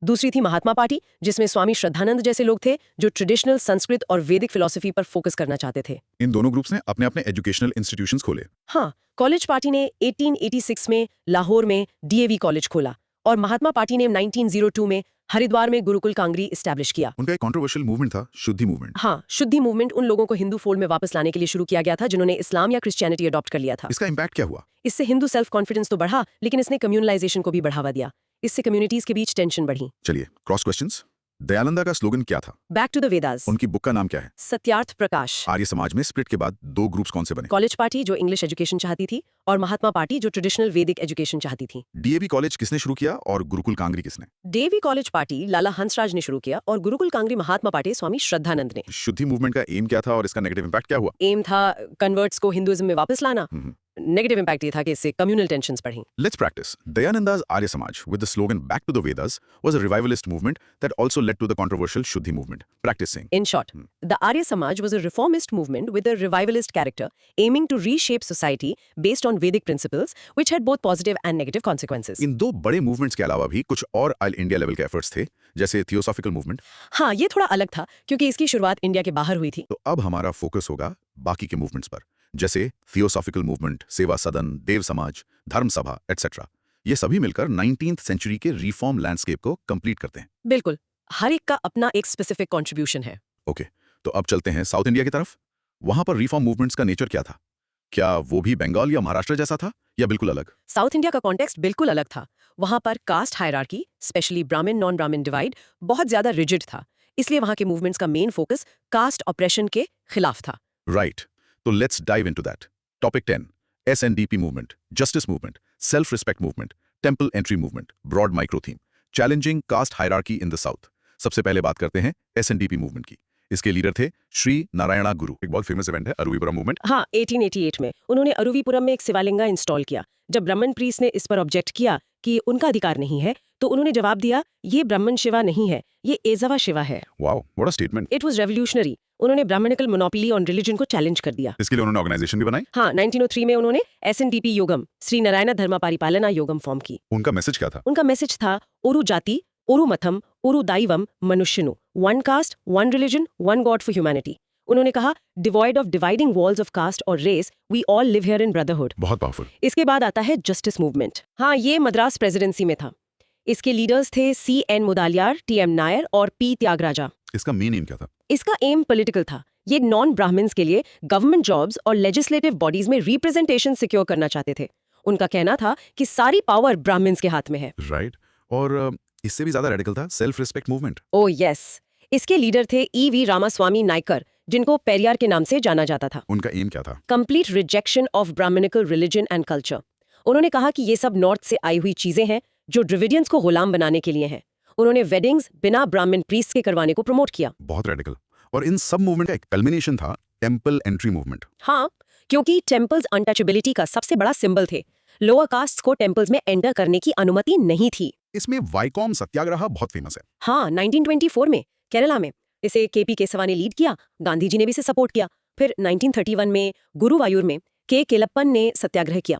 दूसरी थी महात्मा पार्टी, जिसमें स्वामी श्रद्धानंद जैसे लोग थे जो ट्रेडिशनल संस्कृत और वैदिक फिलॉसफी पर फोकस करना चाहते थे। इन दोनों ग्रुप्स ने अपने अपने एजुकेशनल इंस्टीट्यूशंस खोले। हाँ, कॉलेज पार्टी ने 1886 में लाहौर में DAV कॉलेज खोला और महात्मा पार्टी ने 1902 में हरिद्वार में गुरुकुल कांगरी इस्टेब्लिश किया। उनका एक कंट्रोवर्शियल मूवमेंट था, शुद्धि मूवमेंट। हाँ, शुद्धि मूवमेंट उन लोगों को हिंदू फोल्ड में वापस लाने के लिए शुरू किया गया था जिन्होंने इस्लाम या क्रिश्चियनिटी अडॉप्ट कर लिया था। इसका इम्पैक्ट क्या हुआ? इससे हिंदू सेल्फ कॉन्फिडेंस तो बढ़ा, लेकिन इसने कम्युनलाइजेशन को भी बढ़ावा दिया। इससे कम्युनिटीज के बीच टेंशन बढ़ी। चलिए, क्रॉस क्वेश्चंस। दयानंदा का स्लोगन क्या था? Back to the Vedas. उनकी बुक का नाम क्या है? सत्यार्थ प्रकाश। आर्य समाज में स्प्लिट के बाद 2 ग्रुप्स कौन से बने? कॉलेज पार्टी जो इंग्लिश एजुकेशन चाहती थी और महात्मा पार्टी जो ट्रेडिशनल वैदिक एजुकेशन चाहती थी। DAV कॉलेज किसने शुरू किया और गुरुकुल कांगरी किसने? DAV कॉलेज पार्टी लाला हंसराज ने शुरू किया और गुरुकुल कांगरी महात्मा पार्टी स्वामी श्रद्धानंद ने। शुद्धि मूवमेंट का एम क्या था और इसका नेगेटिव इम्पैक्ट क्या हुआ? एम था कन्वर्ट्स को हिंदुइज्म में वापस लाना। नेगेटिव इम्पैक्ट ये था कि इससे कम्युनल टेंशंस बढ़ी। Let's practice. Dayananda's Arya Samaj with the slogan Back to the Vedas was a revivalist movement that also led to the controversial Shuddhi movement. Practicing. In short, the Arya Samaj was a reformist movement with a revivalist character aiming to reshape society based on Vedic principles which had both positive and negative consequences. इन 2 बड़े movements के अलावा भी कुछ और all India level के efforts थे, जैसे theosophical movement. हाँ, ये थोड़ा अलग था क्योंकि इसकी शुरुआत इंडिया के बाहर हुई थी। तो अब हमारा फोकस होगा बाकी के मूवमेंट्स पर, जैसे थियोसॉफिकल मूवमेंट, सेवा सदन, देव समाज, धर्म सभा एटसेट्रा। ये सभी मिलकर 19th सेंचुरी के रिफॉर्म लैंडस्केप को कंप्लीट करते हैं। बिल्कुल, हर एक का अपना एक स्पेसिफिक कंट्रीब्यूशन है। ओके, तो अब चलते हैं साउथ इंडिया की तरफ। वहां पर रिफॉर्म मूवमेंट्स का नेचर क्या था? क्या वो भी बंगाल या महाराष्ट्र जैसा था या बिल्कुल अलग? साउथ इंडिया का कॉन्टेक्स्ट बिल्कुल अलग था। वहां पर कास्ट हायरार्की, स्पेशली ब्राह्मण नॉन ब्राह्मण डिवाइड, बहुत ज्यादा रिजिड था। इसलिए वहां के मूवमेंट्स का मेन फोकस कास्ट ऑपरेशन के खिलाफ था। राइट, तो let's dive into that. Topic 10, SNDP movement, justice movement, self respect movement, temple entry movement, broad micro theme, challenging caste hierarchy in the south. सबसे पहले बात करते हैं SNDP मूवमेंट की। इसके लीडर थे श्री नारायणा गुरु। एक बहुत फेमस इवेंट है अरुविपुरम मूवमेंट। हाँ, 1888 में उन्होंने अरुविपुरम में एक शिवालिंगा इंस्टॉल किया। जब ब्राह्मण प्रीस्ट ने इस पर ऑब्जेक्ट किया कि उनका अधिकार नहीं है, तो उन्होंने जवाब दिया, ये ब्राह्मण शिवा नहीं है, ये एजावा शिवा है। Wow, what a statement. It was revolutionary. उन्होंने ब्राह्मणिकल मोनोपोली ऑन रिलीजन को चैलेंज कर दिया। इसके लिए उन्होंने ऑर्गेनाइजेशन भी बनाई। हाँ, 1903 में उन्होंने SNDP योगम, श्री नारायण धर्म परिपालना योगम फॉर्म की। उनका मैसेज क्या था? उनका मैसेज था, ओरु जाति, ओरु मथम, ओरु दाइवम मनुष्यनु, one caste, one religion, one God for humanity. उन्होंने कहा, devoid of dividing walls of caste और race, we all live here in brotherhood. बहुत पावरफुल। इसके बाद आता है जस्टिस मूवमेंट। हाँ, ये मद्रास प्रेसिडेंसी में था। इसके लीडर्स थे CN मुदालियार, TM नायर और P त्यागराजा। इसका मेन एम क्या था? इसका एम पॉलिटिकल था। ये नॉन ब्राह्मण्स के लिए गवर्नमेंट जॉब्स और लेजिस्लेटिव बॉडीज में रिप्रेजेंटेशन सिक्योर करना चाहते थे। उनका कहना था कि सारी पावर ब्राह्मण्स के हाथ में है। राइट, और इससे भी ज्यादा रेडिकल था self respect movement. Oh yes, इसके लीडर थे E.V. रामास्वामी नायकर, जिनको पेरियार के नाम से जाना जाता था। उनका एम क्या था? Complete rejection of Brahmanical religion and culture. उन्होंने कहा कि ये सब नॉर्थ से आई हुई चीजें हैं जो ड्रिविडियंस को गुलाम बनाने के लिए हैं। उन्होंने वेडिंग्स बिना ब्राह्मण प्रीस्ट के करवाने को प्रमोट किया। बहुत रेडिकल। और इन सब मूवमेंट का एक कल्मिनेशन था टेम्पल एंट्री मूवमेंट। हाँ, क्योंकि टेम्पल्स अनटचेबिलिटी का सबसे बड़ा सिंबल थे। लोअर कास्ट को टेम्पल्स में एंटर करने की अनुमति नहीं थी। इसमें वाइकॉम सत्याग्रह बहुत फेमस है। हाँ, 1924 में केरला में इसे केपी केसवा ने लीड किया। गांधी जी ने भी इसे सपोर्ट किया। फिर 1931 में गुरुवायूर में के केलप्पन ने सत्याग्रह किया।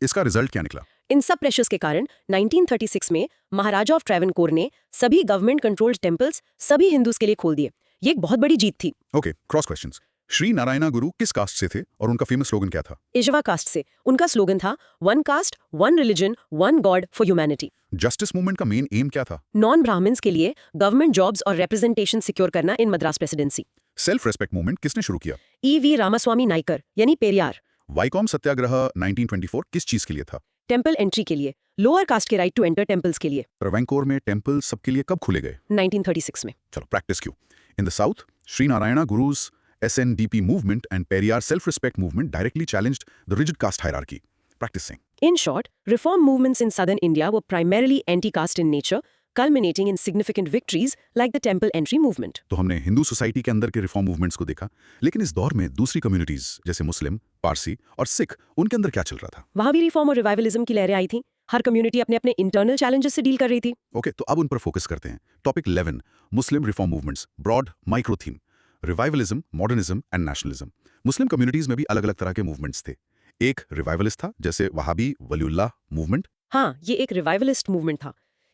इसका रिजल्ट क्या निकला? इन सब प्रेशर्स के कारण 1936 में महाराजा ऑफ ट्रेवनकोर ने सभी गवर्नमेंट कंट्रोल्ड टेम्पल्स सभी हिंदूज के लिए खोल दिए। ये एक बहुत बड़ी जीत थी। Okay, cross questions. Shri Narayana गुरु किस कास्ट से थे और उनका फेमस स्लोगन क्या था? इजवा कास्ट से। उनका स्लोगन था one caste, one religion, one God for humanity. Justice movement का मेन एम क्या था? नॉन ब्राह्मण्स के लिए गवर्नमेंट जॉब्स और रिप्रेजेंटेशन सिक्योर करना in Madras presidency. Self respect movement किसने शुरू किया? E.V. रामास्वामी नायकर यानी पेरियार। वाइकॉम सत्याग्रह 1924 किस चीज के लिए था? टेम्पल एंट्री के लिए, लोअर कास्ट के राइट टू एंटर टेम्पल्स के लिए। ट्रेवनकोर में टेम्पल सबके लिए कब खुले गए? 1936 में। चलो प्रैक्टिस क्यों। In the south, Shri Narayana गुरु's SNDP movement and Periyar self-respect movement directly challenged the rigid caste hierarchy. Practicing. In short, reform movements in southern India were primarily anti-caste in nature, culminating in significant victories like the temple entry movement. तो हमने Hindu society के अंदर के reform movements को देखा, लेकिन इस दौर में दूसरी कम्युनिटीज जैसे मुस्लिम, पारसी और सिख, उनके अंदर क्या चल रहा था? वहां भी रिफॉर्म और रिवाइवलिज्म की लहरें आई थी। हर कम्युनिटी अपने अपने इंटरनल चैलेंजेस से डील कर रही थी। ओके, तो अब उन पर फोकस करते हैं। Topic 11, Muslim reform movements, broad micro theme, revivalism, modernism and nationalism. Muslim communities में भी अलग अलग तरह के मूवमेंट्स थे। एक रिवाइवलिस्ट था, जैसे वहाबी वलीउल्लाह मूवमेंट। हाँ, ये एक रिवाइवलिस्ट मूवमेंट था।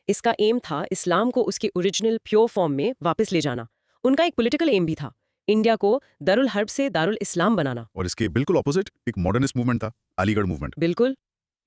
इसका एम था इस्लाम को उसके ओरिजिनल प्योर फॉर्म में वापस ले जाना। उनका एक पॉलिटिकल एम भी था, इंडिया को दारुल हर्ब से दारुल इस्लाम बनाना। और इसके बिल्कुल ऑपोजिट एक मॉडर्निस्ट मूवमेंट था, अलीगढ़ मूवमेंट। बिल्कुल।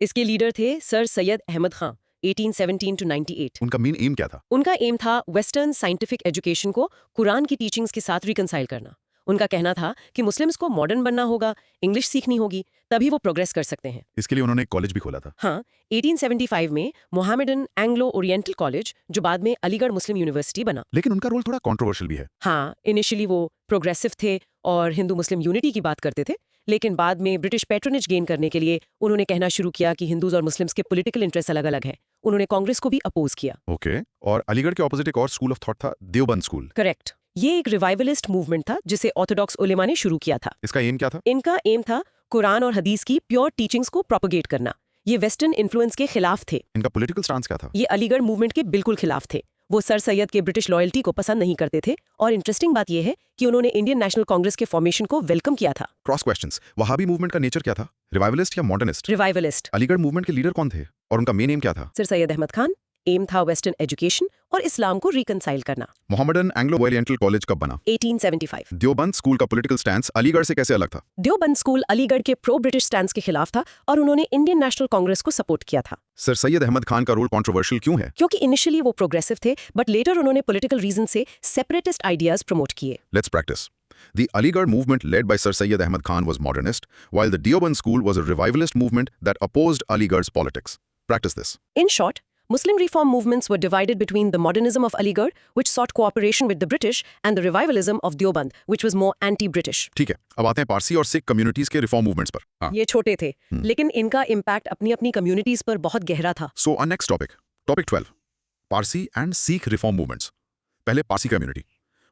इसके लीडर थे सर सैयद अहमद खां, 1817 to 98। उनका मेन एम क्या था? उनका एम था वेस्टर्न साइंटिफिक एजुकेशन को कुरान की टीचिंग्स के साथ रिकंसाइल करना। उनका कहना था कि मुस्लिम्स को मॉडर्न बनना होगा, इंग्लिश सीखनी होगी, तभी वो प्रोग्रेस कर सकते हैं। इसके लिए उन्होंने एक कॉलेज भी खोला था। हाँ, 1875 में मोहम्मदन एंग्लो ओरिएंटल कॉलेज, जो बाद में अलीगढ़ मुस्लिम यूनिवर्सिटी बना। लेकिन उनका रोल थोड़ा कंट्रोवर्शियल भी है। हाँ, इनिशियली वो प्रोग्रेसिव थे और हिंदू मुस्लिम यूनिटी की बात करते थे, लेकिन बाद में ब्रिटिश पैट्रोनेज गेन करने के लिए उन्होंने कहना शुरू किया कि हिंदूज और मुस्लिम्स के पॉलिटिकल इंटरेस्ट अलग अलग हैं। उन्होंने कांग्रेस को भी अपोज किया। ओके, और अलीगढ़ के ऑपोजिट एक और स्कूल ऑफ थॉट था, देवबंद स्कूल। करेक्ट। ये एक रिवाइवलिस्ट मूवमेंट था जिसे ऑर्थोडॉक्स उलेमा ने शुरू किया था। इसका एम क्या था? इनका एम था कुरान और हदीस की प्योर टीचिंग्स को प्रोपोगेट करना। ये वेस्टर्न इन्फ्लुएंस के खिलाफ थे। इनका पॉलिटिकल स्टांस क्या था? ये अलीगढ़ मूवमेंट के बिल्कुल खिलाफ थे। वो सर सैयद के ब्रिटिश लॉयल्टी को पसंद नहीं करते थे और इंटरेस्टिंग बात यह है कि उन्होंने इंडियन नेशनल कांग्रेस के फॉर्मेशन को वेलकम किया था। Cross questions. वहाबी मूवमेंट का नेचर क्या था? रिवाइवलिस्ट या मॉडर्निस्ट? रिवाइवलिस्ट। अलीगढ़ मूवमेंट के लीडर कौन थे और उनका मेन एम क्या था? सर सैयद अहमद खान। एम था वेस्टर्न एजुकेशन और इस्लाम को रिकंसाइल करना। मोहम्मदन एंग्लो ओरिएंटल कॉलेज कब बना? 1875। देवबंद स्कूल का पॉलिटिकल स्टैंस अलीगढ़ से कैसे अलग था? देवबंद स्कूल अलीगढ़ के प्रो ब्रिटिश स्टैंस के खिलाफ था और उन्होंने इंडियन नेशनल कांग्रेस को सपोर्ट किया था। सर सैयद अहमद खान का रोल कंट्रोवर्शियल क्यों है? क्योंकि इनिशियली वो प्रोग्रेसिव थे, बट लेटर उन्होंने पॉलिटिकल रीजन से सेपरेटिस्ट आइडियाज प्रमोट किए। Let's practice. The Aligarh movement led by Sir Syed Ahmad Khan was modernist, while the Deoband school was a revivalist movement that opposed Aligarh's politics. Practice this. In short, Muslim reform movements were divided between the modernism of Aligarh, which sought cooperation with the British, and the revivalism of Deoband, which was more anti-British. ठीक है, अब आते हैं पारसी और Sikh communities के reform movements पर। हाँ। ये छोटे थे, लेकिन इनका इम्पैक्ट अपनी-अपनी कम्युनिटीज पर बहुत गहरा था। So our next topic, topic 12, Parsi and Sikh reform movements. पहले पारसी कम्युनिटी,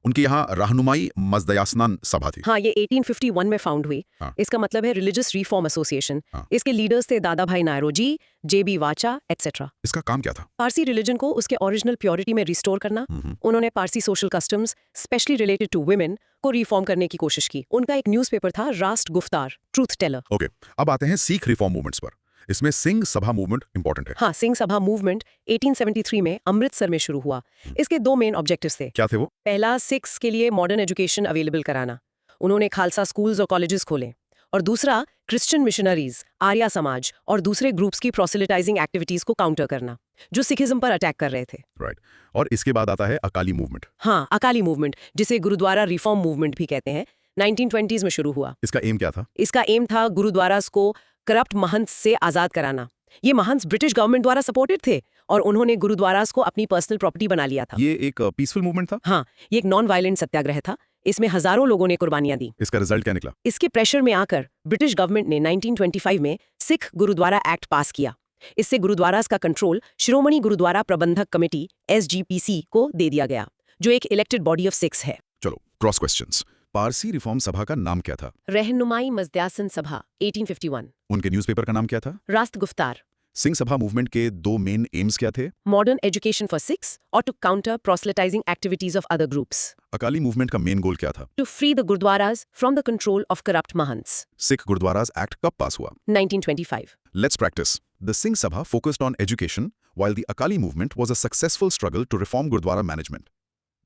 उनकी यहाँ रहनुमाई मजदयासनान सभा थी। हाँ, ये 1851 में फाउंड हुई। हाँ। इसका मतलब है रिलीजियस रिफॉर्म एसोसिएशन। हाँ। इसके लीडर्स थे दादा भाई नायरोजी, जेबी वाचा, एटसेट्रा। इसका काम क्या था? पारसी रिलीजन को उसके ओरिजिनल प्योरिटी में रिस्टोर करना। उन्होंने Parsi social customs, specially related to women, को रिफॉर्म करने की कोशिश की। उनका एक न्यूज़पेपर था Rast Goftar, truth teller. Okay, अब आते हैं सिख रिफॉर्म मूवमेंट्स पर। इसमें सिंह सभा मूवमेंट इंपॉर्टेंट है। हाँ, सिंह सभा मूवमेंट 1873 में अमृतसर में शुरू हुआ। इसके दो मेन ऑब्जेक्टिव्स थे। क्या थे वो? पहला, सिख्स के लिए मॉडर्न एजुकेशन अवेलेबल कराना। उन्होंने खालसा स्कूल्स और कॉलेजेस खोले। और दूसरा, क्रिश्चियन मिशनरीज, आर्या समाज और दूसरे ग्रुप्स की प्रोसेलिटाइजिंग एक्टिविटीज को काउंटर करना, जो सिखिज्म पर अटैक कर रहे थे। राइट। और इसके बाद आता है अकाली मूवमेंट। हाँ, अकाली मूवमेंट, जिसे गुरुद्वारा रिफॉर्म मूवमेंट भी कहते हैं, 1920s में शुरू हुआ। इसका एम क्या था? इसका एम था गुरुद्वारास को करप्ट महंत से आजाद कराना। ये महंत ब्रिटिश गवर्नमेंट द्वारा सपोर्टेड थे और उन्होंने गुरुद्वारास को अपनी पर्सनल प्रॉपर्टी बना लिया था। ये एक पीसफुल मूवमेंट था। हाँ, ये एक नॉन वायलेंट सत्याग्रह था। इसमें हजारों लोगों ने कुर्बानियां दी। इसका रिजल्ट क्या निकला? इसके प्रेशर में आकर ब्रिटिश गवर्नमेंट ने 1925 में सिख गुरुद्वारा एक्ट पास किया। इससे गुरुद्वारास का कंट्रोल श्रोमणी गुरुद्वारा प्रबंधक कमेटी SGPC को दे दिया गया, जो एक इलेक्टेड बॉडी ऑफ सिक्स है। चलो क्रॉस क्वेश्चंस। पारसी रिफॉर्म सभा का नाम क्या था? रहनुमाई मजद्यासन सभा 1851। उनके न्यूज़पेपर का नाम क्या था? रास्त गुफ्तार। सिंह सभा मूवमेंट के 2 मेन एम्स क्या थे? मॉडर्न एजुकेशन फॉर सिक्स और to counter proselytizing activities of other groups. Akali movement का मेन गोल क्या था? To free the gurdwaras from the control of corrupt mahants. Sikh gurdwaras act कब पास हुआ? 1925। Let's practice. The Singh Sabha focused on education, while the Akali movement was a successful struggle to reform Gurdwara management.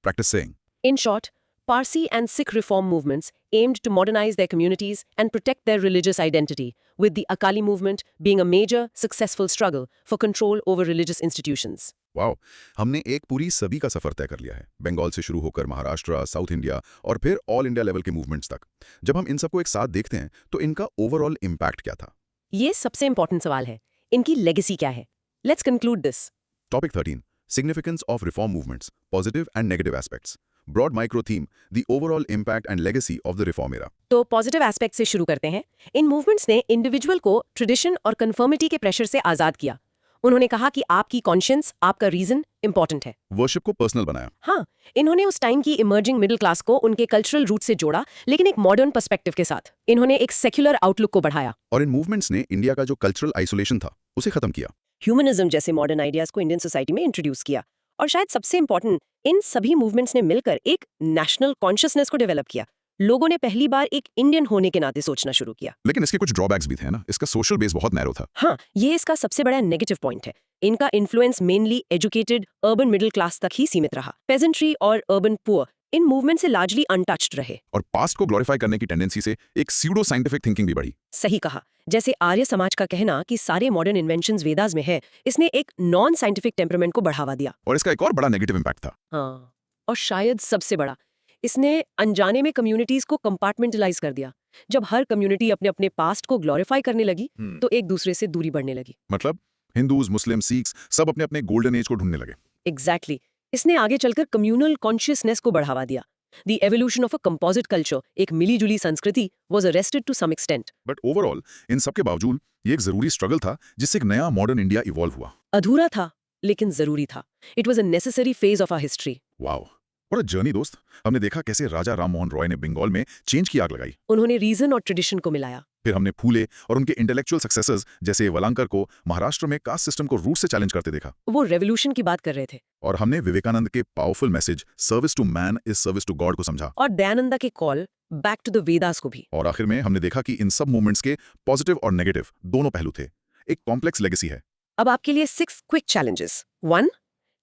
Practice saying. In short, Parsi and Sikh reform movements aimed to modernize their communities and protect their religious identity, with the Akali movement being a major, successful struggle for control over religious institutions. Wow, हमने एक पूरी सदी का सफर तय कर लिया है, बंगाल से शुरू होकर महाराष्ट्र, साउथ इंडिया और फिर ऑल इंडिया लेवल के मूवमेंट्स तक। जब हम इन सबको एक साथ देखते हैं तो इनका ओवरऑल इम्पैक्ट क्या था? ये सबसे इंपॉर्टेंट सवाल है। इनकी लेगेसी क्या है? Let's conclude this. Topic 13. Significance of reform movements, positive and negative aspects. Broad micro theme, the overall impact and legacy of the reform era. तो पॉजिटिव एस्पेक्ट से शुरू करते हैं। इन मूवमेंट्स ने इंडिविजुअल को ट्रेडिशन और कन्फर्मिटी के प्रेशर से आजाद किया। उन्होंने कहा कि आपकी कॉन्शियंस, आपका रीजन इंपॉर्टेंट है। वर्शिप को पर्सनल बनाया। हाँ, इन्होंने उस टाइम की इमर्जिंग मिडिल क्लास को उनके कल्चरल रूट से जोड़ा, लेकिन एक मॉडर्न पर्सपेक्टिव के साथ। इन्होंने एक सेक्युलर आउटलुक को बढ़ाया और इन मूवमेंट्स ने इंडिया का जो कल्चरल आइसोलेशन था उसे खत्म किया। ह्यूमनिज्म जैसे मॉडर्न आइडियाज को इंडियन सोसाइटी में इंट्रोड्यूस किया। और शायद सबसे इंपॉर्टेंट, इन सभी मूवमेंट्स ने मिलकर एक नेशनल कॉन्शियसनेस को डेवलप किया। लोगों ने पहली बार एक इंडियन होने के नाते सोचना शुरू किया। लेकिन इसके कुछ ड्रॉबैक्स भी थे ना। इसका सोशल बेस बहुत नैरो था। हाँ, ये इसका सबसे बड़ा नेगेटिव पॉइंट है। इनका influence mainly educated urban middle class तक ही सीमित रहा। पेजेंट्री और अर्बन पुअर इन मूवमेंट से लार्जली अनटच्ड रहे। और पास्ट को ग्लोरीफाई करने की टेंडेंसी से एक स्यूडो साइंटिफिक थिंकिंग भी बढ़ी। सही कहा। जैसे आर्य समाज का कहना कि सारे मॉडर्न इन्वेंशंस वेदास में है, इसने एक नॉन साइंटिफिक टेम्परामेंट को बढ़ावा दिया। और इसका एक और बड़ा नेगेटिव इम्पैक्ट था। हाँ, और शायद सबसे बड़ा, इसने अनजाने में कम्युनिटीज को कंपार्टमेंटलाइज कर दिया। जब हर कम्युनिटी अपने अपने पास्ट को ग्लोरीफाई करने लगी तो एक दूसरे से दूरी बढ़ने लगी। मतलब हिंदूज, मुस्लिम, सिख्स सब अपने अपने गोल्डन एज को ढूंढने लगे। एग्जैक्टली। इसने आगे चलकर कम्युनल कॉन्शियसनेस को बढ़ावा दिया। The evolution of a composite culture, एक मिली-जुली संस्कृति, was arrested to some extent. But overall इन सब के बावजूद ये एक जरूरी स्ट्रगल था जिससे एक नया मॉडर्न इंडिया इवॉल्व हुआ। अधूरा था, लेकिन जरूरी था। It was a necessary phase of our history. Wow, what a journey दोस्त। हमने देखा कैसे राजा राम मोहन रॉय ने बंगाल में चेंज की आग लगाई। उन्होंने रीजन और ट्रेडिशन को मिलाया। फिर हमने फूले और उनके इंटेलेक्चुअल सक्सेसर्स जैसे वलांकर को महाराष्ट्र में कास्ट सिस्टम को रूट से चैलेंज करते देखा। वो रेवोल्यूशन की बात कर रहे थे। और हमने विवेकानंद के powerful message service to man is service to god को समझा। और दयानंदा के call back to the Vedas को भी। और आखिर में हमने देखा कि इन सब मूवमेंट्स के पॉजिटिव और नेगेटिव दोनों पहलू थे। एक कॉम्प्लेक्स लेगेसी है। अब आपके लिए 6 quick challenges. 1.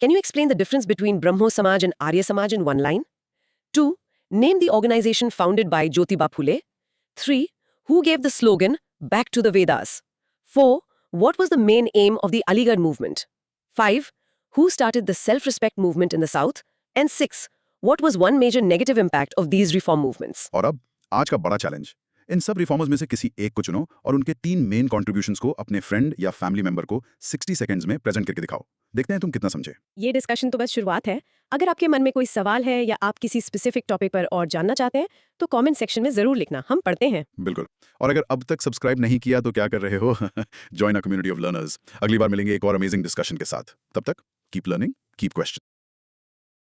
Can you explain the difference between Brahmo Samaj and Arya Samaj in one line? 2. Name the organization founded by Jyotiba Phule. 3. Who gave the slogan Back to the Vedas? 4. What was the main aim of the Aligarh movement? 5. Who started the self-respect movement in the South? And 6. What was one major negative impact of these reform movements? और अब आज का बड़ा challenge, इन सब reformers में से किसी एक को चुनो और उनके 3 मेन कॉन्ट्रीब्यूशंस को अपने फ्रेंड या फैमिली मेंबर को 60 सेकंड्स में प्रेजेंट करके दिखाओ। देखते हैं तुम कितना समझे। ये डिस्कशन तो बस शुरुआत है। अगर आपके मन में कोई सवाल है या आप किसी स्पेसिफिक टॉपिक पर और जानना चाहते हैं तो कमेंट सेक्शन में जरूर लिखना, हम पढ़ते हैं। बिल्कुल। और अगर अब तक सब्सक्राइब नहीं किया तो क्या कर रहे हो? Join a community of learners. अगली बार मिलेंगे एक और अमेजिंग डिस्कशन के साथ। तब तक कीप लर्निंग, कीप क्वेश्चन।